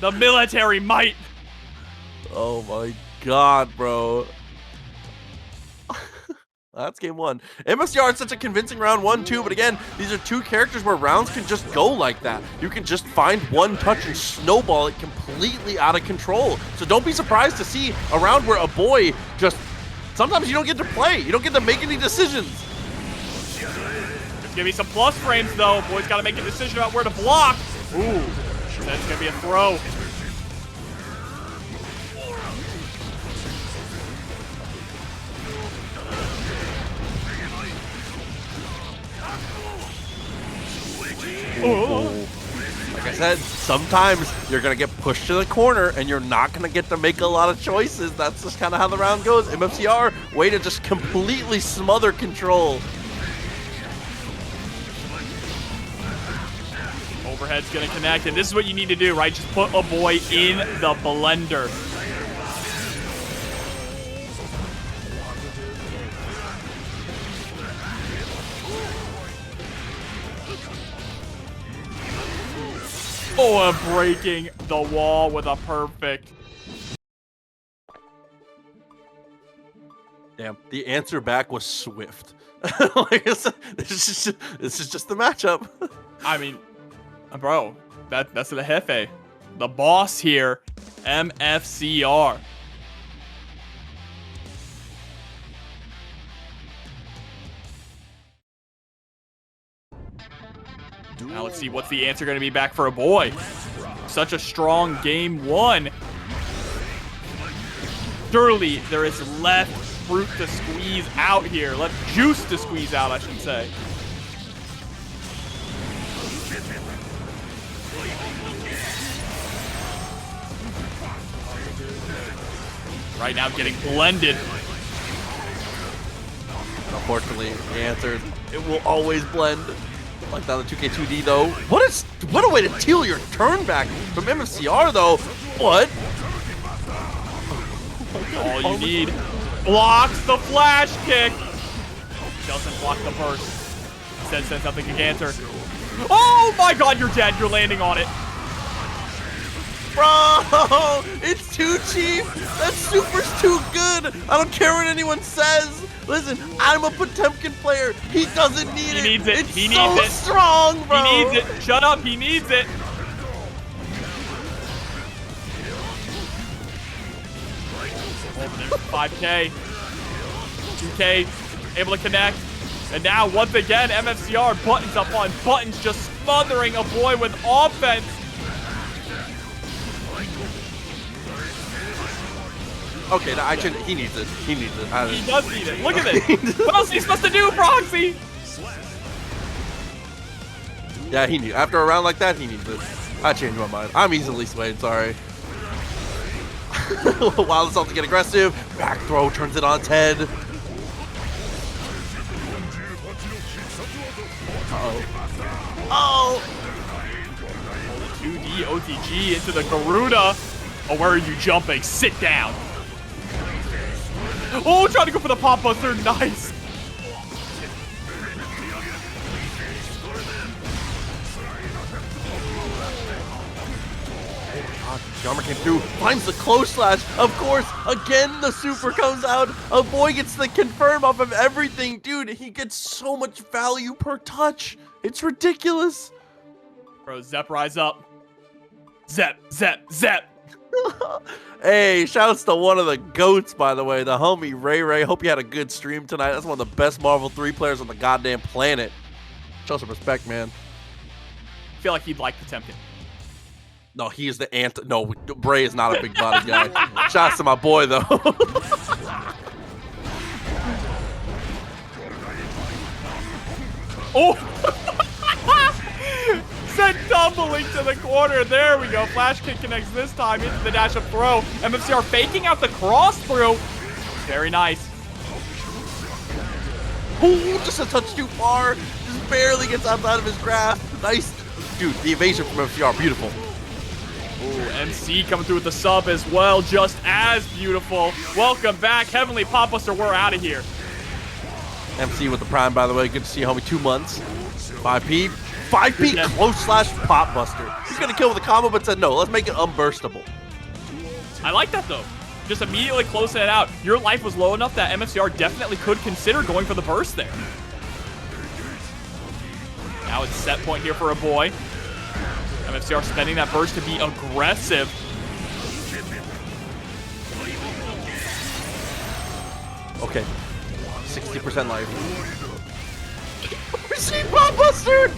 The military might. Oh my god, bro. That's game 1. MFCR is such a convincing round 1, too, but again, these are 2 characters where rounds can just go like that. You can just find one touch and snowball it completely out of control. So don't be surprised to see a round where Aboii just... Sometimes you don't get to play. You don't get to make any decisions. There's gonna be some plus frames, though. Aboii's gotta make a decision about where to block. Ooh, that's gonna be a throw. Like I said, sometimes you're going to get pushed to the corner and you're not going to get to make a lot of choices. That's just kind of how the round goes. MFCR, way to just completely smother control. Overhead's going to connect, and this is what you need to do, right? Just put Aboii in the blender. Oh, I'm breaking the wall with a perfect. Damn, the answer back was swift. Like I said, this is just the matchup. I mean, bro, that's the jefe. The boss here, MFCR. Now let's see what's the answer going to be back for Aboii. Such a strong game 1. Surely there is left fruit to squeeze out here. Left juice to squeeze out, I should say. Right now getting blended. Unfortunately, the answer, it will always blend. Like that on 2K2D though. What a way to teal your turn back from MFCR though. What? All you need. Blocks the flash kick. Doesn't block the burst. Instead sends out the Gigantor. Oh my god, you're dead. You're landing on it. Bro, it's too cheap. That super's too good. I don't care what anyone says. Listen, I'm a Potemkin player. He doesn't need it. He needs it. It's He needs so it. strong, bro. He needs it. Shut up. He needs it. Oh, there's 5K. 2K. Able to connect. And now, once again, MFCR buttons upon buttons, just smothering Aboii with offense. Okay, he needs it. He needs it. He does need it. Look at this. What else is he supposed to do, Proxy? Yeah, he needs. After a round like that, he needs it. I changed my mind. I'm easily swayed. Sorry. Wild assault to get aggressive. Back throw turns it on its head. Oh. 2D OTG into the Garuda. Oh, where are you jumping? Sit down. Oh, trying to go for the pop buster. Nice. Giovanna came through, finds the close slash. Of course, again, the super comes out. Aboii gets the confirm off of everything. Dude, he gets so much value per touch. It's ridiculous. Bro, Zep rise up. Zep, Zep, Zep. Hey, shouts to one of the GOATs, by the way, the homie Ray. Hope you had a good stream tonight. That's one of the best Marvel 3 players on the goddamn planet. Show some respect, man. I feel like he'd like Potemkin. No, he is the No, Bray is not a big body guy. Shouts to my boy, though. Oh! Sent tumbling to the corner. There we go. Flash kick connects this time into the dash up throw. MFCR faking out the cross through. Very nice. Ooh, just a touch too far. Just barely gets outside of his grasp. Nice. Dude, the evasion from MFCR, beautiful. Ooh, MC coming through with the sub as well. Just as beautiful. Welcome back. Heavenly Popbuster, we're out of here. MC with the prime, by the way. Good to see you, homie. 2 months. 5P. 5P close slash Popbuster. He's going to kill with a combo, but said no. Let's make it unburstable. I like that, though. Just immediately closing it out. Your life was low enough that MFCR definitely could consider going for the burst there. Now it's set point here for Aboii. MFCR spending that burst to be aggressive. Okay. 60% life. We see Popbuster!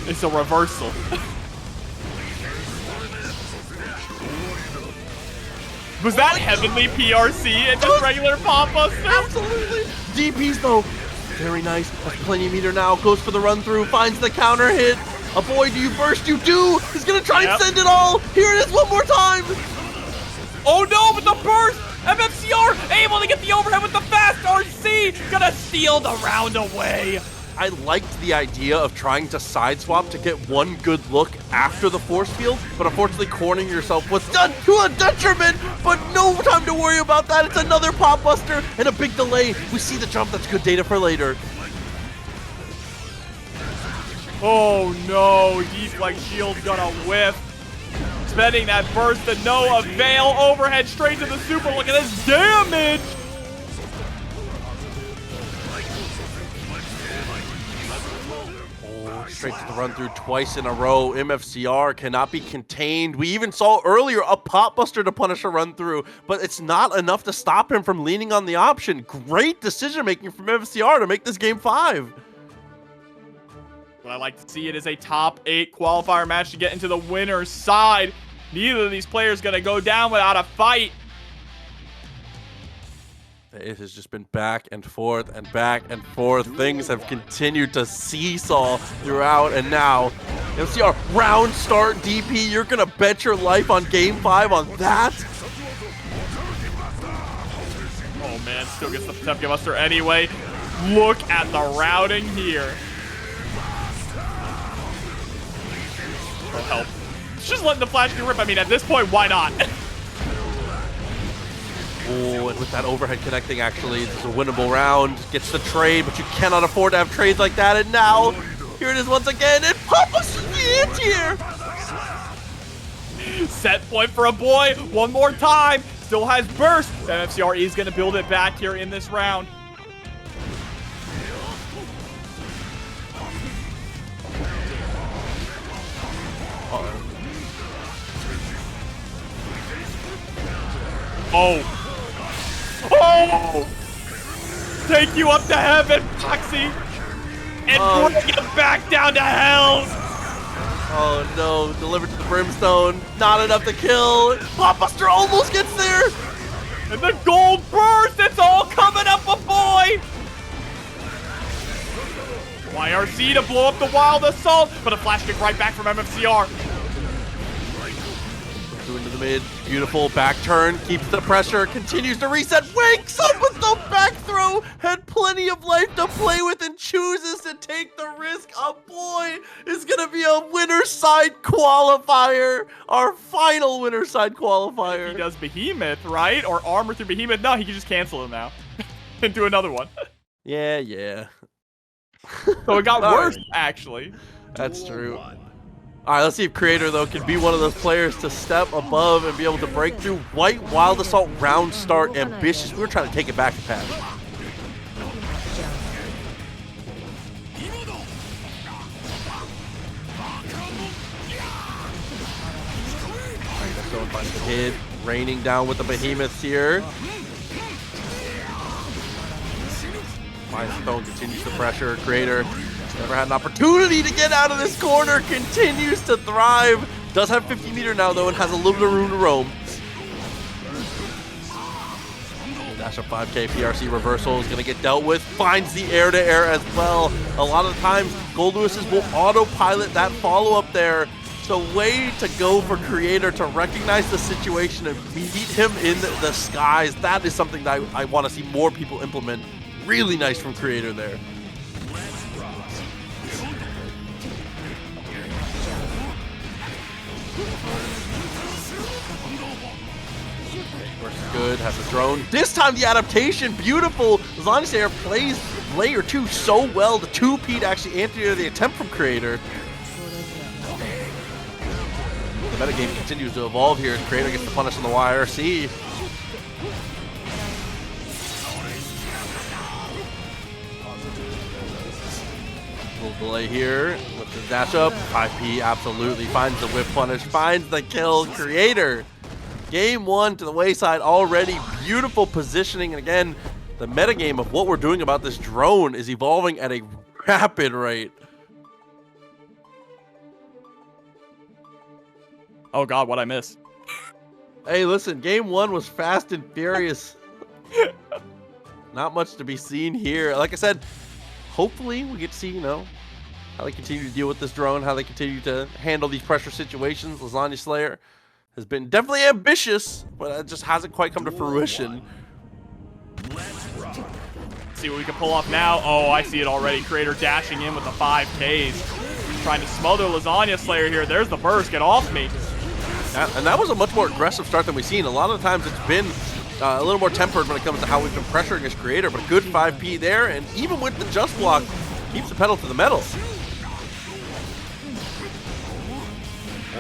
It's a reversal. Was that heavenly PRC and just regular Popbuster? Absolutely. DPs though. Very nice. That's plenty of meter now. Goes for the run through. Finds the counter hit. Aboii, do you burst? You do. He's going to try and send it all. Here it is one more time. Oh no, but the burst. MFCR able to get the overhead with the fast RC. Gonna steal the round away. I liked the idea of trying to side swap to get one good look after the force field, but unfortunately cornering yourself was done to a detriment, but no time to worry about that. It's another Popbuster and a big delay. We see the jump. That's good data for later. Oh no, deflect shield gonna whiff. Spending that burst to no avail. Overhead straight to the super. Look at this damage. Straight to the run through twice in a row. MFCR cannot be contained. We even saw earlier a Popbuster to punish a run through, but it's not enough to stop him from leaning on the option. Great decision making from MFCR to make this game 5. What I like to see it is a top 8 qualifier match to get into the winner's side. Neither of these players gonna go down without a fight. It has just been back and forth and back and forth. Things have continued to seesaw throughout, and now MFCR round start DP. You're gonna bet your life on game 5 on that? Oh man, still gets the TampaNeverSleeps anyway. Look at the routing here. Oh, help. Just letting the flash be rip. I mean, at this point, why not? Oh, and with that overhead connecting, actually, this is a winnable round. Gets the trade, but you cannot afford to have trades like that. And now, here it is once again, and Popbuster's the anti-air! Set point for Aboii. One more time. Still has burst. MFCR is going to build it back here in this round. Oh. Oh! Take you up to heaven, Foxy! And bring it back down to hell! Oh no, delivered to the brimstone. Not enough to kill. Popbuster almost gets there. And the gold burst, it's all coming up, Aboii! YRC to blow up the wild assault, but a flash kick right back from MFCR. Into the mid, beautiful back turn, keeps the pressure, continues to reset, wakes up with the back throw, had plenty of life to play with and chooses to take the risk. Aboii is gonna be a winner's side qualifier, our final winner's side qualifier. He does Behemoth, right? Or armor through Behemoth. No, he can just cancel him now and do another one. Yeah. So it got worse, actually. That's true. All right, let's see if Kreator, though, can be one of those players to step above and be able to break through. White Wild Assault round start ambitious. We were trying to take it back to Patch. All right, let's go and find the Kid. Raining down with the Behemoths here. Stone continues to pressure. Kreator never had an opportunity to get out of this corner. Continues to thrive. Does have 50 meter now though and has a little bit of room to roam. Dash up 5K, PRC reversal is going to get dealt with. Finds the air-to-air as well. A lot of the times, Goldlewis will autopilot that follow-up there. So way to go for Kreator to recognize the situation and meet him in the skies. That is something that I want to see more people implement. Really nice from Kreator there. Good, has a drone. This time the adaptation, beautiful. Lasagna plays layer 2 so well. The 2P to actually anti the attempt from Kreator. The metagame continues to evolve here as Kreator gets the punish on the YRC. Little delay here with the dash up. 5P absolutely finds the whip punish, finds the kill. Kreator. Game 1 to the wayside already. Beautiful positioning. And again, the metagame of what we're doing about this drone is evolving at a rapid rate. Oh God, what'd I miss? Hey, listen, game 1 was fast and furious. Not much to be seen here. Like I said, hopefully we get to see, how they continue to deal with this drone, how they continue to handle these pressure situations. Lasagna Slayer has been definitely ambitious, but it just hasn't quite come to fruition. See what we can pull off now. Oh, I see it already. Kreator dashing in with the 5Ks. Trying to smother Lasagna Slayer here. There's the burst. Get off me. And that was a much more aggressive start than we've seen. A lot of the times it's been a little more tempered when it comes to how we've been pressuring his Kreator, but a good 5P there, and even with the just block, keeps the pedal to the metal.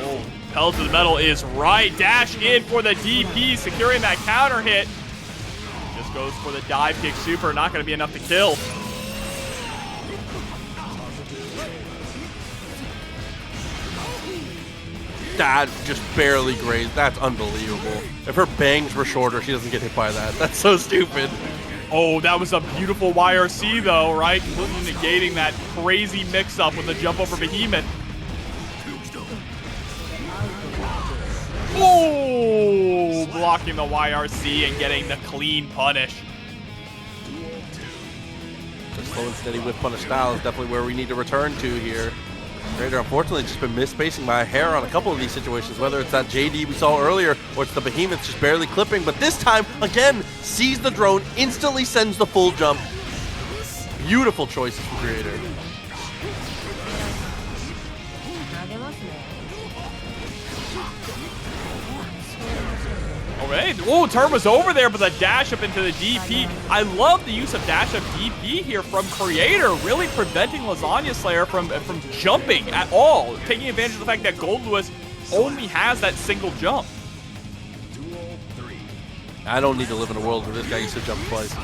Oh, pedal to the metal is right. Dash in for the DP, securing that counter hit. Just goes for the dive kick super, not going to be enough to kill. That just barely grazed. That's unbelievable. If her bangs were shorter, she doesn't get hit by that. That's so stupid. Oh, that was a beautiful YRC though, right? Completely negating that crazy mix-up with the jump over Behemoth. Oh, blocking the YRC and getting the clean punish. The slow and steady whip punish style is definitely where we need to return to here. Kreator unfortunately just been misspacing by a hair on a couple of these situations, whether it's that JD we saw earlier or it's the Behemoth just barely clipping, but this time, again, sees the drone, instantly sends the full jump. Beautiful choices from Kreator. Alright, oh, turn was over there, but the dash up into the DP. I love the use of dash up DP here from Kreator, really preventing Lasagna Slayer from jumping at all, taking advantage of the fact that Goldlewis only has that single jump. I don't need to live in a world where this guy used to jump twice.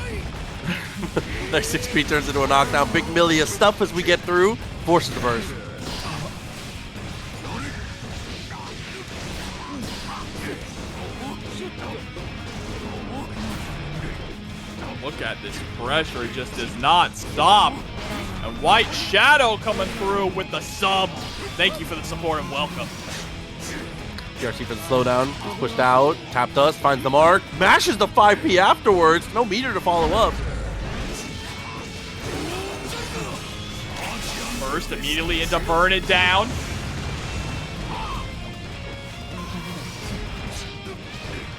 Next 6P turns into a knockdown. Big Millia stuff as we get through, forces the burst. Look at this pressure, it just does not stop. And White Shadow coming through with the sub. Thank you for the support and welcome. PRC for the slowdown, pushed out, tapped us, finds the mark, mashes the 5P afterwards, no meter to follow up. First, immediately into burn it down.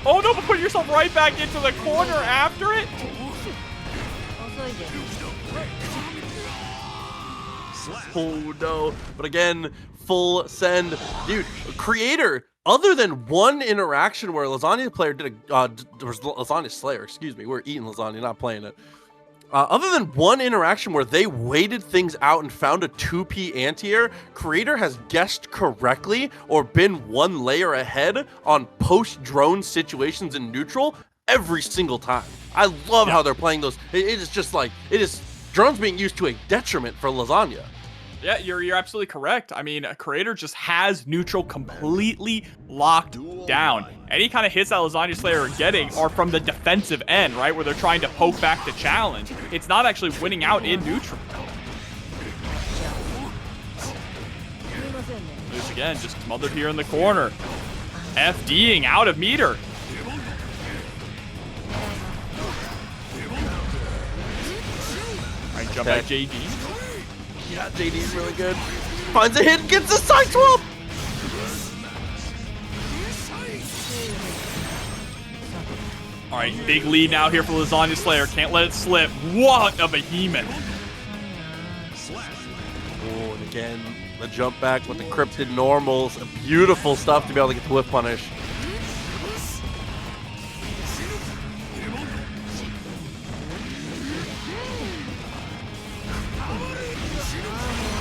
Oh no, but put yourself right back into the corner after it. Oh no, but again, full send. Dude, Kreator, other than one interaction where Lasagna player did Lasagna Slayer, excuse me, we're eating lasagna, not playing it. Other than one interaction where they waited things out and found a 2P anti-air, Kreator has guessed correctly or been one layer ahead on post-drone situations in neutral every single time. I love how they're playing those. It is just like, drones being used to a detriment for Lasagna. Yeah, you're absolutely correct. I mean, Kreator just has neutral completely locked down. Any kind of hits that Lasagna Slayer are getting are from the defensive end, right? Where they're trying to poke back the challenge. It's not actually winning out in neutral. again, just smothered here in the corner. FDing out of meter. All right, jump at JD. Yeah, JD's really good. Finds a hit, gets a side swap. All right, big lead now here for Lasagna Slayer. Can't let it slip. What a behemoth. Oh, and again, the jump back with the cryptid normals. Beautiful stuff to be able to get the whiff punish.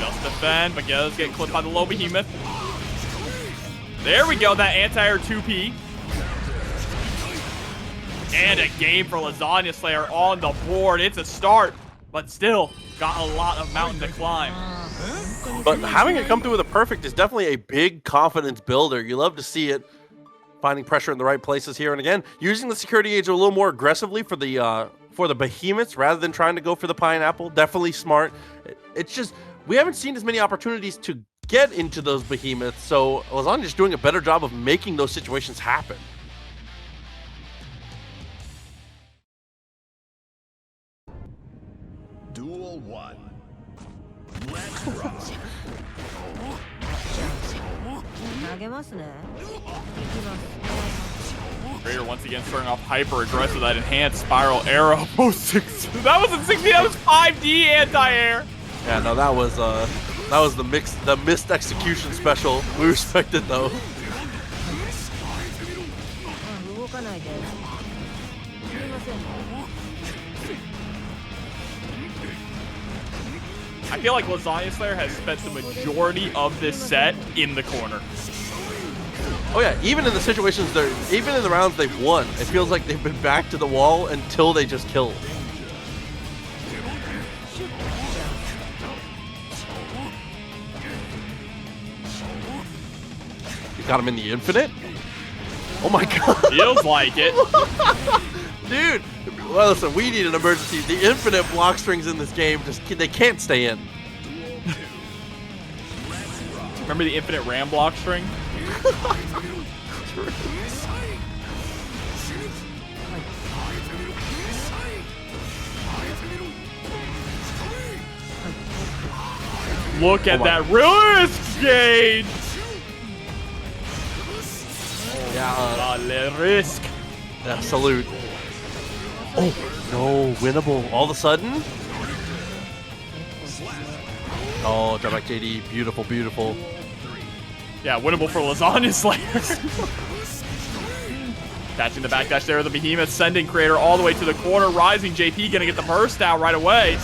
Just defend, but Miguel's getting clipped by the low behemoth. There we go, that anti-air 2P. And a game for Lasagna Slayer on the board. It's a start, but still got a lot of mountain to climb. But having it come through with a perfect is definitely a big confidence builder. You love to see it. Finding pressure in the right places here, and again, using the security gauge a little more aggressively for the behemoths rather than trying to go for the pineapple. Definitely smart. It's just we haven't seen as many opportunities to get into those behemoths, so Lasagna's doing a better job of making those situations happen. Duel 1. Let's rock. Kreator once again starting off hyper aggressive with that enhanced spiral arrow. Oh, that wasn't 60, that was 5D anti-air. Yeah, no, that was the missed execution special. We respect it though. I feel like Lasagna Slayer has spent the majority of this set in the corner. Oh yeah, even in the situations even in the rounds they've won, it feels like they've been back to the wall until they just kill. You got him in the infinite? Oh my god. Feels like it. Dude, well listen, we need an emergency. The infinite block strings in this game, they can't stay in. Remember the infinite ram block string? Look at that risk gauge! Yeah, Le risk. yeah, salute. Oh, no, winnable. All of a sudden? Oh, drop back JD. Beautiful, beautiful. Yeah, winnable for Lasagna Slayer. Catching the backdash there of the behemoth, sending Kreator all the way to the corner. Rising JP gonna get the burst out right away.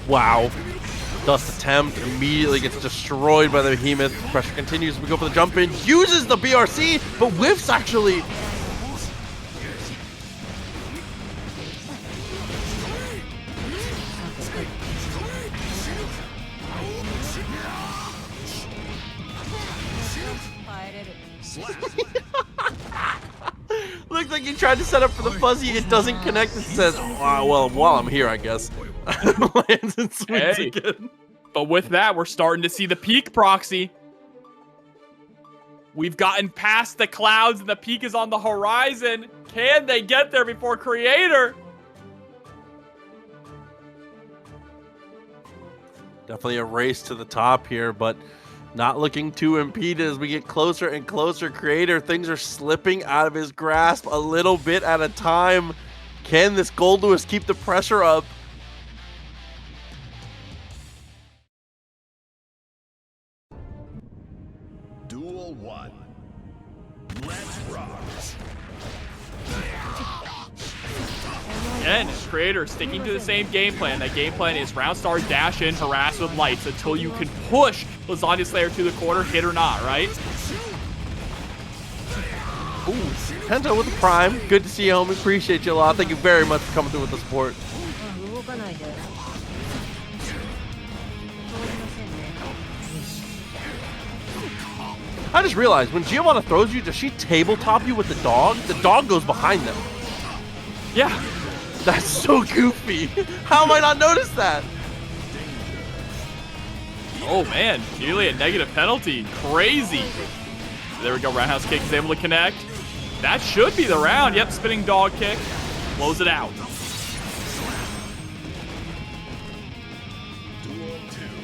Wow. Dust attempt immediately gets destroyed by the behemoth. Pressure continues. We go for the jump in. Uses the BRC, but whiffs actually. Looks like he tried to set up for the fuzzy. It doesn't connect. It says, well, while I'm here, I guess. Lands and swings again. But with that, we're starting to see the peak proxy. We've gotten past the clouds and the peak is on the horizon. Can they get there before Kreator? Definitely a race to the top here, but not looking too impeded as we get closer and closer. Kreator, things are slipping out of his grasp a little bit at a time. Can this Goldlewis keep the pressure up? Duel 1. Let's rock. Again, Kreator sticking to the same game plan. That game plan is round start, dash in, harass with lights until you can push Lasagna Slayer to the corner, hit or not, right? Ooh, Penta with the prime. Good to see you, homie. Appreciate you a lot. Thank you very much for coming through with the support. I just realized, when Giovanna throws you, does she tabletop you with the dog? The dog goes behind them. Yeah. That's so goofy. How am I not noticed that? Oh man, nearly a negative penalty. Crazy. There we go. Roundhouse kick is able to connect. That should be the round. Yep, spinning dog kick. Blows it out.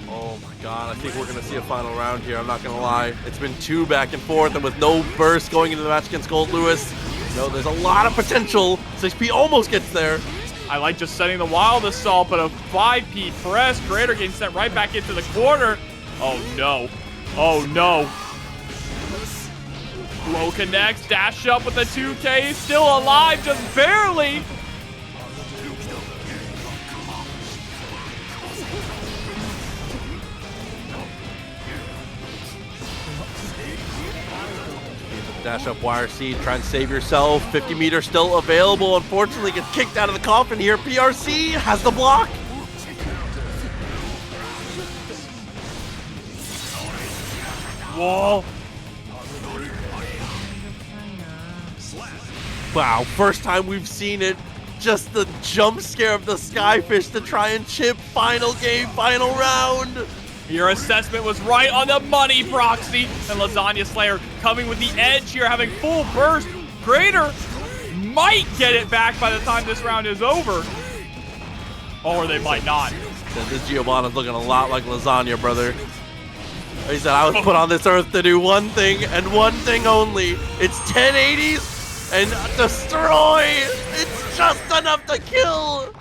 Oh my god, I think we're gonna see a final round here. I'm not gonna lie. It's been 2 back and forth, and with no burst going into the match against Goldlewis, you know, there's a lot of potential. 6P almost gets there. I like just setting the wild assault, but a 5P press. Kreator getting sent right back into the corner. Oh no. Oh no. Low connects, dash up with the 2K, still alive, just barely. Dash up YRC, try and save yourself. 50 meters still available. Unfortunately, gets kicked out of the coffin here. PRC has the block. Whoa. Wow, first time we've seen it. Just the jump scare of the Skyfish to try and chip. Final game, final round. Your assessment was right on the money, Proxy. And Lasagna Slayer coming with the edge here, having full burst. Kreator might get it back by the time this round is over. Or they might not. This Giovanna's looking a lot like Lasagna, brother. He said, I was put on this earth to do one thing and one thing only. It's 1080s and destroy. It's just enough to kill.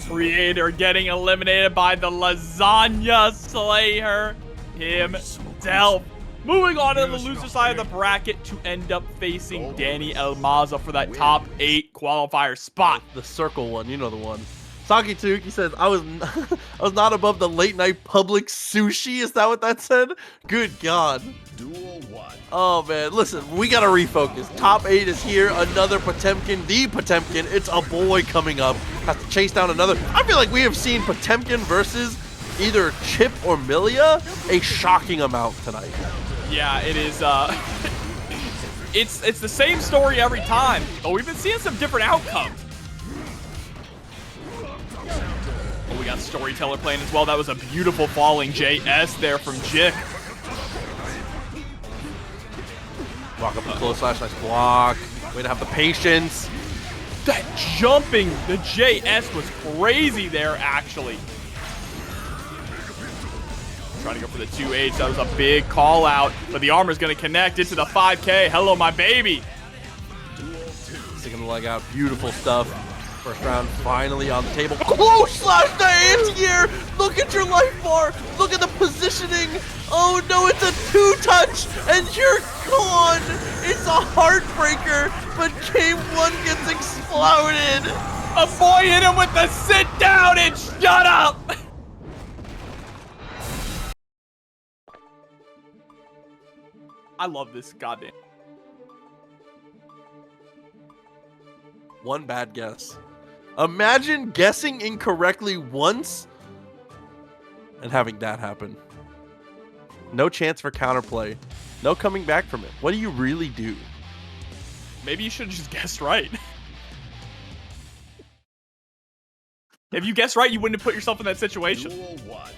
Kreator getting eliminated by the Lasagna Slayer himself. Moving on to the loser side of the bracket to end up facing Dany and Maza for that top 8 qualifier spot. The circle one, you know the one. Saki Tsuki says, I was not above the late night public sushi. Is that what that said? Good God. Duel 1. Oh man, listen, we gotta refocus. Top 8 is here. Another Potemkin, the Potemkin. It's Aboii coming up. Has to chase down another. I feel like we have seen Potemkin versus either Chipp or Millia a shocking amount tonight. Yeah, it is. It's the same story every time, but we've been seeing some different outcomes. Oh, we got Storyteller playing as well. That was a beautiful falling JS there from Jikh. Walk up the close slash, nice block. Way to have the patience. That jumping, the JS was crazy there, actually. Trying to go for the 2H. That was a big call out, but the armor's going to connect into the 5K. Hello, my baby. Sticking the leg out. Beautiful stuff. First round finally on the table. Close slash to anti-air. Look at your life bar. Look at the positioning. Oh no, it's a 2-touch and you're gone. It's a heartbreaker, but game 1 gets exploded. Aboii hit him with the sit down and shut up. I love this goddamn. One bad guess. Imagine guessing incorrectly once and having that happen. No chance for counterplay. No coming back from it. What do you really do? Maybe you should have just guessed right. If you guessed right, you wouldn't have put yourself in that situation. Duel 1.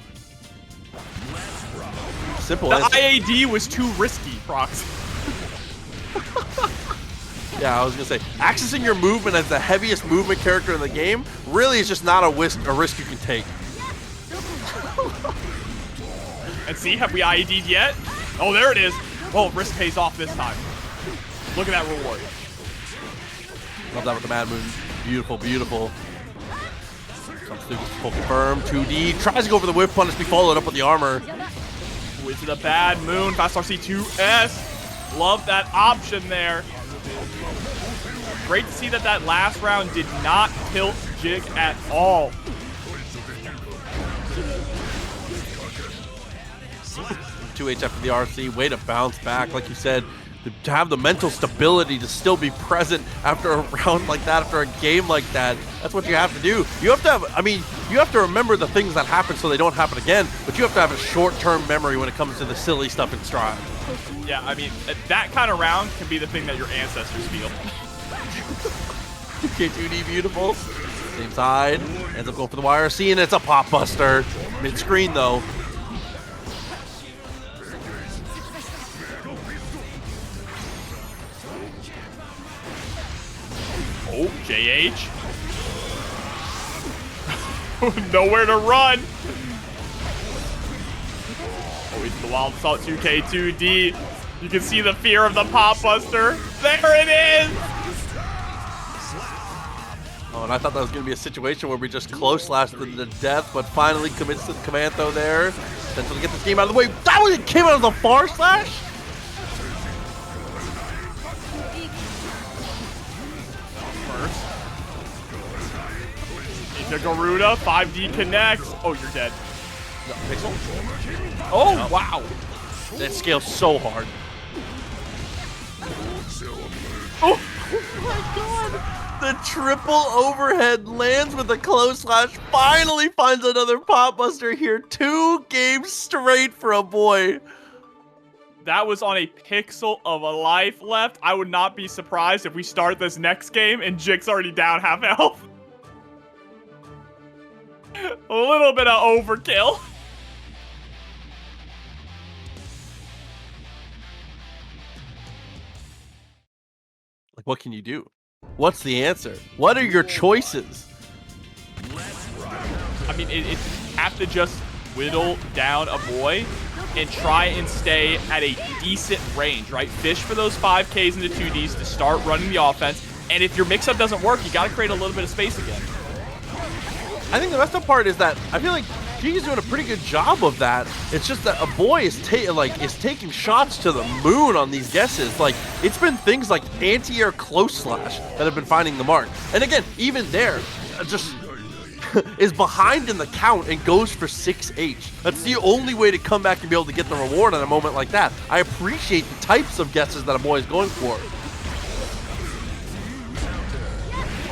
Simple The answer. IAD was too risky, Prox. Yeah, I was gonna say, accessing your movement as the heaviest movement character in the game really is just not a risk you can take. And see, have we IAD'd yet? Oh, there it is. Oh, risk pays off this time. Look at that reward. Love that with the Mad Moon. Beautiful, beautiful. Comes through, full confirm, 2D. Tries to go for the whip punish, be followed up with the armor. Into the bad moon, fast RC 2S. Love that option there. Great to see that that last round did not tilt Jikh at all. 2H after the RC, way to bounce back, like you said, to have the mental stability to still be present after a round like that, after a game like that. That's what you have to do. You have to have, I mean, you have to remember the things that happen so they don't happen again, but you have to have a short-term memory when it comes to the silly stuff in Stride. Yeah, I mean, that kind of round can be the thing that your ancestors feel. Okay, 2D beautiful. Same side. Ends up going for the YRC, and it's a pop buster. Mid-screen, though. Oh, JH. Nowhere to run. Oh, he's the Wild Assault 2K2D. You can see the fear of the pop buster. There it is. Oh, and I thought that was going to be a situation where we just close slashed them to death, but finally commits to the Commando there. Potential to get this game out of the way. That was it came out of the far slash? First. Into Garuda. 5D connects. Oh, you're dead. No, Pixel? Oh, No. wow. That scales so hard. Oh. My God. The triple overhead lands with a close slash. Finally finds another pop buster here. 2 games straight for Aboii. That was on a pixel of a life left. I would not be surprised if we start this next game and Jikh's already down half health. A little bit of overkill. Like, what can you do? What's the answer? What are your choices? I mean, it have to just whittle down Aboii and try and stay at a decent range, right? Fish for those 5Ks into 2Ds to start running the offense. And if your mix-up doesn't work, you got to create a little bit of space again. I think the messed up part is that I feel like Jikh is doing a pretty good job of that. It's just that Aboii is taking shots to the moon on these guesses. Like, it's been things like anti-air close slash that have been finding the mark. And again, even there, just is behind in the count and goes for 6H. That's the only way to come back and be able to get the reward at a moment like that. I appreciate the types of guesses that Aboii is going for.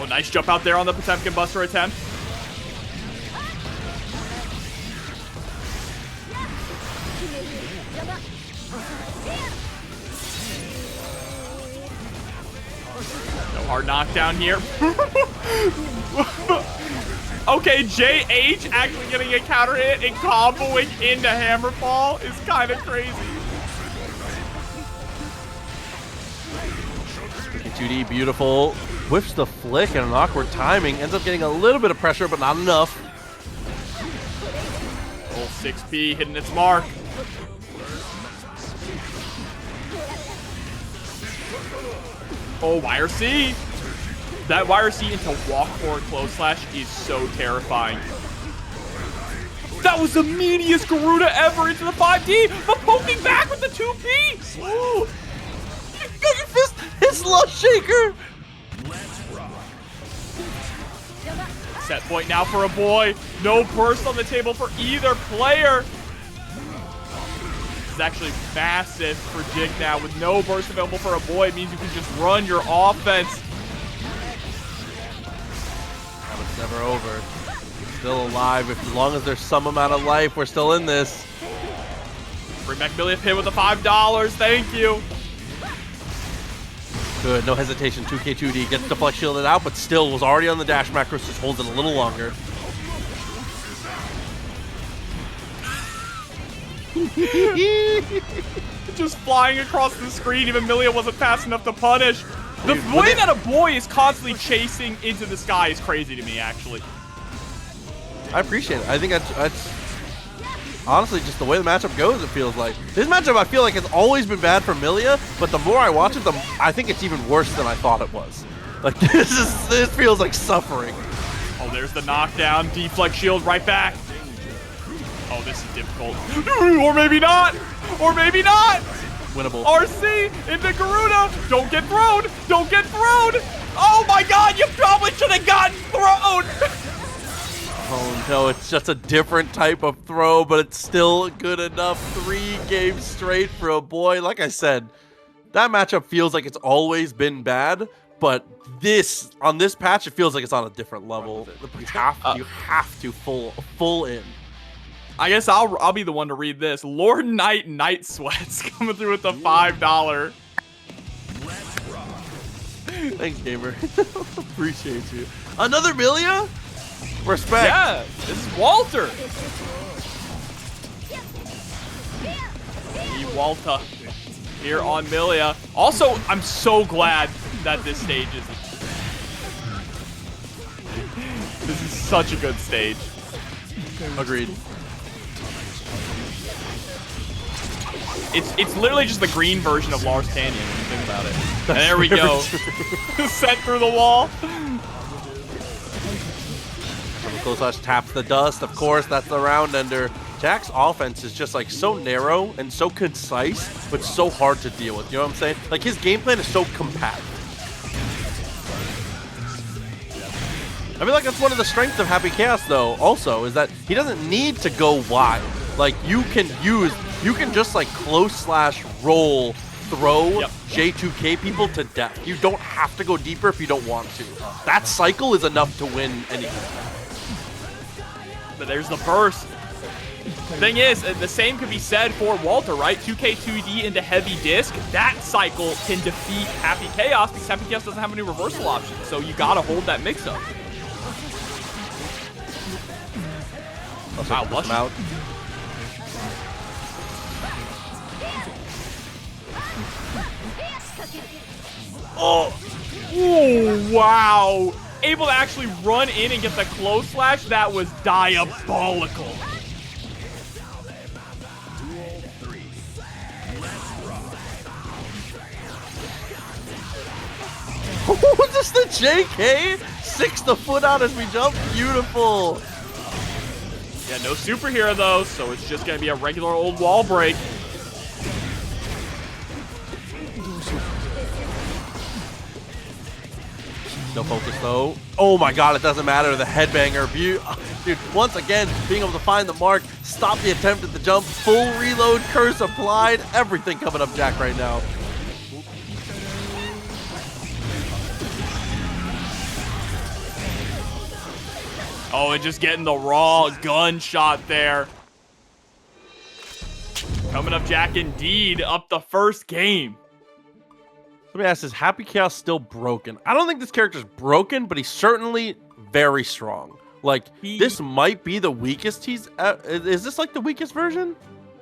Oh, nice jump out there on the Potemkin Buster attempt. No hard knockdown here. Okay, JH actually getting a counter hit and comboing into Hammerfall is kind of crazy. 2D, beautiful. Whiffs the flick and an awkward timing. Ends up getting a little bit of pressure, but not enough. Old 6P hitting its mark. Oh, YRC. That YRC into walk forward close slash is so terrifying. That was the meatiest Garuda ever into the 5D, but poking back with the 2P. Ooh. You missed his love shaker. Set point now for Aboii. No burst on the table for either player. This is actually massive for Jikh now. With no burst available for Aboii, it means you can just run your offense. It's never over. Still alive. As long as there's some amount of life, we're still in this. Bring back Millia pin with the $5. Thank you. Good, no hesitation. 2K2D gets the flex shielded out, but still was already on the dash macros, just holds it a little longer. Just flying across the screen. Even Millia wasn't fast enough to punish. The way that Aboii is constantly chasing into the sky is crazy to me, actually. I appreciate it. I think that's honestly just the way the matchup goes, it feels like. This matchup, I feel like, has always been bad for Millia, but the more I watch it, I think it's even worse than I thought it was. Like, this feels like suffering. Oh, there's the knockdown. Deflect shield right back. Oh, this is difficult. Or maybe not. Or maybe not. Winnable. RC into Garuda. Don't get thrown. Don't get thrown. Oh my God, you probably should have gotten thrown. Oh no, it's just a different type of throw, but it's still good enough. 3 games straight for Aboii. Like I said, that matchup feels like it's always been bad, but on this patch, it feels like it's on a different level. You have to full in. I guess I'll be the one to read this. Lord Knight Night Sweats coming through with the $5. Thanks, gamer. Appreciate you. Another Millia? Respect. Yeah, this is Walter. Walter here on Millia. Also, I'm so glad that this stage is... This is such a good stage. Agreed. It's literally just the green version of Lars Canyon when you think about it. And there we go. Sent through the wall. Close slash taps the dust. Of course, that's the round ender. Jack's offense is just like so narrow and so concise, but so hard to deal with. You know what I'm saying? Like his game plan is so compact. I feel like that's one of the strengths of Happy Chaos, though, also, is that he doesn't need to go wide. Like, you can just, like, close slash roll, throw J2K people to death. You don't have to go deeper if you don't want to. That cycle is enough to win anything. But there's the burst. Thing is, the same could be said for Walter, right? 2K, 2D into heavy disc. That cycle can defeat Happy Chaos because Happy Chaos doesn't have any reversal options. So you got to hold that mix-up. Wow, lush. Out. Oh. Ooh, wow. Able to actually run in and get the close slash. That was diabolical. Just the JK? 6 the foot out as we jump. Beautiful. Yeah, no superhero though, so it's just gonna be a regular old wall break. No focus though. Oh my god, it doesn't matter. The headbanger. Dude, once again, being able to find the mark, stop the attempt at the jump, full reload, curse applied, everything coming up Jack right now. Oh, and just getting the raw gunshot there. Coming up Jack indeed, up the first game. Let me ask, is Happy Chaos still broken? I don't think this character's broken, but he's certainly very strong. Like, this might be the weakest he's... is this like the weakest version?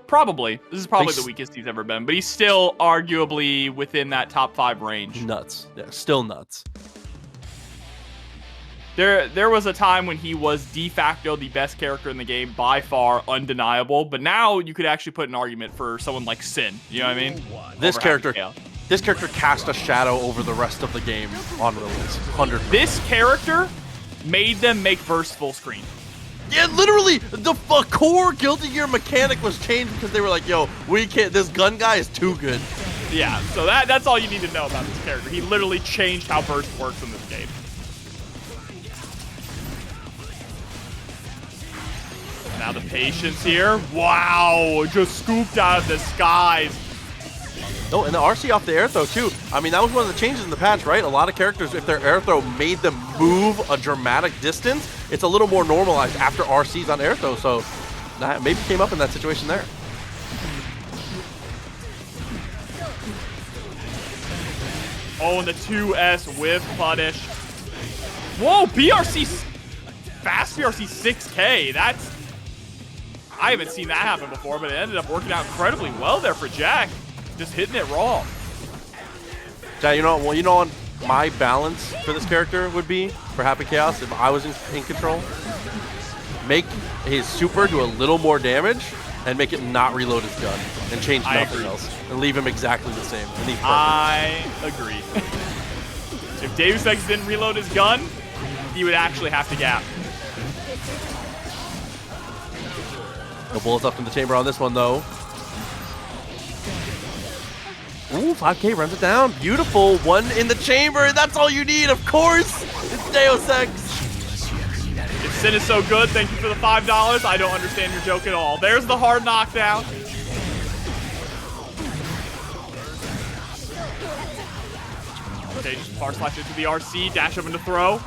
Probably. This is probably the weakest he's ever been, but he's still arguably within that top 5 range. Nuts. Yeah, still nuts. There was a time when he was de facto the best character in the game, by far, undeniable. But now you could actually put an argument for someone like Sin. You know what I mean? This character cast a shadow over the rest of the game on release. 100%. This character made them make burst full screen. Yeah, literally, the core Guilty Gear mechanic was changed because they were like, yo, we can't, this gun guy is too good. Yeah, so that's all you need to know about this character. He literally changed how burst works in this game. Now the patience here. Wow, just scooped out of the skies. No, and the RC off the air throw too. I mean, that was one of the changes in the patch, right? A lot of characters, if their air throw made them move a dramatic distance, it's a little more normalized after RCs on air throw. So that maybe came up in that situation there. Oh, and the 2S with punish. Whoa, BRC, fast BRC 6K. I haven't seen that happen before, but it ended up working out incredibly well there for Jack. Just hitting it raw. Jack, you know what my balance for this character would be for Happy Chaos if I was in control? Make his super do a little more damage and make it not reload his gun and change nothing else and leave him exactly the same. And he's I agree. If Deus Ex didn't reload his gun, he would actually have to gap. No bullets up in the chamber on this one, though. Ooh, 5K runs it down. Beautiful. One in the chamber. That's all you need, of course. It's Deus Ex. If Sin is so good, thank you for the $5. I don't understand your joke at all. There's the hard knockdown. Okay, just power slash into the RC, dash up into throw.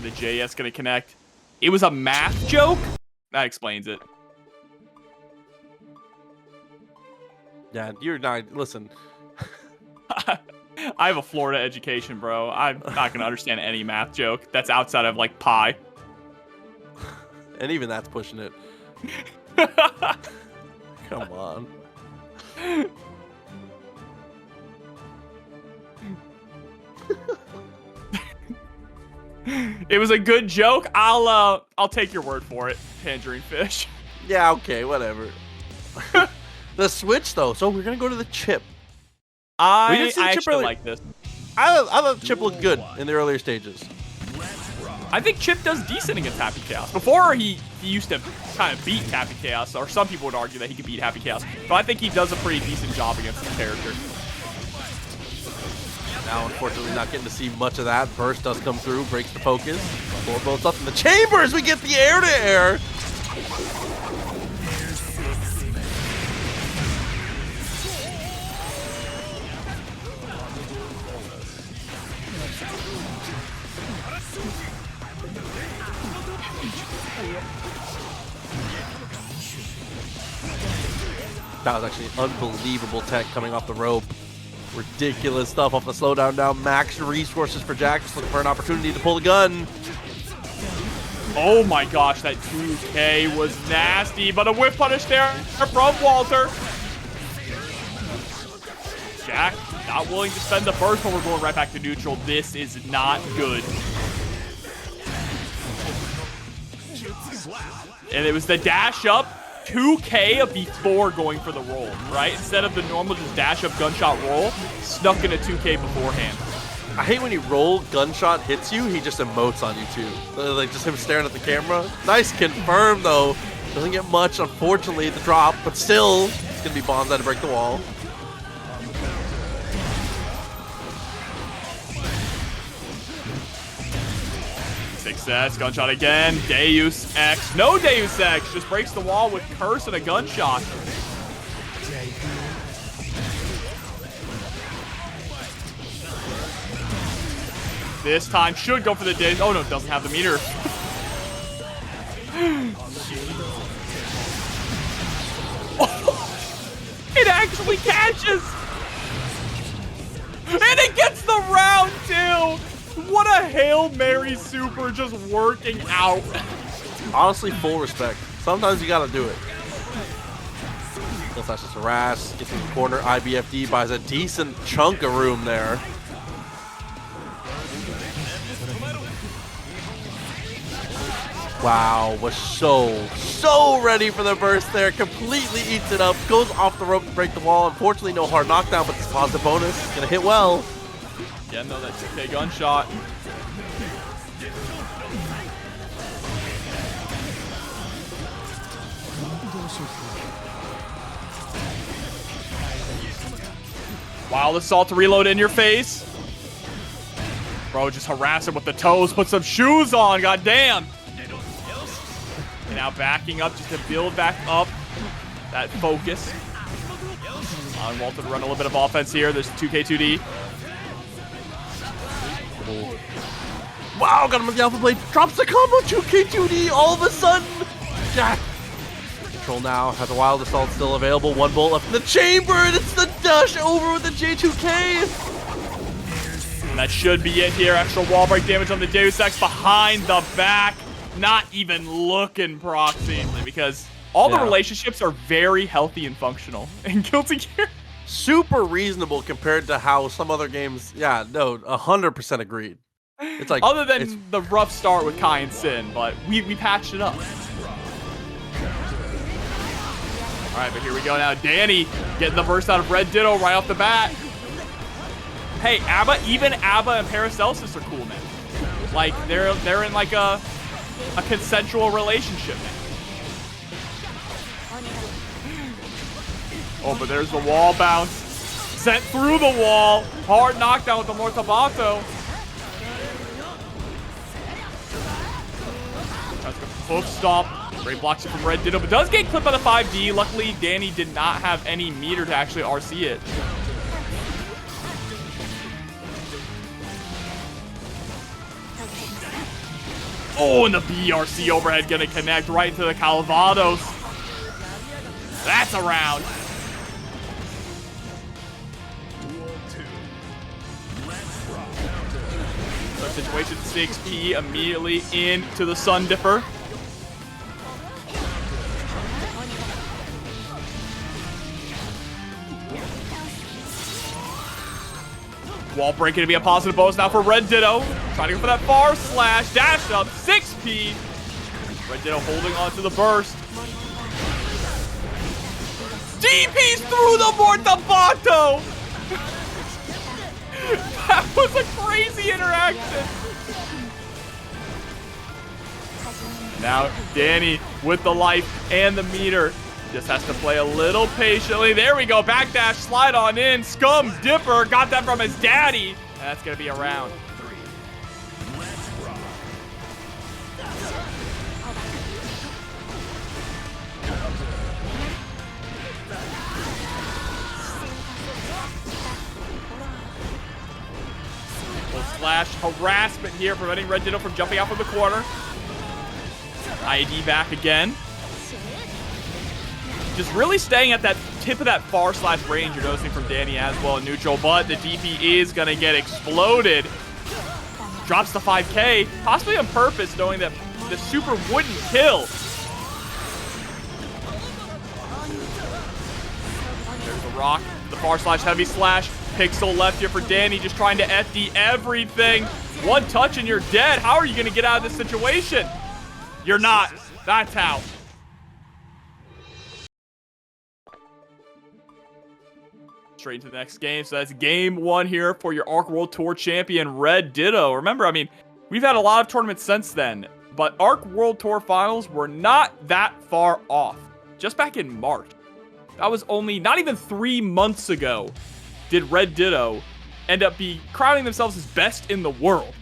The JS gonna connect. It was a math joke? That explains it. Yeah, you're not. Listen. I have a Florida education, bro. I'm not gonna understand any math joke that's outside of like pi. And even that's pushing it. Come on. It was a good joke. I'll take your word for it, Tangerine Fish. Yeah, okay, whatever. The switch though, so we're gonna go to the Chipp. I actually like this. I thought Chipp looked good in the earlier stages. I think Chipp does decent against Happy Chaos. Before he used to kind of beat Happy Chaos, or some people would argue that he could beat Happy Chaos, but I think he does a pretty decent job against the character. Now, unfortunately, not getting to see much of that. Burst does come through, breaks the focus. Both up in the chambers. We get the air-to-air. That was actually unbelievable tech coming off the rope. Ridiculous stuff off the slowdown now. Max resources for Jack, just looking for an opportunity to pull the gun. Oh my gosh, that 2K was nasty, but a whiff punish there from Walter. Jack not willing to spend the burst, but we're going right back to neutral. This is not good. And it was the dash up. 2K before going for the roll, right? Instead of the normal just dash up gunshot roll, snuck in a 2K beforehand. I hate when you roll, gunshot hits you, he just emotes on you too. Like just him staring at the camera. Nice confirm though. Doesn't get much, unfortunately, the drop, but still, it's gonna be Bonsai to break the wall. Success, gunshot again, Deus Ex. No Deus Ex, just breaks the wall with curse and a gunshot. This time should go for the Deus. Oh no, doesn't have the meter. Oh, it actually catches! And it gets the round too! What a Hail Mary super just working out. Honestly, full respect. Sometimes you gotta do it. Full slash is harass, gets in the corner. IBFD buys a decent chunk of room there. Wow, was so ready for the burst there. Completely eats it up, goes off the rope to break the wall. Unfortunately, no hard knockdown, but this positive bonus is gonna hit well. Again, though, that 2K gunshot. Wild assault to reload in your face. Bro, just harass him with the toes. Put some shoes on, goddamn. And now backing up just to build back up that focus. On Walter to run a little bit of offense here. There's 2K2D. Wow, got him with the Alpha Blade. Drops the combo, 2K2D all of a sudden. Jack. Control now, has a Wild Assault still available. One bolt left in the chamber, and it's the dash over with the J2K. And that should be it here. Extra wall break damage on the Deus Ex behind the back. Not even looking, Proxy, because all the relationships are very healthy and functional in Guilty Gear. Super reasonable compared to how some other games, 100% agreed. It's like other than the rough start with Kai and Sin, but we patched it up. All right, but here we go now. Dany getting the burst out of RedDitto right off the bat. Hey, A.B.A, even A.B.A and Paracelsus are cool, man. Like they're in like a consensual relationship, man. Oh, but there's the wall bounce. Sent through the wall. Hard knockdown with the Mortabato. That's a foot stomp. Great blocks it from RedDitto, but does get clipped by the 5D. Luckily, Dany did not have any meter to actually RC it. Oh, and the BRC overhead gonna connect right into the Calvados. That's a round. situation. 6P immediately into the Sun Dipper. Wall breaking to be a positive bonus now for RedDitto. Trying to go for that far slash. Dash up. 6P. RedDitto holding on to the burst. DP's through the Mortabato. That was a crazy interaction. Now Dany with the life and the meter. Just has to play a little patiently. There we go. Backdash, slide on in. Scum Dipper. Got that from his daddy. And that's going to be a round. Full slash harassment here, preventing RedDitto from jumping out from the corner. ID back again. Just really staying at that tip of that far slash range you're noticing from Dany as well in neutral, but the DP is going to get exploded. Drops the 5K, possibly on purpose, knowing that the super wouldn't kill. There's the rock, the far slash heavy slash. Pixel left here for Dany, just trying to FD everything. One touch and you're dead. How are you going to get out of this situation? You're not. That's how. Straight into the next game. So that's game 1 here for your ARC World Tour champion, RedDitto. Remember, I mean, we've had a lot of tournaments since then, but ARC World Tour finals were not that far off. Just back in March. That was only not even 3 months ago did RedDitto end up crowning themselves as best in the world.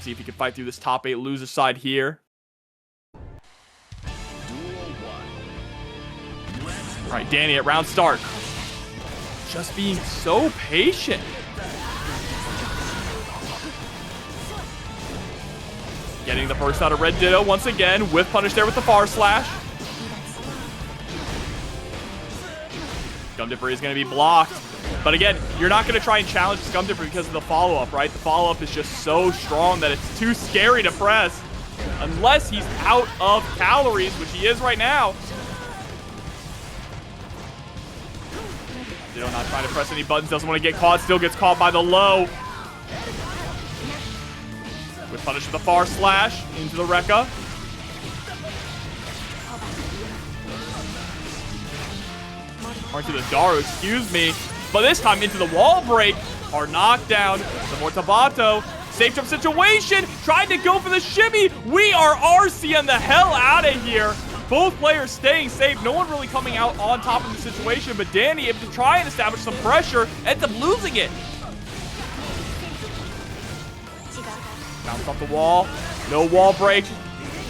See if he can fight through this top 8 loser side here. All right, Dany at round start. Just being so patient. Getting the burst out of RedDitto once again. Whiff punish there with the far slash. Scum Dipper is going to be blocked. But again, you're not going to try and challenge Scum Dipper because of the follow-up, right? The follow-up is just so strong that it's too scary to press. Unless he's out of calories, which he is right now. RedDitto not trying to press any buttons, doesn't want to get caught, still gets caught by the low. With punish with the far slash into the Rekka. Or into the Daru, excuse me. But this time into the wall break. Hard knockdown. The Mortabato. Safe jump situation. Trying to go for the shimmy. We are RCing the hell out of here. Both players staying safe. No one really coming out on top of the situation. But Dany able to try and establish some pressure. Ends up losing it. Bounce off the wall. No wall break.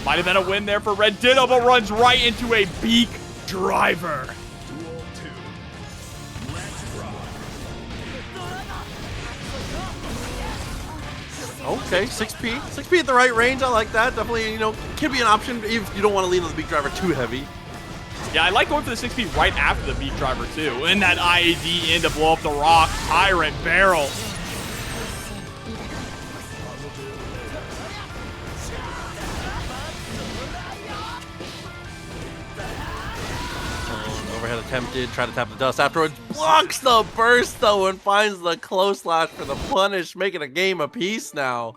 Might have been a win there for RedDitto, but runs right into a beak driver. Okay, 6P. 6P at the right range. I like that. Definitely, you know, can be an option if you don't want to lean on the beak driver too heavy. Yeah, I like going for the 6P right after the beak driver, too. And that IAD in to blow up the rock. Tyrant barrel. Overhead attempted, try to tap the dust afterwards. Blocks the burst, though, and finds the close slash for the punish, making a game apiece now.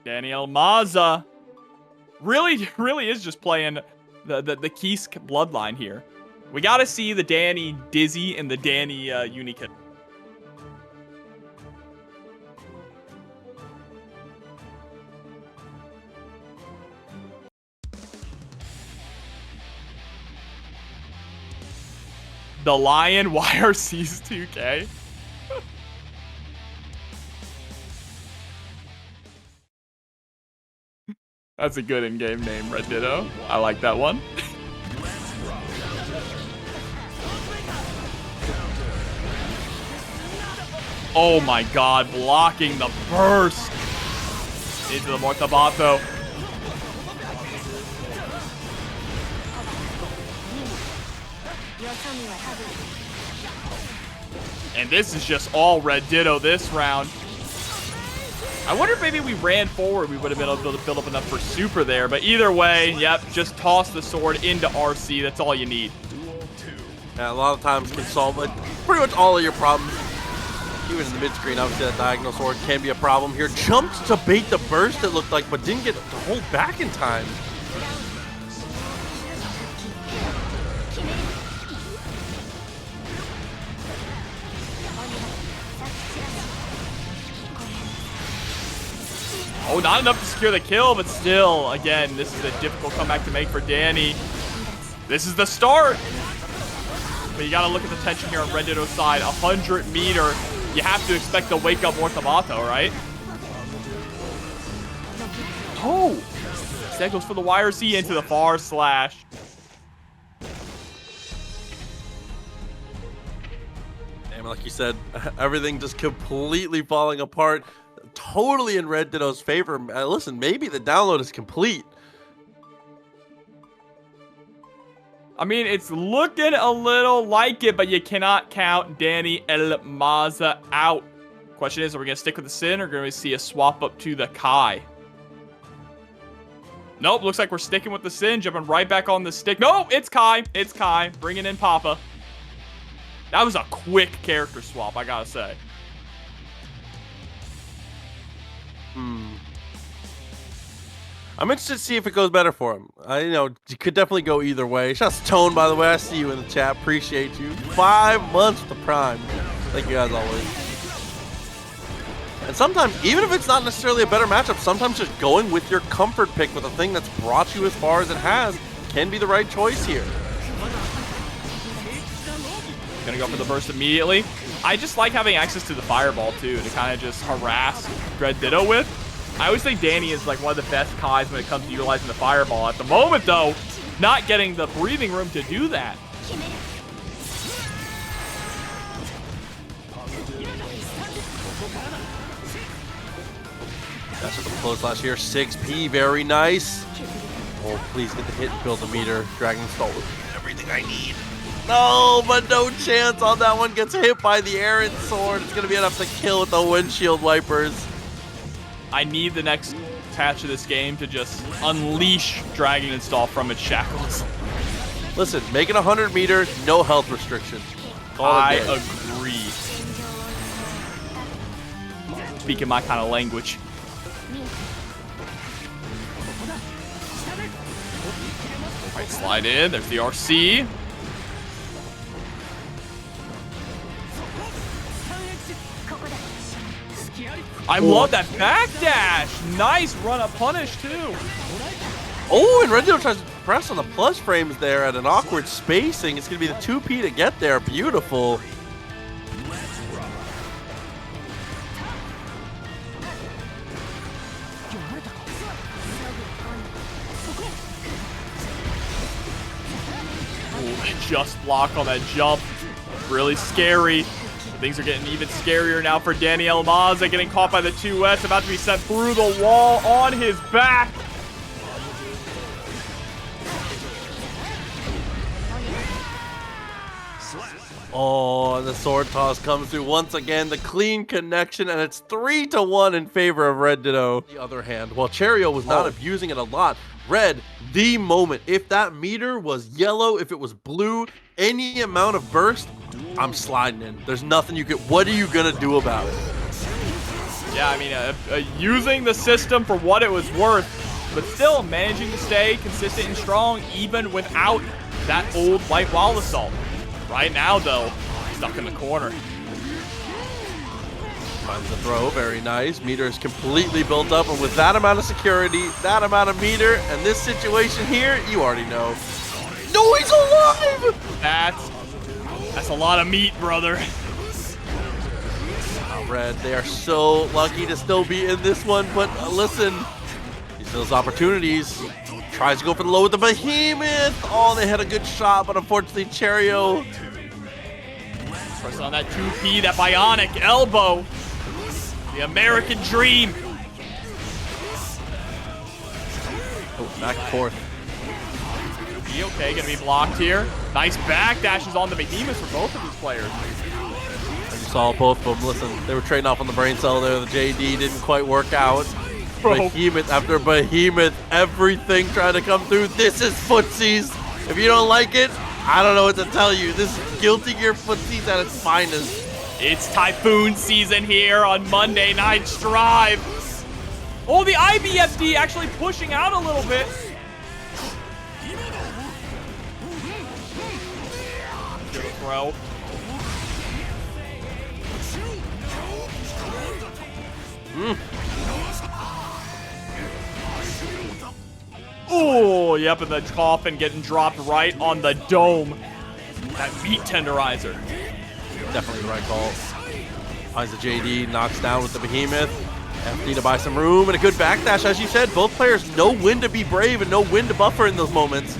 Daniel Maza really is just playing the Kisk bloodline here. We got to see the Dany Dizzy and the Dany Unika. The Lion YRC's 2K. That's a good in-game name, RedDitto. I like that one. Oh my god, blocking the burst into the Mortabato. And this is just all RedDitto this round. I wonder if maybe we ran forward, we would have been able to build up enough for super there. But either way, yep, just toss the sword into RC. That's all you need. Yeah, a lot of times can solve like pretty much all of your problems. Even in the mid screen, obviously that diagonal sword can be a problem here. Jumped to bait the burst, it looked like, but didn't get to hold back in time. Oh, not enough to secure the kill, but still, again, this is a difficult comeback to make for Dany. This is the start. But you got to look at the tension here on RedDitto's side. 100 meter. You have to expect to wake up Orthamato, right? Oh! Instead goes for the YRC into the far slash. Damn, like you said, everything just completely falling apart. Totally in RedDitto's favor. Listen, maybe the download is complete. I mean, it's looking a little like it, but you cannot count Dany El Maza out. Question is, are we going to stick with the Sin or going to see a swap up to the Kai? Nope, looks like we're sticking with the Sin, jumping right back on the stick. No, it's Kai. It's Kai. Bringing in Papa. That was a quick character swap, I got to say. I'm interested to see if it goes better for him. You know, you could definitely go either way. Shouts to Tone, by the way. I see you in the chat. Appreciate you. 5 months with the Prime. Thank you guys always. And sometimes, even if it's not necessarily a better matchup, sometimes just going with your comfort pick with a thing that's brought you as far as it has can be the right choice here. Gonna go for the burst immediately. I just like having access to the fireball too, to kind of just harass RedDitto with. I always think Dany is like one of the best Kais when it comes to utilizing the fireball. At the moment though, not getting the breathing room to do that. That's what the close last year. 6P, very nice. Oh, please get the hit and build the meter. Dragon Stall with everything I need. No, but no chance on that one. Gets hit by the Aaron sword. It's going to be enough to kill with the windshield wipers. I need the next patch of this game to just unleash Dragon Install from its shackles. Listen, make it 100 meters, no health restriction. I agree. Speaking my kind of language. All right, slide in. There's the RC. I love that backdash. Nice run-up punish, too. Oh, and RedDitto tries to press on the plus frames there at an awkward spacing. It's going to be the 2P to get there. Beautiful. Ooh, just block on that jump. Really scary. Things are getting even scarier now for Dany El Maza, getting caught by the 2S, about to be sent through the wall on his back. Oh, and the sword toss comes through once again. The clean connection, and it's 3-1 in favor of RedDitto. On the other hand, while Cheryo was not abusing it a lot, Red, the moment. If that meter was yellow, if it was blue, any amount of burst, I'm sliding in. There's nothing you can. What are you gonna do about it? Yeah, I mean, using the system for what it was worth, but still managing to stay consistent and strong even without that old light wall assault. Right now, though, stuck in the corner. Finds the throw, very nice. Meter is completely built up, and with that amount of security, that amount of meter, and this situation here, you already know. No, he's alive! That's a lot of meat, brother. Red, they are so lucky to still be in this one, but listen, he still has opportunities. Tries to go for the low with the behemoth. Oh, they had a good shot, but unfortunately, Cheryo. Press on that 2P, that bionic elbow. The American dream. Oh, back and forth. Okay, gonna be blocked here. Nice back dashes on the behemoths for both of these players. saw both of them. Listen, they were trading off on the brain cell there. The JD didn't quite work out. Bro. Behemoth after behemoth, everything trying to come through. This is footsies. If you don't like it, I don't know what to tell you. This is Guilty Gear footsies at its finest. It's Typhoon season here on Monday Night Strive. Oh, the IBFD actually pushing out a little bit. Good throw. Oh, yep, and the coffin getting dropped right on the dome. That meat tenderizer. Definitely the right call. Finds the JD, knocks down with the behemoth. FD to buy some room and a good backdash. As you said, both players know when to be brave and know when to buffer in those moments.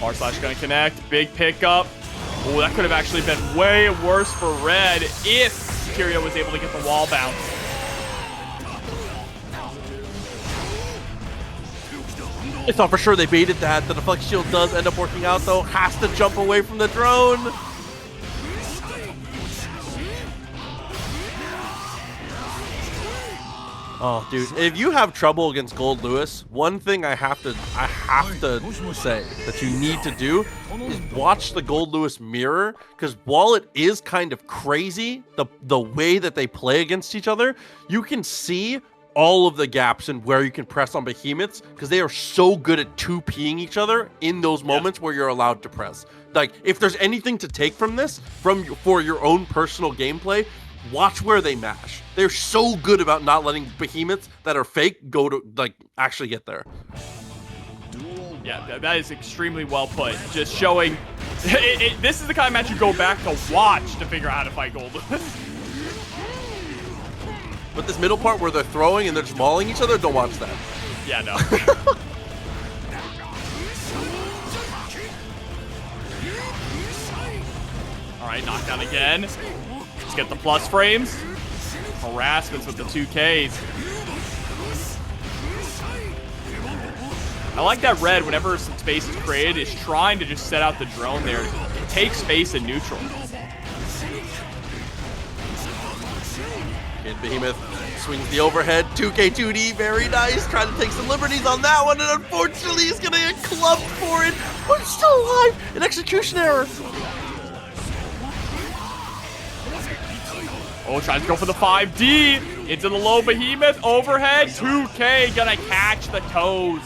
R/slash gonna connect, big pickup. Oh, that could have actually been way worse for Red if Cheryo was able to get the wall bounce. I thought for sure they baited that. The deflect shield does end up working out though. Has to jump away from the drone. Oh, dude, if you have trouble against Goldlewis, one thing I have to say that you need to do is watch the Goldlewis mirror, because while it is kind of crazy, the way that they play against each other, you can see all of the gaps and where you can press on behemoths, because they are so good at 2P'ing each other in those moments where you're allowed to press. Like, if there's anything to take from this, for your own personal gameplay, watch where they mash. They're so good about not letting behemoths that are fake go to, like, actually get there. Yeah, that is extremely well put. Just showing, this is the kind of match you go back to watch to figure out how to fight Goldlewis. But this middle part where they're throwing and they're just mauling each other, don't watch that. Yeah, no. All right, knockdown again. Let's get the plus frames. Harassments with the 2Ks. I like that Red, whenever some space is created, is trying to just set out the drone there to take space in neutral. Kid Behemoth swings the overhead, 2K2D, very nice. Trying to take some liberties on that one, and unfortunately he's gonna get clubbed for it. But he's still alive. An execution error. Oh, tries to go for the 5D. Into the low behemoth. Overhead. 2K gonna catch the toes.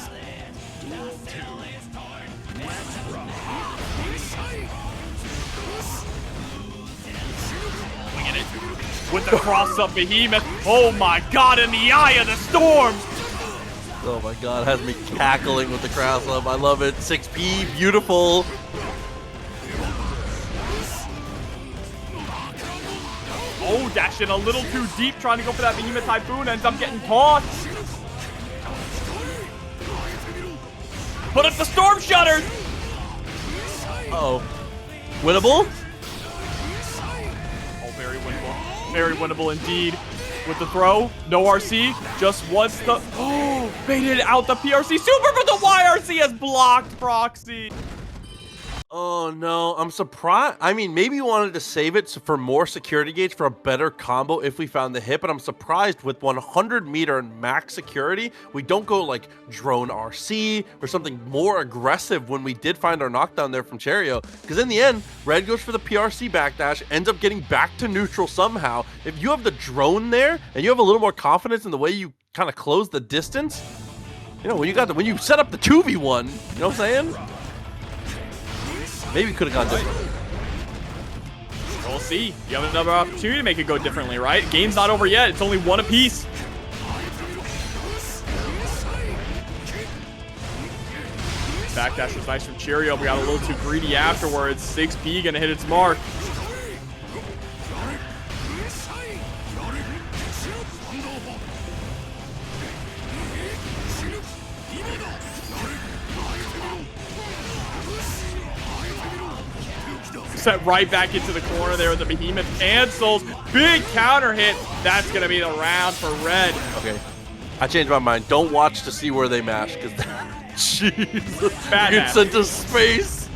Look at it. With the cross-up behemoth. Oh my god, in the eye of the storm. Oh my god, has me cackling with the cross-up. I love it. 6P, beautiful. Oh, dashing a little too deep, trying to go for that behemoth typhoon, ends up getting caught. Put up the storm shutters. Uh-oh. Winnable? Oh, very winnable. Very winnable indeed. With the throw, no RC, just wants the, oh, baited out the PRC super, but the YRC has blocked Proxy. Oh no, I'm surprised. I mean, maybe you wanted to save it for more security gauge for a better combo if we found the hit, but I'm surprised with 100 meter and max security, we don't go like drone RC or something more aggressive when we did find our knockdown there from Cheryo. Because in the end, Red goes for the PRC backdash, ends up getting back to neutral somehow. If you have the drone there and you have a little more confidence in the way you kind of close the distance, you know, when you set up the 2v1, you know what I'm saying? Maybe could have gone different. We'll see. You have another opportunity to make it go differently, right? Game's not over yet. It's only one apiece. Backdash was nice from Cheryo. We got a little too greedy afterwards. 6P gonna hit its mark. Set right back into the corner there with the behemoth cancels. Big counter hit. That's gonna be the round for Red. Okay. I changed my mind. Don't watch to see where they mash, because Jesus, Bad you get mash. sent to space.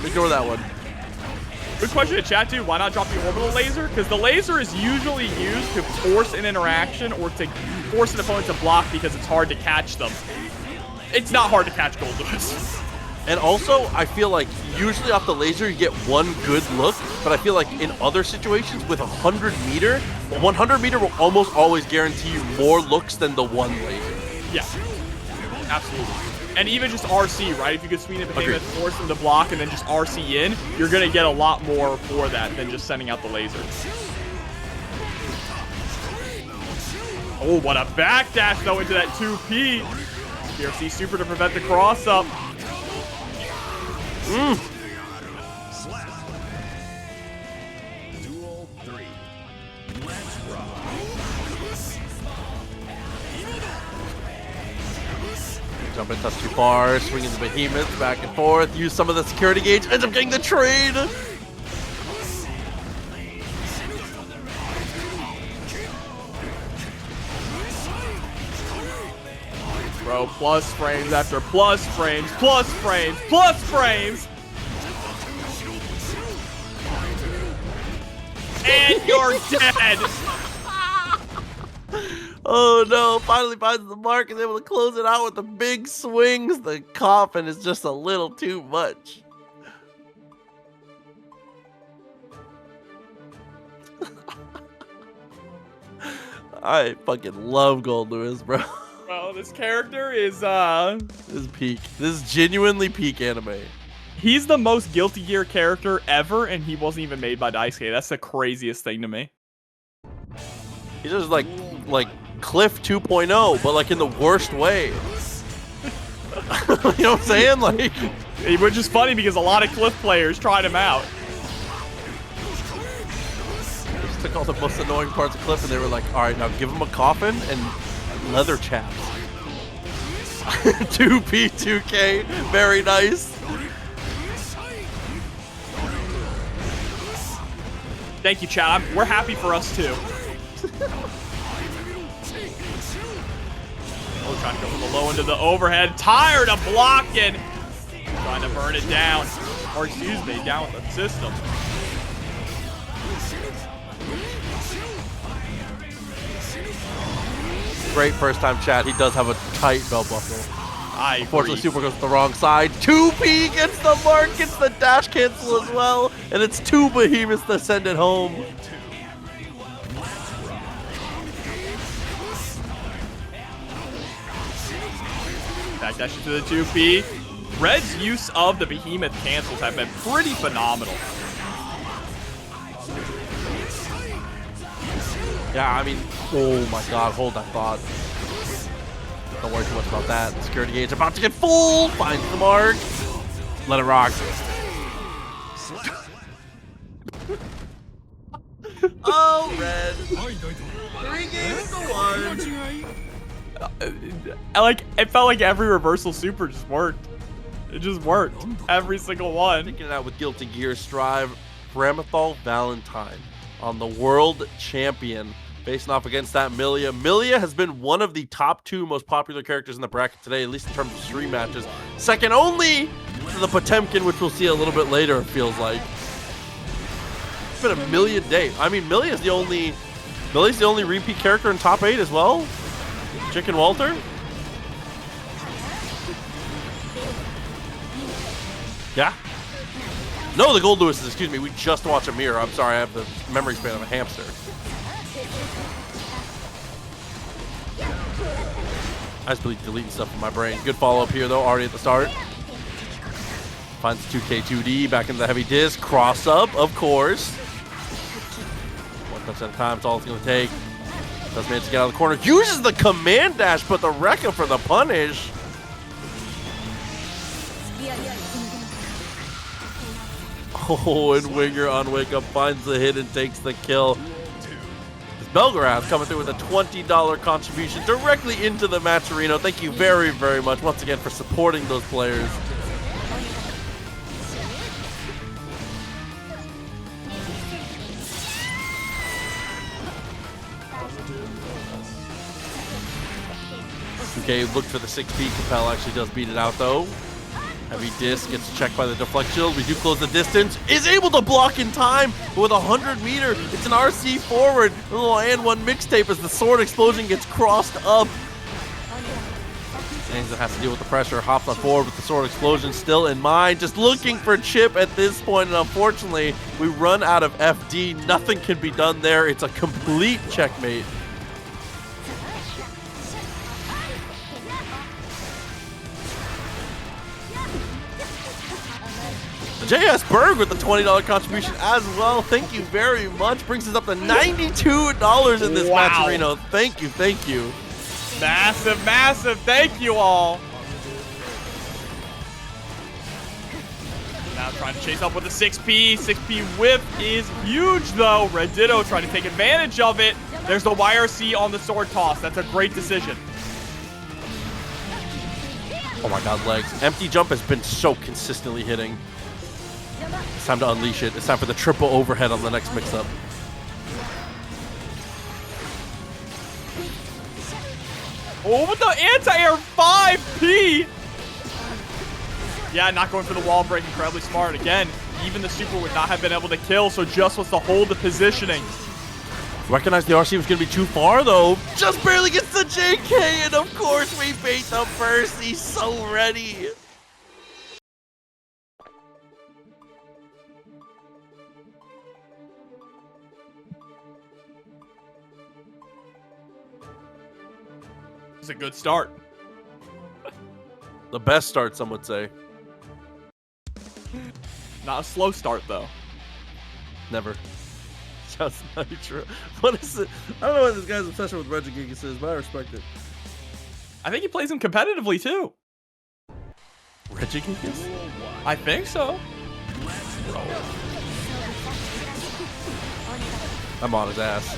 Ignore that one. Good question in chat too. Why not drop the orbital laser? Because the laser is usually used to force an interaction or to force an opponent to block because it's hard to catch them. It's not hard to catch Goldlewis. And also, I feel like usually off the laser you get one good look, but I feel like in other situations with 100 meter will almost always guarantee you more looks than the one laser. Yeah, absolutely. And even just RC, right? If you could swing the behemoth, force them to block, and then just RC in, you're going to get a lot more for that than just sending out the laser. Oh, what a backdash, though, into that 2P. PRC super to prevent the cross-up. Duel 3. Let's rock. Jump in, touch too far, swinging the behemoth back and forth, use some of the security gauge, ends up getting the trade. Bro, plus frames after plus frames, plus frames, plus frames. And you're dead. Oh no, finally finds the mark, is able to close it out with the big swings. The coffin is just a little too much. I fucking love Goldlewis, bro. Bro, this character is, This is peak. This is genuinely peak anime. he's the most Guilty Gear character ever, and he wasn't even made by Daisuke. That's the craziest thing to me. He's just like Cliff 2.0, but like in the worst way. You know what I'm saying? Like, Which is funny because a lot of Cliff players tried him out. they just took all the most annoying parts of Cliff and they were like, all right, now give him a coffin and leather chaps. 2P, 2K, very nice. Thank you, chat. We're happy for us too. Oh, trying to go from the low into the overhead. Tired of blocking. Trying to burn it down. Or excuse me, down with the system. Great first time chat. He does have a tight belt buckle. I Unfortunately, agree. Super goes to the wrong side. 2P gets the mark, gets the dash cancel as well. And it's two behemoths to send it home. Backdash into the 2P. Red's use of the behemoth cancels have been pretty phenomenal. Yeah, I mean, oh my god, hold that thought. Don't worry too much about that. The security gauge about to get full. Finds the mark. Let it rock. Oh, Red. 3 games to 1. It felt like every reversal super just worked. It just worked. Every single one. Taking it out with Guilty Gear Strive. Ramlethal Valentine on the world champion. Facing off against that Millia. Millia has been one of the top 2 most popular characters in the bracket today, at least in terms of stream matches. Second only to the Potemkin, which we'll see a little bit later, it feels like. It's been a Millia day. I mean, Millia's the only repeat character in top 8 as well. Jikh and Walter. Yeah. No, the Goldlewis, excuse me. We just watched a mirror. I'm sorry, I have the memory span of a hamster. I just believe deleting stuff from my brain. Good follow-up here, though, already at the start. Finds 2K2D back into the heavy disc. Cross-up, of course. One touch at a time, it's all it's going to take. Does manage to get out of the corner. Uses the command dash, but the Rekka for the punish. Oh, and Winger on Wake Up finds the hit and takes the kill. Belgarath coming through with a $20 contribution directly into the match arena. Thank you very, very much once again for supporting those players. Okay, look for the 6P. Capel actually does beat it out, though. Heavy disc gets checked by the deflect shield. We do close the distance. Is able to block in time with 100 meter. It's an RC forward. A little and one mixtape as the sword explosion gets crossed up. That has to deal with the pressure. Hops on forward with the sword explosion still in mind. Just looking for Chipp at this point, and unfortunately, we run out of FD. Nothing can be done there. It's a complete checkmate. JS Berg with the $20 contribution as well. Thank you very much. Brings us up to $92 in this match, Reno. Thank you, thank you. Massive, massive. Thank you all. Now trying to chase up with the 6P. 6P whip is huge, though. RedDitto trying to take advantage of it. There's the YRC on the sword toss. That's a great decision. Oh my god, legs. Empty jump has been so consistently hitting. It's time to unleash it. It's time for the triple overhead on the next mix-up. Oh, with the anti-air 5P! Yeah, not going for the wall break. Incredibly smart. Again, even the super would not have been able to kill, so just wants to hold the positioning. Recognize the RC was going to be too far, though. Just barely gets the JK, and of course we bait the first. He's so ready. It's a good start. The best start, some would say. Not a slow start, though. Never. Sounds not true. What is it? I don't know what this guy's obsession with RedDitto is, but I respect it. I think he plays him competitively, too. RedDitto? I think so. I'm on his ass.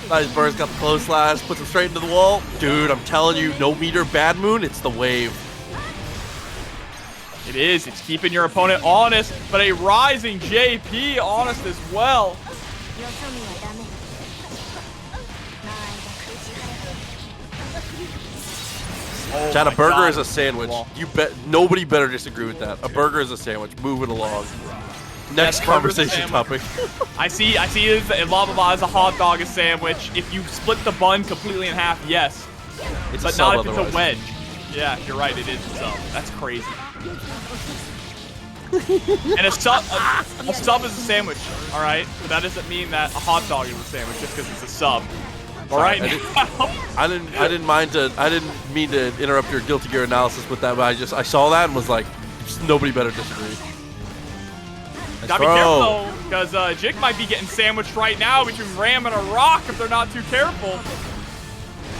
Nice burst, got the close slash, puts him straight into the wall. Dude, I'm telling you, no meter bad moon, it's the wave. It is. It's keeping your opponent honest, but a rising JP honest as well. Oh Chad, a burger God. is a sandwich. You bet. Nobody better disagree with that. A burger is a sandwich. Moving along. Next conversation topic. I see in Lava is a hot dog a sandwich. If you split the bun completely in half, yes. It's but not if it's a wedge. Yeah, you're right, it is a sub. That's crazy. And a sub is a sandwich, all right? But that doesn't mean that a hot dog is a sandwich just because it's a sub. All right. I didn't mean to interrupt your Guilty Gear analysis with that, but I saw that and was like, just nobody better disagree. Gotta be careful though, because Jikh might be getting sandwiched right now between Ram and a rock if they're not too careful.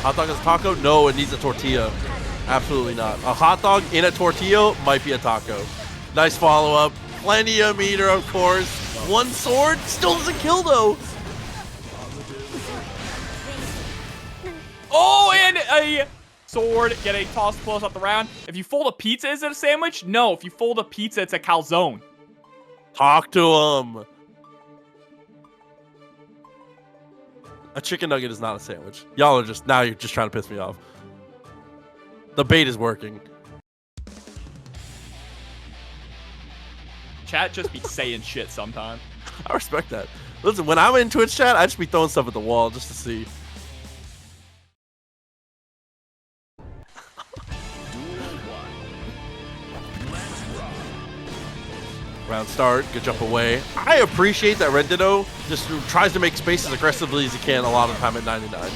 Hot dog is a taco? No, it needs a tortilla. Absolutely not. A hot dog in a tortilla might be a taco. Nice follow-up. Plenty of meter, of course. One sword still doesn't kill though. Oh, and a sword getting tossed close up the round. If you fold a pizza, is it a sandwich? No, if you fold a pizza, it's a calzone. Talk to him. A chicken nugget is not a sandwich. Y'all are just, now you're just trying to piss me off. The bait is working. Chat just be saying shit sometimes. I respect that. Listen, when I'm in Twitch chat, I just be throwing stuff at the wall just to see. Round start, good jump away. I appreciate that RedDitto just tries to make space as aggressively as he can a lot of the time at 99.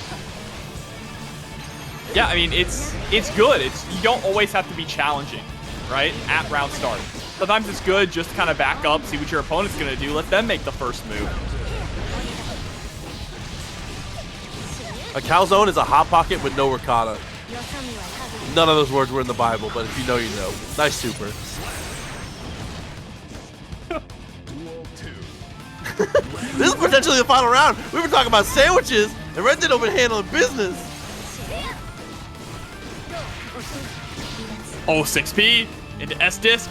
Yeah, I mean, it's good. You don't always have to be challenging, right, at round start. Sometimes it's good just to kind of back up, see what your opponent's going to do, let them make the first move. A calzone is a hot pocket with no ricotta. None of those words were in the Bible, but if you know, you know. Nice super. This is potentially the final round. We were talking about sandwiches, and RedDitto been handling business. Oh, 6P into S-disc.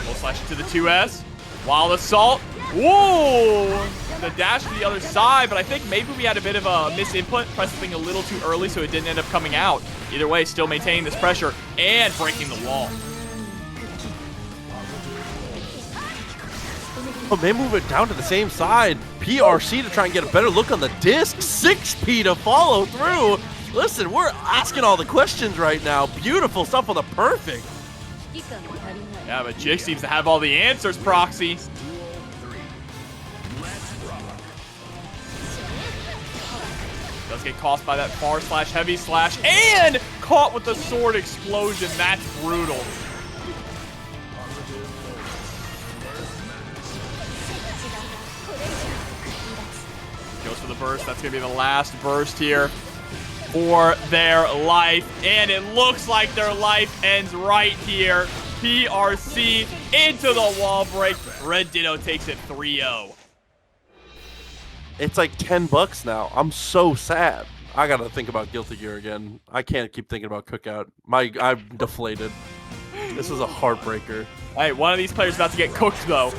Full slash to the 2S. Wild assault. Whoa! The dash to the other side, but I think maybe we had a bit of a misinput, pressed the thing a little too early, so it didn't end up coming out. Either way, still maintaining this pressure and breaking the wall. Oh, they move it down to the same side. PRC to try and get a better look on the disc. 6P to follow through. Listen, we're asking all the questions right now. Beautiful stuff on the perfect. Yeah, but Jikh seems to have all the answers, Proxy. Does get caught by that far slash, heavy slash, and caught with the sword explosion. That's brutal. Goes for the burst. That's going to be the last burst here for their life. And it looks like their life ends right here. PRC into the wall break. RedDitto takes it 3-0. It's like $10 now. I'm so sad. I gotta think about Guilty Gear again. I can't keep thinking about Cookout. I'm deflated. This is a heartbreaker. Hey, one of these players about to get cooked though.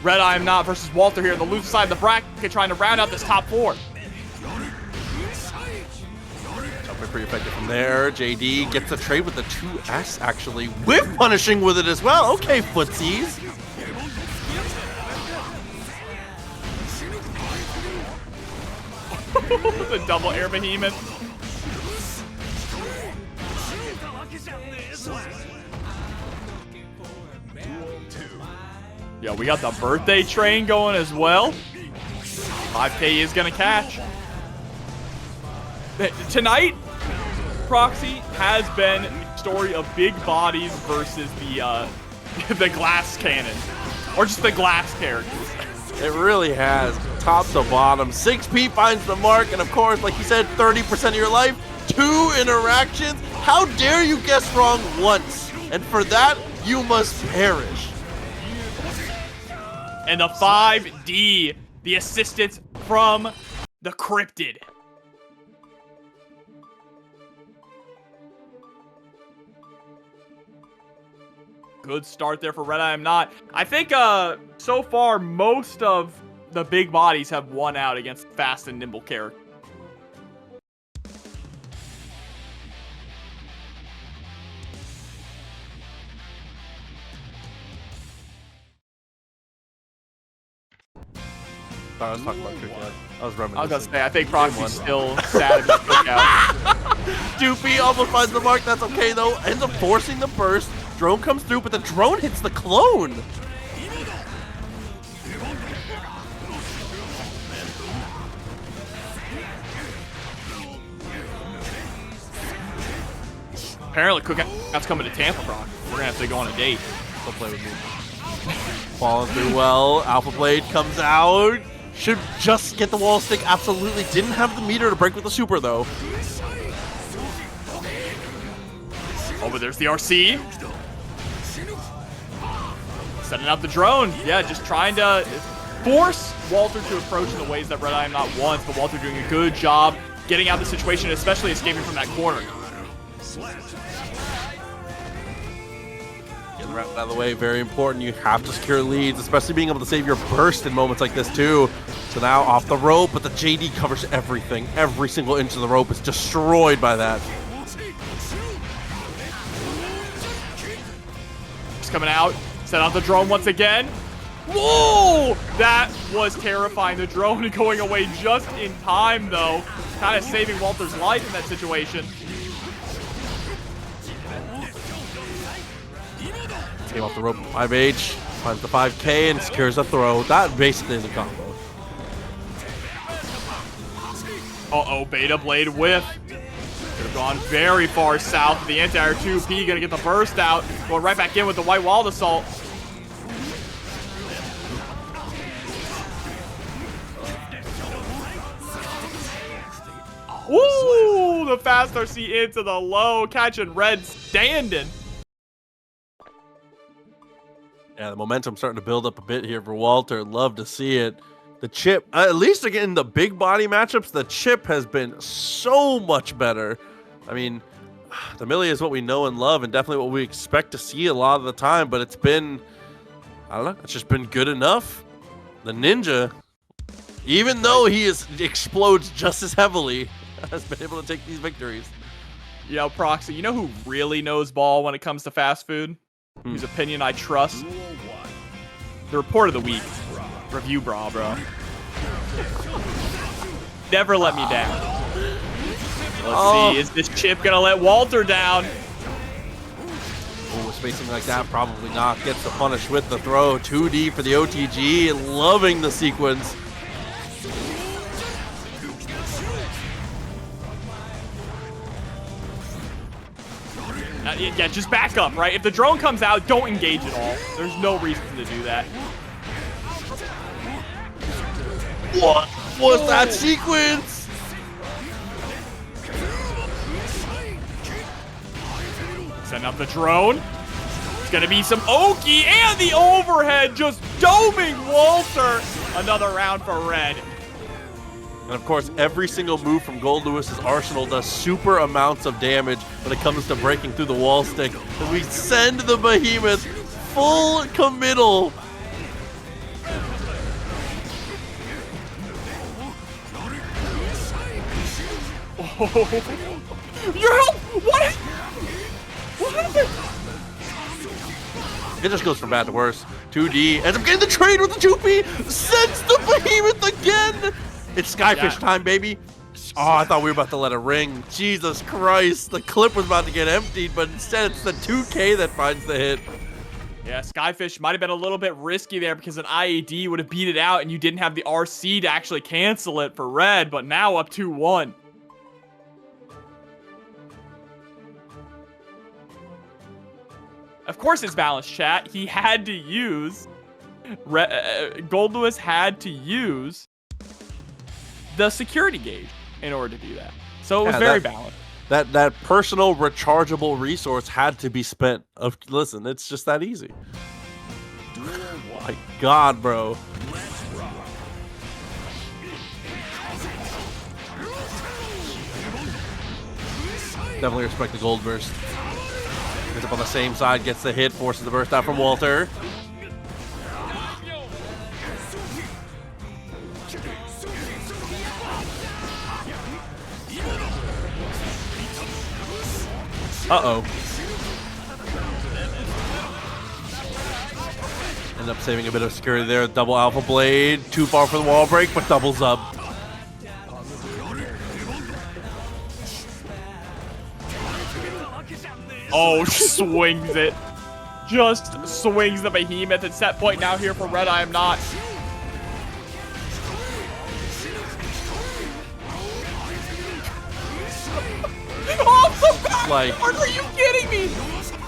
RedIAmNot versus Walter here on the loser side of the bracket, trying to round out this top 4. Jumping pretty effective from there. JD gets a trade with the 2S actually, with punishing with it as well. Okay, footsies. The double air behemoth. Yeah, we got the birthday train going as well. 5K is gonna catch. Tonight, Proxy has been the story of big bodies versus the the glass cannon, or just the glass characters. It really has, top to bottom. 6P finds the mark, and of course, like you said, 30% of your life, 2 interactions. How dare you guess wrong once? And for that, you must perish. And the 5D, the assistance from the Cryptid. Good start there for RedIAmNot. I think so far most of the big bodies have won out against fast and nimble characters. I was talking about Cookout. I was reminiscing. I was gonna say, I think Proxy's still sad about Cookout. Doopy almost finds the mark. That's okay though. Ends up forcing the burst. Drone comes through, but the drone hits the clone. Apparently, Cookout's coming to Tampa, Brock. We're gonna have to go on a date. Don't play with me. Falling through well. Alpha Blade comes out. Should just get the wall stick. Absolutely didn't have the meter to break with the super though. Oh, but there's the RC. Setting up the drone. Yeah, just trying to force Walter to approach in the ways that RedIAmNot wants, but Walter doing a good job getting out of the situation, especially escaping from that corner. Getting right out of the way, very important. You have to secure leads, especially being able to save your burst in moments like this too. So now off the rope, but the JD covers everything. Every single inch of the rope is destroyed by that. Just coming out, set out the drone once again. Whoa! That was terrifying. The drone going away just in time though. Kind of saving Walter's life in that situation. Came off the rope, 5H, finds the 5K and secures the throw. That basically is a combo. Uh-oh, Beta Blade whiff. Could have gone very far south. The anti-air 2P gonna get the burst out. Going right back in with the white wall assault. Woo! The fast RC into the low, catching Red standing. Yeah, the momentum's starting to build up a bit here for Walter. Love to see it. The Chipp, at least again, the big body matchups, the Chipp has been so much better. I mean, the Millia is what we know and love and definitely what we expect to see a lot of the time, but it's been, I don't know, it's just been good enough. The ninja, even though he explodes just as heavily, has been able to take these victories. Yo, Proxy, you know who really knows ball when it comes to fast food? Whose opinion I trust? The report of the week. Review bra, bro. Never let me down. Let's see, is this Chipp gonna let Walter down? Oh, spacing like that, probably not. Gets the punish with the throw. 2D for the OTG, loving the sequence. Yeah, just back up, right? If the drone comes out, don't engage at all. There's no reason to do that. What was that sequence? Setting up the drone. It's gonna be some Oki and the overhead just doming Walter. Another round for Red. And of course, every single move from Goldlewis's arsenal does super amounts of damage when it comes to breaking through the wall stick. And we send the behemoth full committal. Oh, your help! What? What happened? It just goes from bad to worse. 2D ends up getting the trade with the 2P. Sends the behemoth again. It's Skyfish time, baby. Oh, I thought we were about to let it ring. Jesus Christ. The clip was about to get emptied, but instead it's the 2K that finds the hit. Yeah, Skyfish might have been a little bit risky there because an IAD would have beat it out and you didn't have the RC to actually cancel it for Red, but now up 2-1. Of course it's balanced, chat. He had to use... Goldlewis had to use the security gauge in order to do that. So it was very balanced. That personal rechargeable resource had to be spent. Listen, it's just that easy. Oh my God, bro. Definitely respect the gold burst. Gets up on the same side, gets the hit, forces the burst out from Walter. Uh-oh. End up saving a bit of security there. Double alpha blade. Too far for the wall break, but doubles up. Oh, swings it. Just swings the behemoth at set point now here for RedIAmNot. Like, Are you kidding me?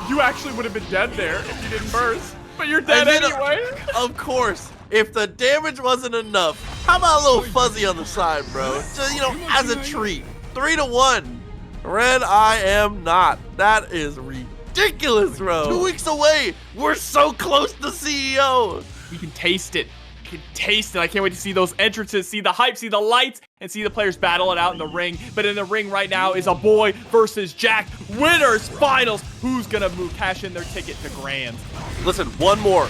You actually would have been dead there if you didn't burst, but you're dead anyway. Of course, if the damage wasn't enough, how about a little fuzzy on the side, bro? Just, you know, as a treat. 3-1. RedIAmNot. That is ridiculous, bro. 2 weeks away. We're so close to CEO. You can taste it. You can taste it. I can't wait to see those entrances, see the hype, see the lights, and see the players battle it out in the ring. But in the ring right now is Aboii versus Jikh. Winners finals. Who's gonna cash in their ticket to Grand? Listen, one more.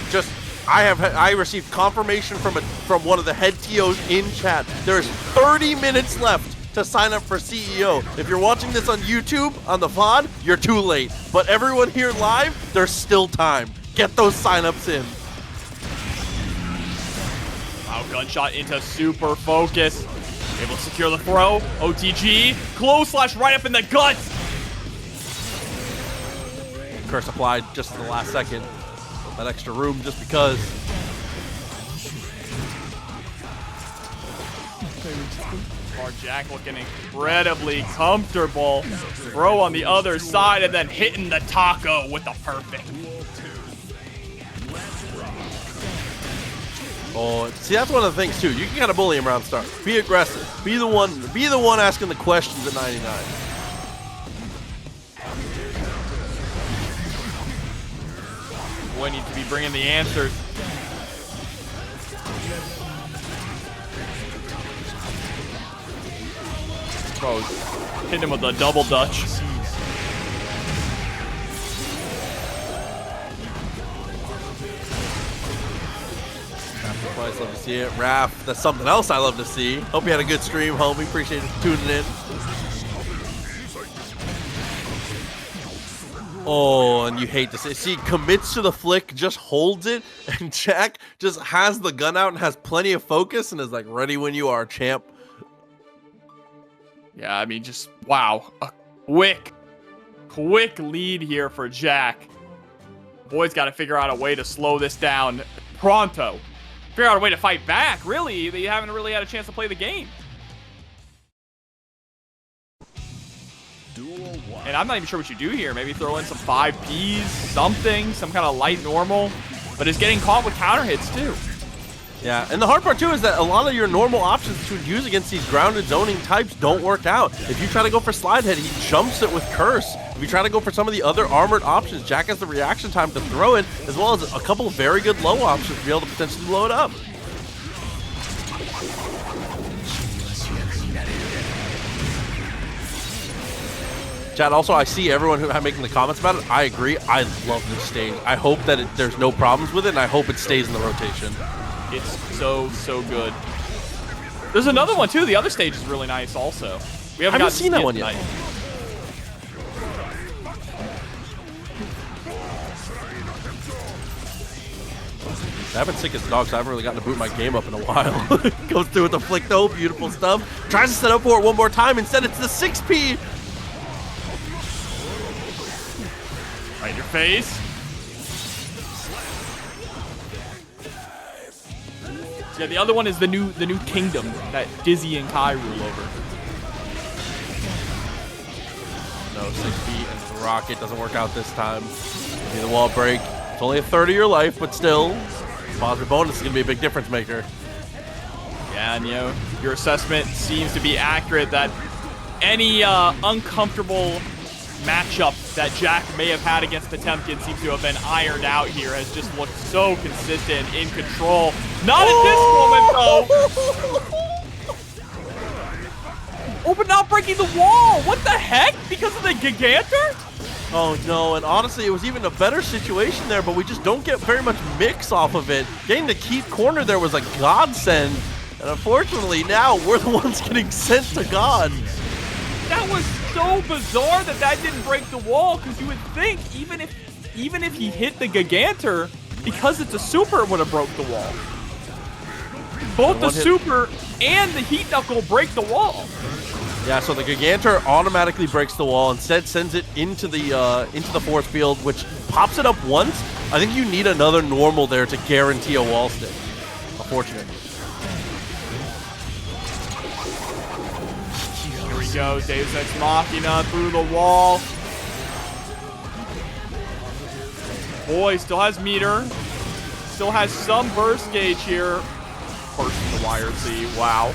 I received confirmation from one of the head TOs in chat. There's 30 minutes left to sign up for CEO. If you're watching this on YouTube, on the VOD, you're too late. But everyone here live, there's still time. Get those signups in. Wow, gunshot into super focus. Able to secure the throw. OTG. Close slash right up in the guts. Curse applied just in the last second. That extra room just because. Jikh looking incredibly comfortable. Throw on the other side and then hitting the taco with the perfect. Oh, see, that's one of the things too. You can kind of bully him around start. Be aggressive. Be the one asking the questions at 99. Boy needs to be bringing the answers. Bro, hit him with a double dutch. Always love to see it. Raph, that's something else I love to see. Hope you had a good stream, homie. Appreciate you tuning in. Oh, and you hate to see, commits to the flick, just holds it, and Jack just has the gun out and has plenty of focus and is like, ready when you are, champ. Yeah, I mean, just, wow. A quick lead here for Jack. Boy's got to figure out a way to slow this down pronto. Figure out a way to fight back, really. They haven't really had a chance to play the game. And I'm not even sure what you do here. Maybe throw in some 5Ps, something, some kind of light normal. But it's getting caught with counter hits, too. Yeah, and the hard part, too, is that a lot of your normal options that you would use against these grounded zoning types don't work out. If you try to go for slide head, he jumps it with curse. If you try to go for some of the other armored options, Jack has the reaction time to throw it, as well as a couple of very good low options to be able to potentially blow it up. Chad, also, I see everyone who making the comments about it. I agree. I love this stage. I hope that there's no problems with it, and I hope it stays in the rotation. It's so good. There's another one, too. The other stage is really nice, also. We haven't seen that one yet. I've been sick as a dog, so I haven't really gotten to boot my game up in a while. Goes through with the flick, though. Beautiful stuff. Tries to set up for it one more time. Instead, it's the 6P. Right in your face. Yeah, the other one is the new kingdom that Dizzy and Kai rule over. No, 6 feet and the rocket doesn't work out this time. Maybe the wall break. It's only a third of your life, but still, positive bonus is gonna be a big difference maker. Yeah, and you know, your assessment seems to be accurate that any uncomfortable matchup that Jack may have had against Potemkin seems to have been ironed out here. Has just looked so consistent, in control. Not at this moment, though. Oh, but not breaking the wall. What the heck? Because of the Gigantor? Oh, no, and honestly, it was even a better situation there, but we just don't get very much mix off of it. Getting to keep corner there was a godsend, and unfortunately, now we're the ones getting sent to God. That was so bizarre that didn't break the wall, because you would think even if he hit the Gigantor, because it's a super, it would have broke the wall. Both the super and the Heat Knuckle break the wall. Yeah, so the Gigantor automatically breaks the wall, instead sends it into the force field, which pops it up once. I think you need another normal there to guarantee a wall stick. Unfortunately. Here we go, Deus Ex Machina through the wall. Boy, still has meter. Still has some burst gauge here. Burst the YRC, wow.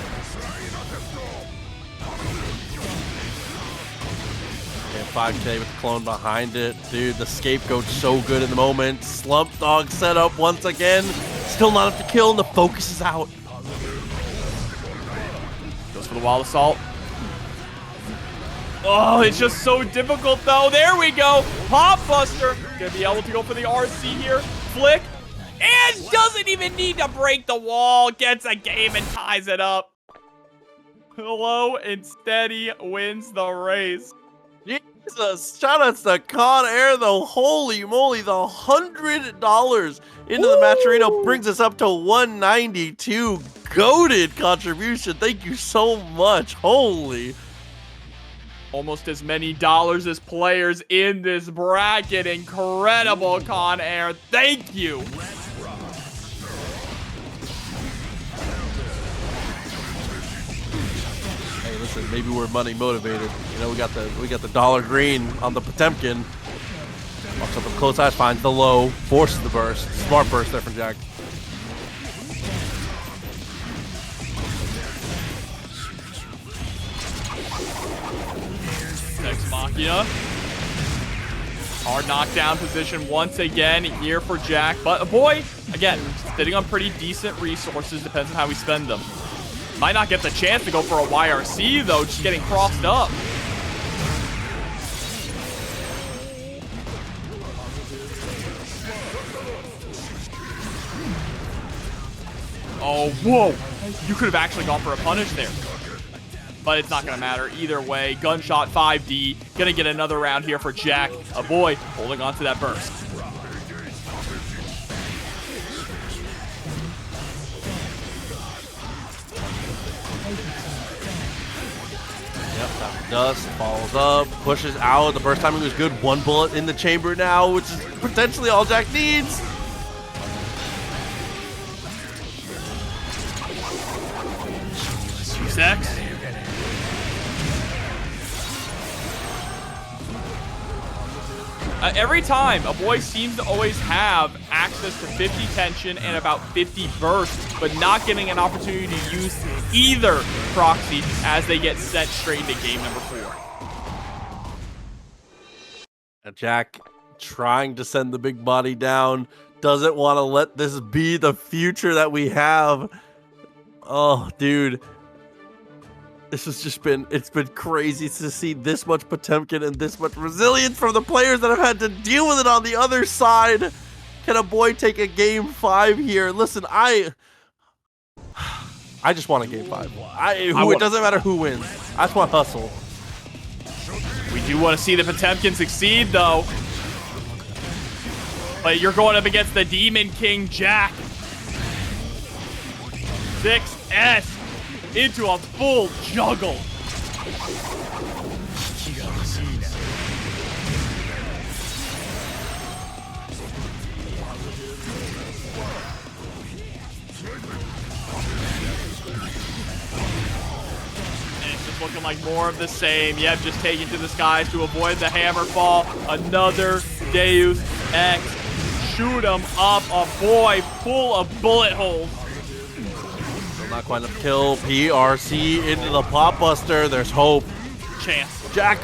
And 5K with the clone behind it. Dude, the scapegoat's so good in the moment. Slump dog set up once again. Still not enough to kill, and the focus is out. Goes for the wall assault. Oh, it's just so difficult, though. There we go. Pop Buster. Gonna be able to go for the RC here. Flick. And doesn't even need to break the wall. Gets a game and ties it up. Hello and Steady wins the race. Jesus, shout outs to Con Air though. Holy moly, the $100 into the match arena brings us up to 192. Goated contribution. Thank you so much. Holy. Almost as many dollars as players in this bracket. Incredible, Con Air. Thank you. Hey, listen, maybe we're money motivated. You know, we got the dollar green on the Potemkin. Walks up with close eyes, finds the low, forces the burst. Smart burst there from Jack. Ex Machina. Hard knockdown position once again here for Jack. But boy, again, sitting on pretty decent resources. Depends on how we spend them. Might not get the chance to go for a YRC, though, just getting crossed up. Oh, whoa. You could have actually gone for a punish there. But it's not going to matter either way. Gunshot 5D. Going to get another round here for Jack. Aboii holding on to that burst. Yep, that dust, follows up, pushes out. The burst timing was good. One bullet in the chamber now, which is potentially all Jack needs. Sex. Every time, Aboii seems to always have access to 50 tension and about 50 burst, but not getting an opportunity to use either proxy as they get sent straight into game number 4. And Jack trying to send the big body down, doesn't want to let this be the future that we have. Oh, dude. This has just been, it's been crazy to see this much Potemkin and this much resilience from the players that have had to deal with it on the other side. Can Aboii take a game 5 here? Listen, I just want a game 5. It doesn't matter who wins. I just want hustle. We do want to see the Potemkin succeed, though. But you're going up against the Demon King Jack. 6S. Into a full juggle. It's just looking like more of the same. Yep, just taking to the skies to avoid the hammer fall. Another Deus Ex. Shoot him up. Aboii full of bullet holes. Not quite enough kill. PRC into the pop buster. There's hope. Chance. Jack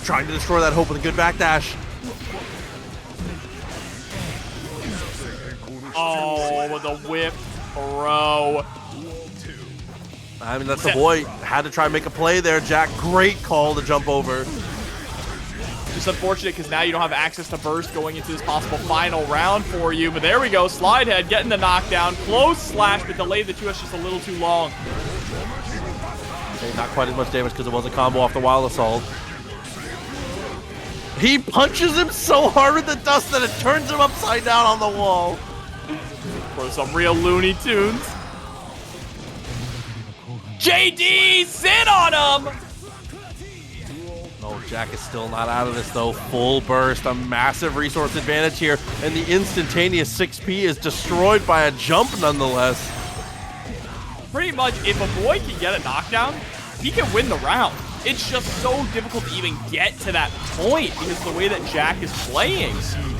trying to destroy that hope with a good backdash. Oh, with a whip throw. I mean, that's Aboii. Had to try and make a play there. Jack, great call to jump over. Just unfortunate because now you don't have access to burst going into this possible final round for you. But there we go. Slidehead getting the knockdown. Close slash, but delayed the 2S just a little too long. Okay, not quite as much damage because it was a combo off the Wild Assault. He punches him so hard with the dust that it turns him upside down on the wall. For some real Looney Tunes. JD, sit on him! Oh, Jack is still not out of this, though. Full burst, a massive resource advantage here, and the instantaneous 6P is destroyed by a jump nonetheless. Pretty much, if Aboii can get a knockdown, he can win the round. It's just so difficult to even get to that point because of the way that Jack is playing.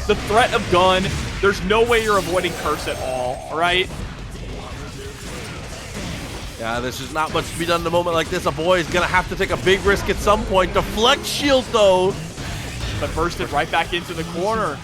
The threat of gun, there's no way you're avoiding curse at all right? Yeah, there's just not much to be done in a moment like this. Aboii is going to have to take a big risk at some point. Deflect shield, though. But bursted right back into the corner.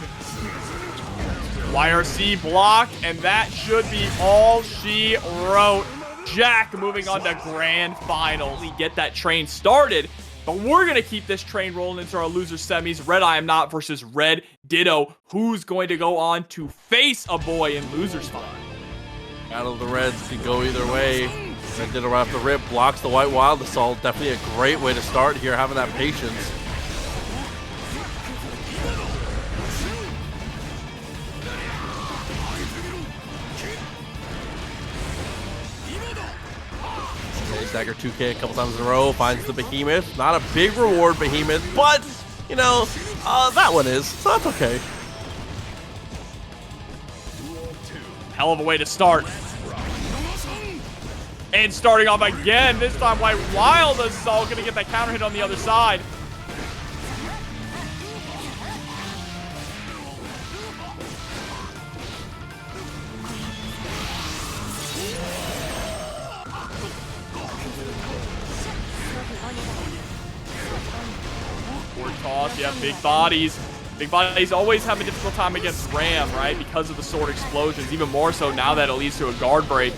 YRC block, and that should be all she wrote. Jack moving on to grand final. We get that train started, but we're going to keep this train rolling into our loser semis. RedIAmNot versus RedDitto. Who's going to go on to face Aboii in loser spot? Battle of the Reds could go either way. RedDitto right off the rip, blocks the White Wild Assault. Definitely a great way to start here, having that patience. Okay, Stagger 2K a couple times in a row, finds the Behemoth. Not a big reward, Behemoth, but, you know, that one is, so that's okay. Hell of a way to start. And starting off again, this time White Wild Assault gonna get that counter hit on the other side. Forward toss, yeah, big bodies. Big bodies always have a difficult time against Ram, right? Because of the sword explosions, even more so now that it leads to a guard break.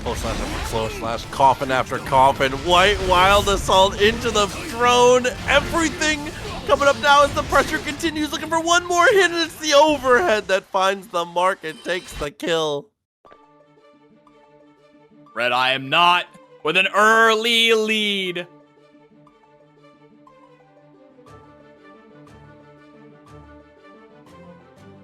Close slash after close slash, coffin after coffin. White Wild Assault into the throne. Everything coming up now as the pressure continues, looking for one more hit, and it's the overhead that finds the mark and takes the kill. RedIAmNot with an early lead.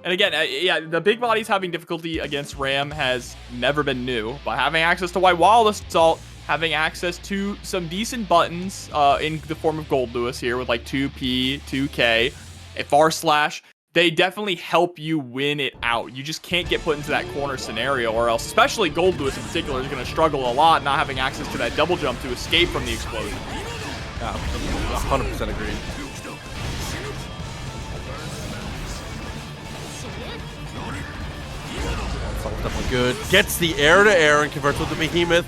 And again, yeah, the big bodies having difficulty against Ram has never been new. But having access to White Wall Assault, having access to some decent buttons in the form of Goldlewis here with like 2P, 2K, a far slash, they definitely help you win it out. You just can't get put into that corner scenario, or else, especially Goldlewis in particular, is going to struggle a lot not having access to that double jump to escape from the explosion. Yeah, 100% agreed. Definitely good. Gets the air-to-air and converts with the behemoth.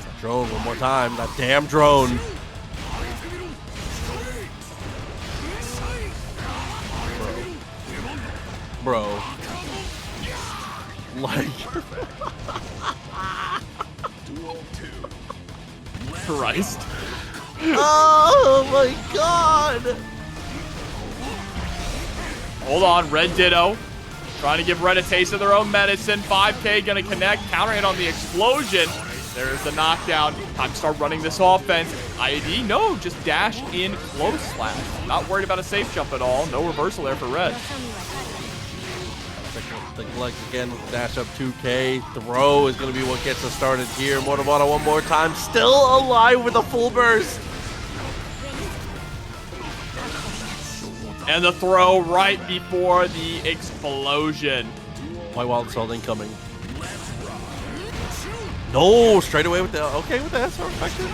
That drone one more time. That damn drone. Bro. Like. Christ. Oh my god. Hold on, RedDitto. Trying to give Red a taste of their own medicine. 5K gonna connect, counter hit on the explosion. There's the knockdown. Time to start running this offense. IAD, no, just dash in close slash. Not worried about a safe jump at all. No reversal there for Red. The leg again with the dash up 2K. Throw is gonna be what gets us started here. Motivata one more time. Still alive with a full burst. And the throw right before the explosion. White Wild Assault incoming. No, straight away with the, okay with the SR effective.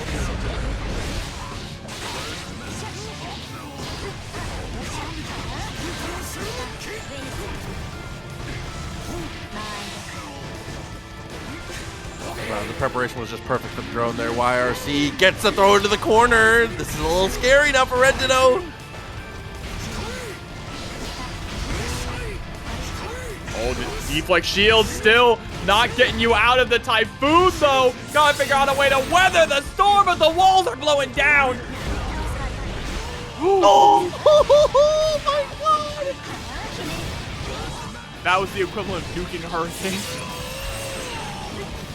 Wow, the preparation was just perfect for the drone there. YRC gets the throw into the corner. This is a little scary now for RedDitto. Oh, the deflect shield still not getting you out of the typhoon, though. Gotta figure out a way to weather the storm, but the walls are blowing down. Oh, oh my god! That was the equivalent of nuking a hurricane.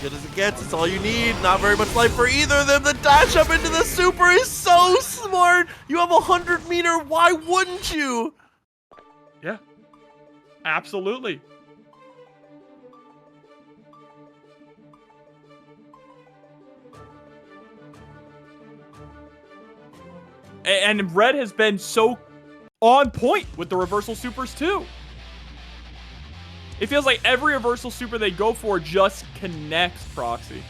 Good as it gets, it's all you need. Not very much life for either of them. The dash up into the super is so smart. You have 100-meter, why wouldn't you? Yeah, absolutely. And Red has been so on point with the reversal supers too. It feels like every reversal super they go for just connects Proxy.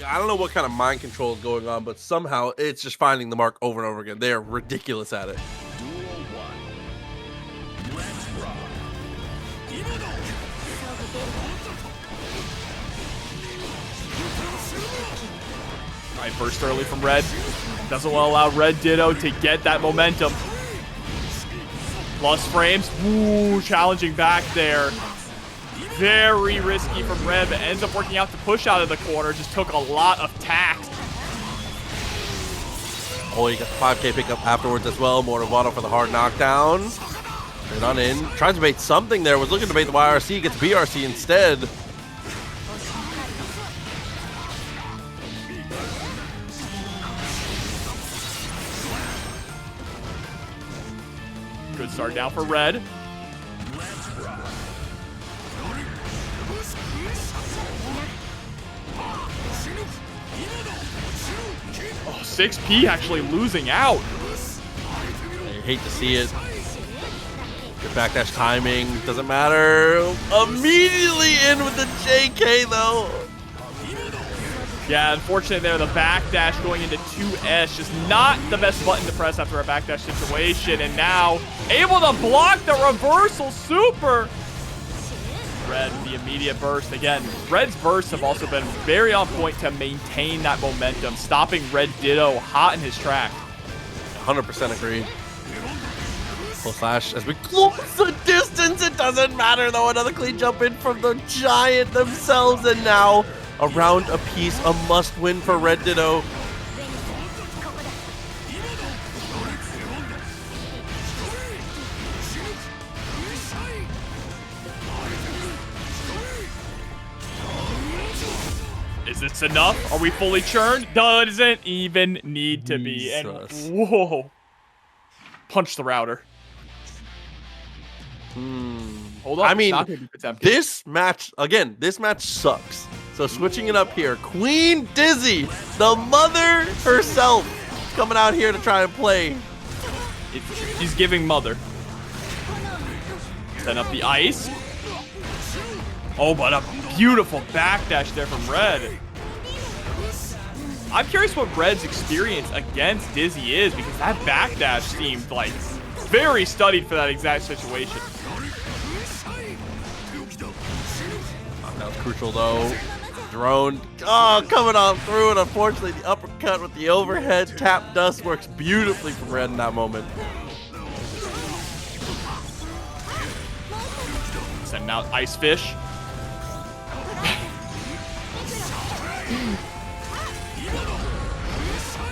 I don't know what kind of mind control is going on, but somehow it's just finding the mark over and over again. They are ridiculous at it. All right, burst early from Red. Doesn't want to allow RedDitto to get that momentum. Plus frames. Ooh, challenging back there. Very risky from Red, but ends up working out to push out of the corner. Just took a lot of tact. Oh, you got the 5K pickup afterwards as well. Motivata for the hard knockdown. Straight on in. Tries to bait something there. Was looking to bait the YRC. Gets BRC instead. Good start down for Red. Oh, 6P actually losing out. I hate to see it. Good backdash timing. Doesn't matter. Immediately in with the JK though. Yeah, unfortunately there, the backdash going into 2S, just not the best button to press after a backdash situation, and now able to block the reversal super. Red, the immediate burst. Again, Red's bursts have also been very on point to maintain that momentum, stopping RedDitto hot in his track. 100% agreed. Full slash as we close the distance. It doesn't matter though. Another clean jump in from the Giant themselves, and now a round apiece, a must-win for RedDitto. Is this enough? Are we fully churned? Doesn't even need to be. And whoa. Punch the router. Hold on. I mean, this match, again, this match sucks. So switching it up here. Queen Dizzy, the mother herself, coming out here to try and play. She's giving mother. Set up the ice. Oh, but a beautiful backdash there from Red. I'm curious what Red's experience against Dizzy is, because that backdash seemed like very studied for that exact situation. That was crucial though. Drone, coming on through, and unfortunately the uppercut with the overhead tap dust works beautifully from Red in that moment. Sending out Ice Fish.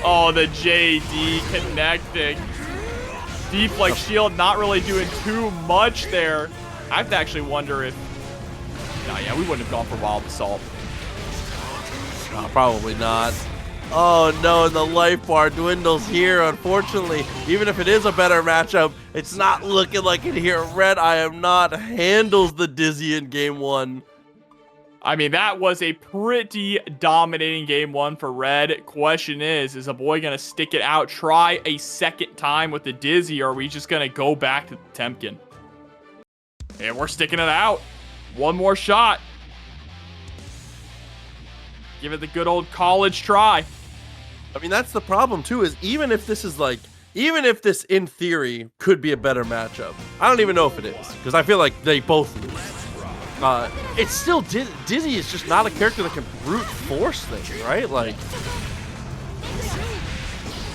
Oh, the JD connecting. Deep like shield, not really doing too much there. I have to actually wonder if... No, yeah, we wouldn't have gone for Wild Assault. Probably not. Oh no, and the life bar dwindles here, unfortunately. Even if it is a better matchup, it's not looking like it here. RedIAmNot handles the Dizzy in game one. I mean, that was a pretty dominating game one for Red. Question is Aboii going to stick it out, try a second time with the Dizzy, or are we just going to go back to Potemkin? And we're sticking it out. One more shot. Give it the good old college try. I mean, that's the problem too, is even if this in theory could be a better matchup, I don't even know if it is, because I feel like they both lose. It's still Dizzy is just not a character that can brute force things, right? Like,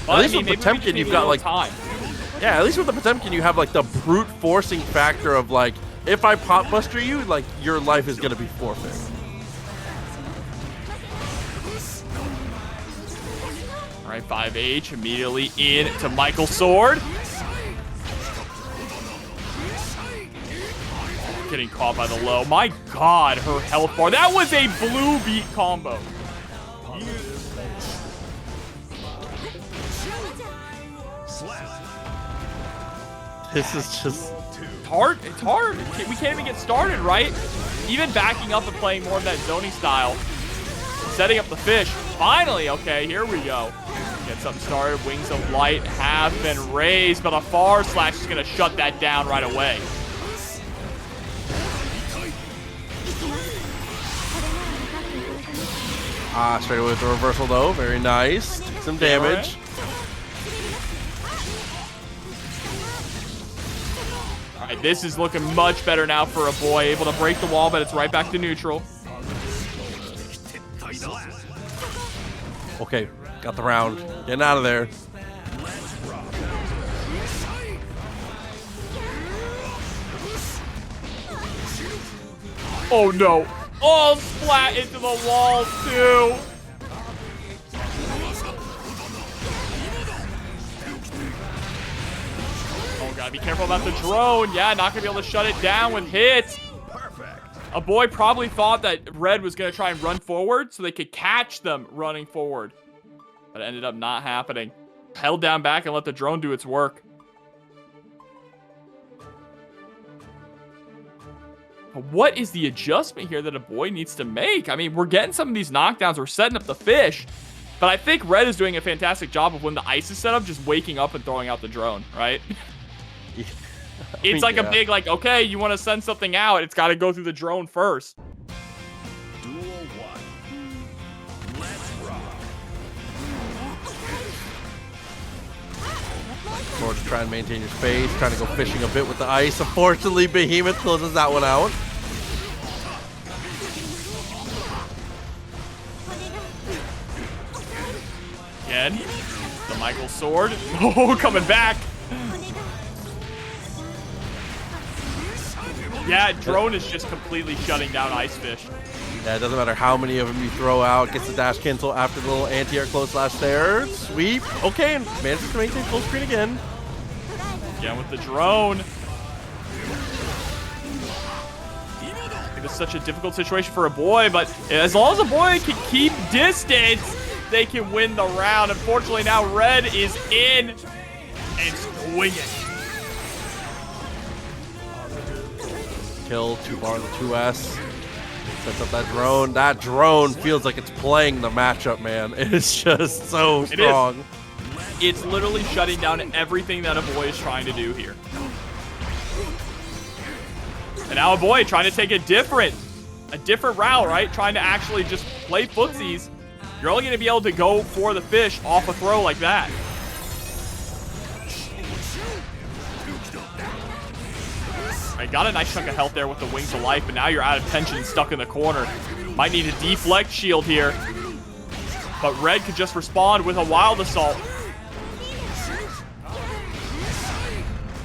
at least with Potemkin, you've got like time. Yeah, at least with the Potemkin, you have like the brute forcing factor of like, if I pop buster you, like your life is gonna be forfeit. All right, 5H immediately into Michael's sword. Getting caught by the low. My God, her health bar. That was a blue beat combo. This is just hard. It's hard. We can't even get started, right? Even backing up and playing more of that zoning style. Setting up the fish. Finally, okay, here we go. Get something started. Wings of Light have been raised, but a far slash is going to shut that down right away. Straight away with the reversal though. Very nice. Some damage. All right, this is looking much better now for Aboii. Able to break the wall, but it's right back to neutral. Okay, got the round. Getting out of there. Oh no. Oh, splat into the wall too. Oh, gotta be careful about the drone. Yeah, not gonna be able to shut it down with hits. Aboii probably thought that Red was gonna try and run forward so they could catch them running forward. But it ended up not happening. Held down back and let the drone do its work. But what is the adjustment here that Aboii needs to make? I mean, we're getting some of these knockdowns. We're setting up the fish. But I think Red is doing a fantastic job of when the ice is set up, just waking up and throwing out the drone, right? Yeah. It's like a big, like, okay, you want to send something out. It's got to go through the drone first. Duel 1. Let's rock. Or to try and maintain your space, trying to go fishing a bit with the ice. Unfortunately, Behemoth closes that one out. Again, the Michael sword. Oh, coming back. Yeah, drone is just completely shutting down Ice Fish. Yeah, it doesn't matter how many of them you throw out. Gets the dash cancel after the little anti-air close slash there. Sweep. Okay, and manages to maintain full screen again. Again with the drone. The This is such a difficult situation for Aboii, but as long as Aboii can keep distance, they can win the round. Unfortunately, now Red is in and swinging. Kill, 2-bar the 2S. Sets up that drone. That drone feels like it's playing the matchup, man. It is just so strong. It's literally shutting down everything that Aboii is trying to do here. And now Aboii trying to take a different route, right? Trying to actually just play footsies. You're only going to be able to go for the fish off a throw like that. Right, got a nice chunk of health there with the Wings of Life, but now you're out of tension and stuck in the corner. Might need a deflect shield here. But Red could just respond with a Wild Assault.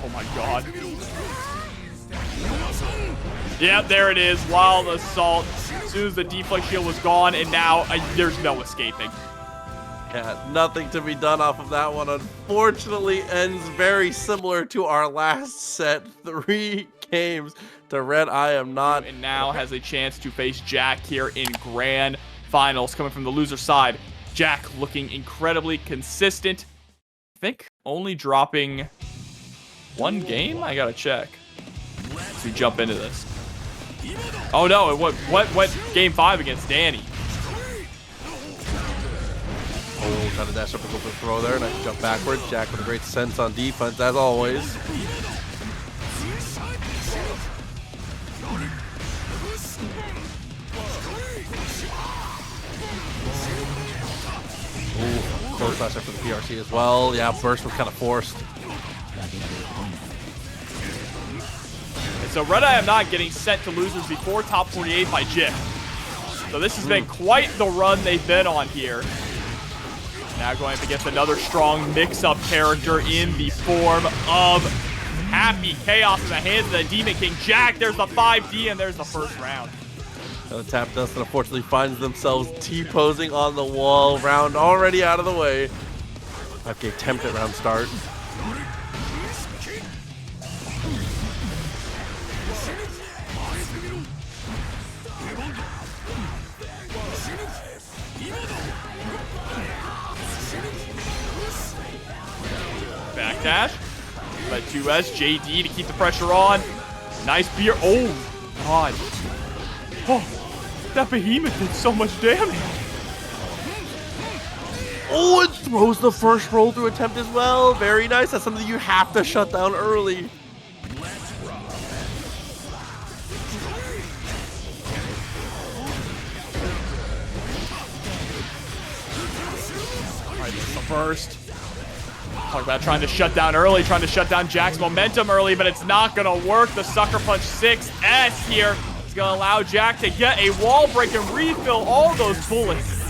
Oh my god. Yep, there it is. Wild Assault. As soon as the deflect shield was gone, and now there's no escaping. Yeah, nothing to be done off of that one. Unfortunately, ends very similar to our last set. 3 games to RedIAmNot. And now has a chance to face Jack here in grand finals. Coming from the loser side, Jack looking incredibly consistent. I think only dropping 1 game? I gotta check. As we jump into this. Oh no, it went game 5 against Dany. Oh, trying to dash up and go for the throw there. Nice jump backwards. Jack with a great sense on defense, as always. Ooh, close slash for the PRC as well. Yeah, burst was kind of forced. And so RedIAmNot getting sent to losers before top 48 by Jikh. So this has been quite the run they've been on here. Now going up against another strong mix-up character in the form of Happy Chaos in the hands of the Demon King. Jack, there's the 5D, and there's the first round. The tap dust unfortunately finds themselves T-posing on the wall. Round already out of the way. 5K tempted round start. Backdash. Let 2S, JD to keep the pressure on. Nice beer. Oh, God. Oh, that behemoth did so much damage. Oh, it throws the first roll through attempt as well. Very nice. That's something you have to shut down early. All right, this is the first. Talk about trying to shut down early, trying to shut down Jack's momentum early, but it's not going to work. The Sucker Punch 6S here is going to allow Jack to get a wall break and refill all those bullets.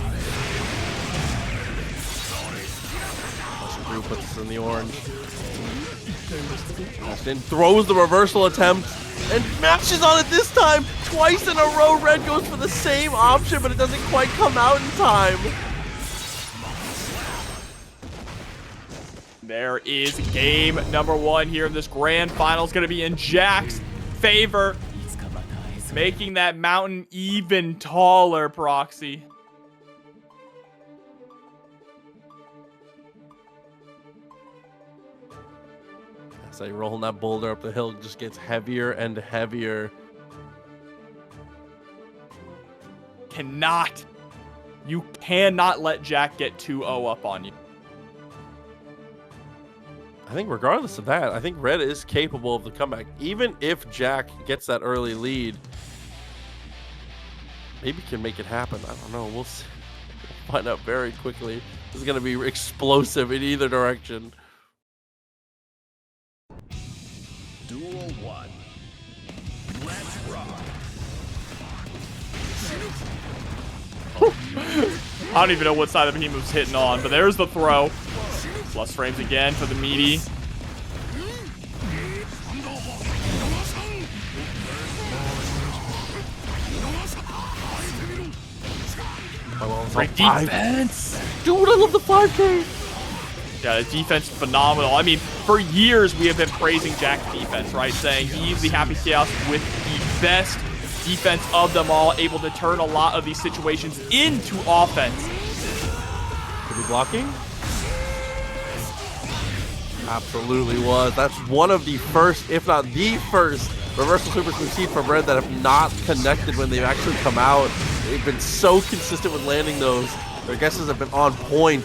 Drew puts us in the orange. Austin throws the reversal attempt and matches on it this time. Twice in a row, Red goes for the same option, but it doesn't quite come out in time. There is game number 1 here in this grand final. It's going to be in Jack's favor, making that mountain even taller, Proxy. As I rolling that boulder up the hill, it just gets heavier and heavier. You cannot let Jack get 2-0 up on you. I think regardless of that, I think Red is capable of the comeback. Even if Jack gets that early lead, maybe can make it happen. I don't know. We'll see. We'll find out very quickly. This is going to be explosive in either direction. Duel 1. Let's rock. I don't even know what side of Behemoth was hitting on, but there's the throw. Plus frames again for the meaty. Great defense. Dude, I love the 5K. Yeah, the defense is phenomenal. I mean, for years we have been praising Jack's defense, right? Saying he's the Happy Chaos with the best defense of them all, able to turn a lot of these situations into offense. Could be blocking? Absolutely was. That's one of the first, if not the first, reversal supers we've seen from Red that have not connected when they've actually come out. They've been so consistent with landing those. Their guesses have been on point.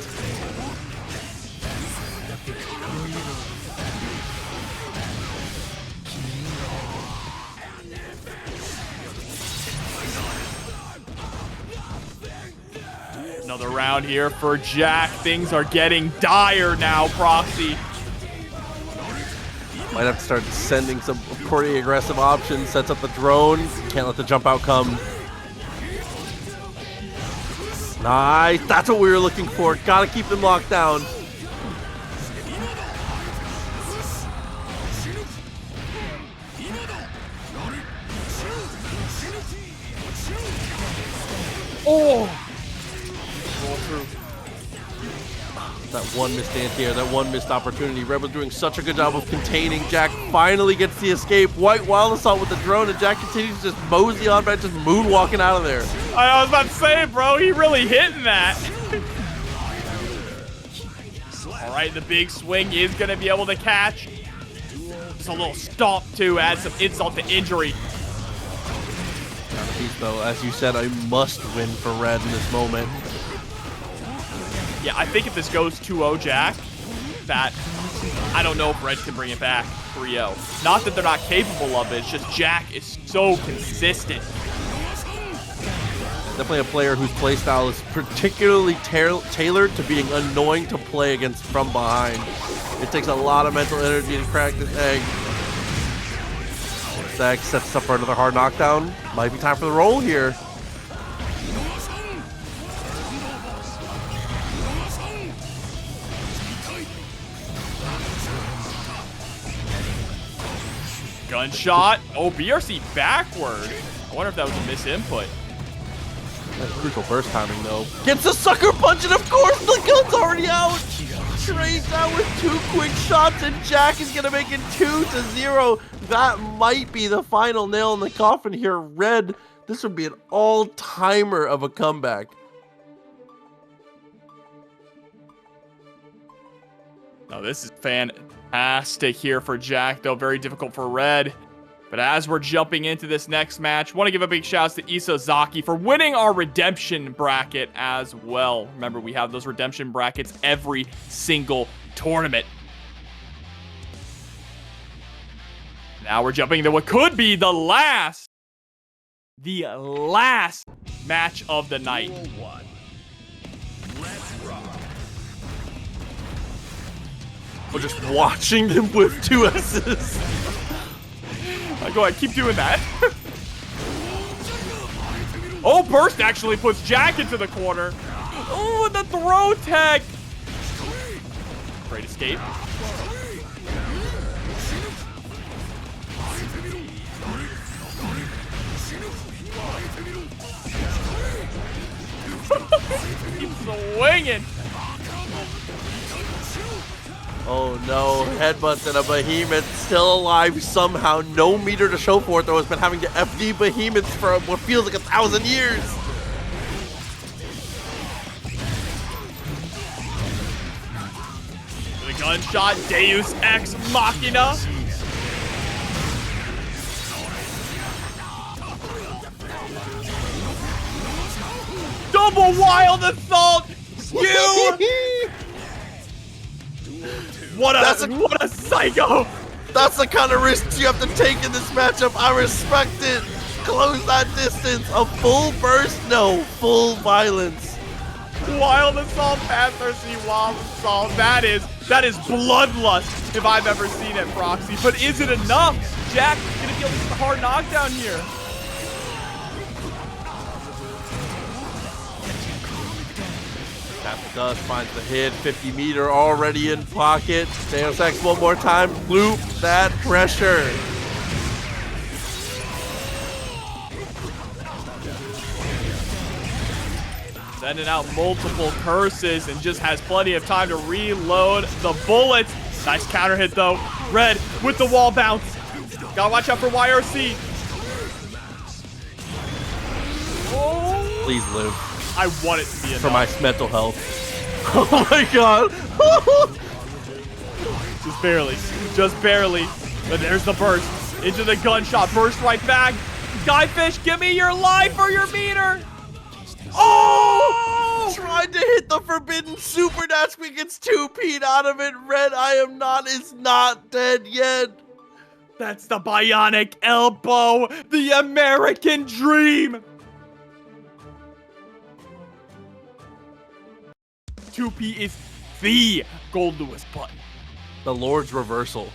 Another round here for Jack. Things are getting dire now, Proxy. Might have to start sending some pretty aggressive options. Sets up the drone. Can't let the jump out come. Nice. That's what we were looking for. Gotta keep them locked down. Oh! That one missed anti-air, that one missed opportunity. Red was doing such a good job of containing. Jack finally gets the escape. White Wild Assault with the drone, and Jack continues to just mosey on back, just moonwalking out of there. I was about to say, bro, he really hitting that. All right, the big swing is going to be able to catch. Just a little stomp, too, add some insult to injury. Though, as you said, I must win for Red in this moment. Yeah, I think if this goes 2-0 Jack, that I don't know if Red can bring it back 3-0. Not that they're not capable of it, it's just Jack is so consistent. Definitely a player whose playstyle is particularly tailored to being annoying to play against from behind. It takes a lot of mental energy to crack this egg. Zach sets up for another hard knockdown. Might be time for the roll here. Gunshot. Oh, BRC backward. I wonder if that was a misinput. That's crucial burst timing, though. Gets a sucker punch, and of course the gun's already out. Trades out with 2 quick shots, and Jack is going to make it 2-0. That might be the final nail in the coffin here. Red, this would be an all-timer of a comeback. Oh, this is fantastic here for Jack, though very difficult for Red. But as we're jumping into this next match, want to give a big shout out to Isozaki for winning our redemption bracket as well. Remember, we have those redemption brackets every single tournament. Now we're jumping into what could be the last match of the night. We're just watching them with 2 assists. Go ahead, keep doing that. Oh, burst actually puts Jack into the corner. Oh, the throw tech. Great escape. Keeps swinging. Oh no, headbutts and a behemoth still alive somehow. No meter to show for it, though. Has been having to FD behemoths for what feels like 1,000 years. The gunshot, Deus Ex Machina. Double wild assault. You. What a psycho! That's the kind of risks you have to take in this matchup. I respect it. Close that distance. A full burst? No, full violence. Wild assault, Panther C, wild assault. That is bloodlust if I've ever seen it, Proxy. But is it enough? Jack gonna be able to get the hard knockdown here. Does finds the hit, 50 meter already in pocket. Deus Ex one more time, loop that pressure. Sending out multiple curses and just has plenty of time to reload the bullets. Nice counter hit though. Red with the wall bounce. Gotta watch out for YRC. Please live. I want it to be enough. For my mental health. Oh my god. Just barely. Just barely. But there's the burst. Into the gunshot. Burst right back. Skyfish, give me your life or your meter. Oh! Tried to hit the forbidden super dash, but gets 2P'd out of it. RedIAmNot is not dead yet. That's the bionic elbow. The American dream. 2P is the Goldlewis button. The Lord's reversal.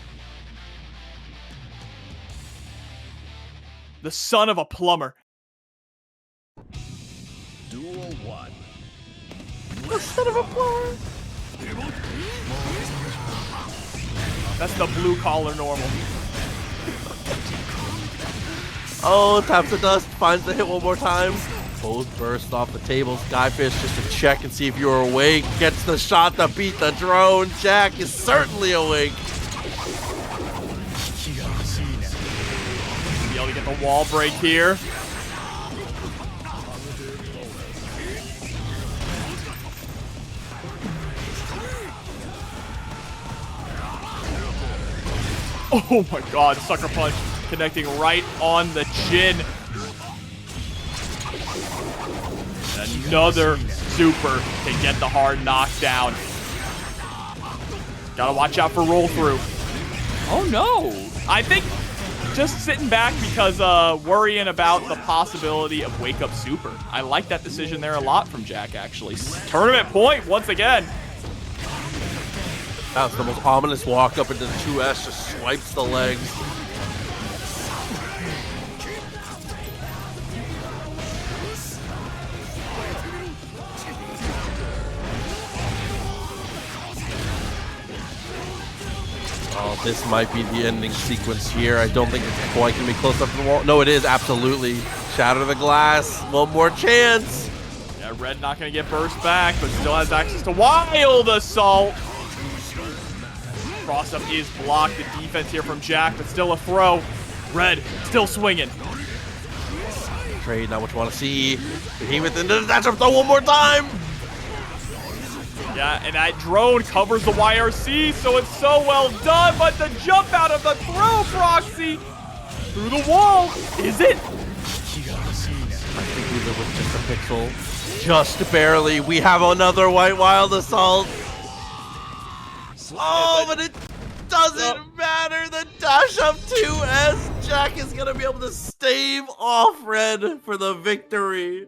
The son of a plumber. Duel 1. The son of a plumber. That's the blue collar normal. Oh, taps the dust, finds the hit one more time. Both burst off the table. Skyfish just to check and see if you're awake. Gets the shot to beat the drone. Jack is certainly awake. Be able to get the wall break here. Oh my god, sucker punch connecting right on the chin. And another super to get the hard knockdown. Gotta watch out for roll through. Oh no. I think just sitting back because worrying about the possibility of wake up super. I like that decision there a lot from Jack actually. Tournament point once again. That's the most ominous walk up into the 2S, just swipes the legs. Oh, this might be the ending sequence here. I don't think it's quite going to be close up to the wall. No, it is, absolutely. Shatter the glass. One more chance. Yeah, Red not going to get burst back, but still has access to Wild Assault. Cross-up is blocked. The defense here from Jack, but still a throw. Red still swinging. Trade, not what you want to see. Behemoth into the dash up throw one more time. Yeah, and that drone covers the YRC, so it's so well done, but the jump out of the throw proxy through the wall, is it? I think we live with just a pixel. Just barely. We have another white Wild Assault. Oh, but it doesn't matter. The dash up 2S. Jack is going to be able to stave off Red for the victory.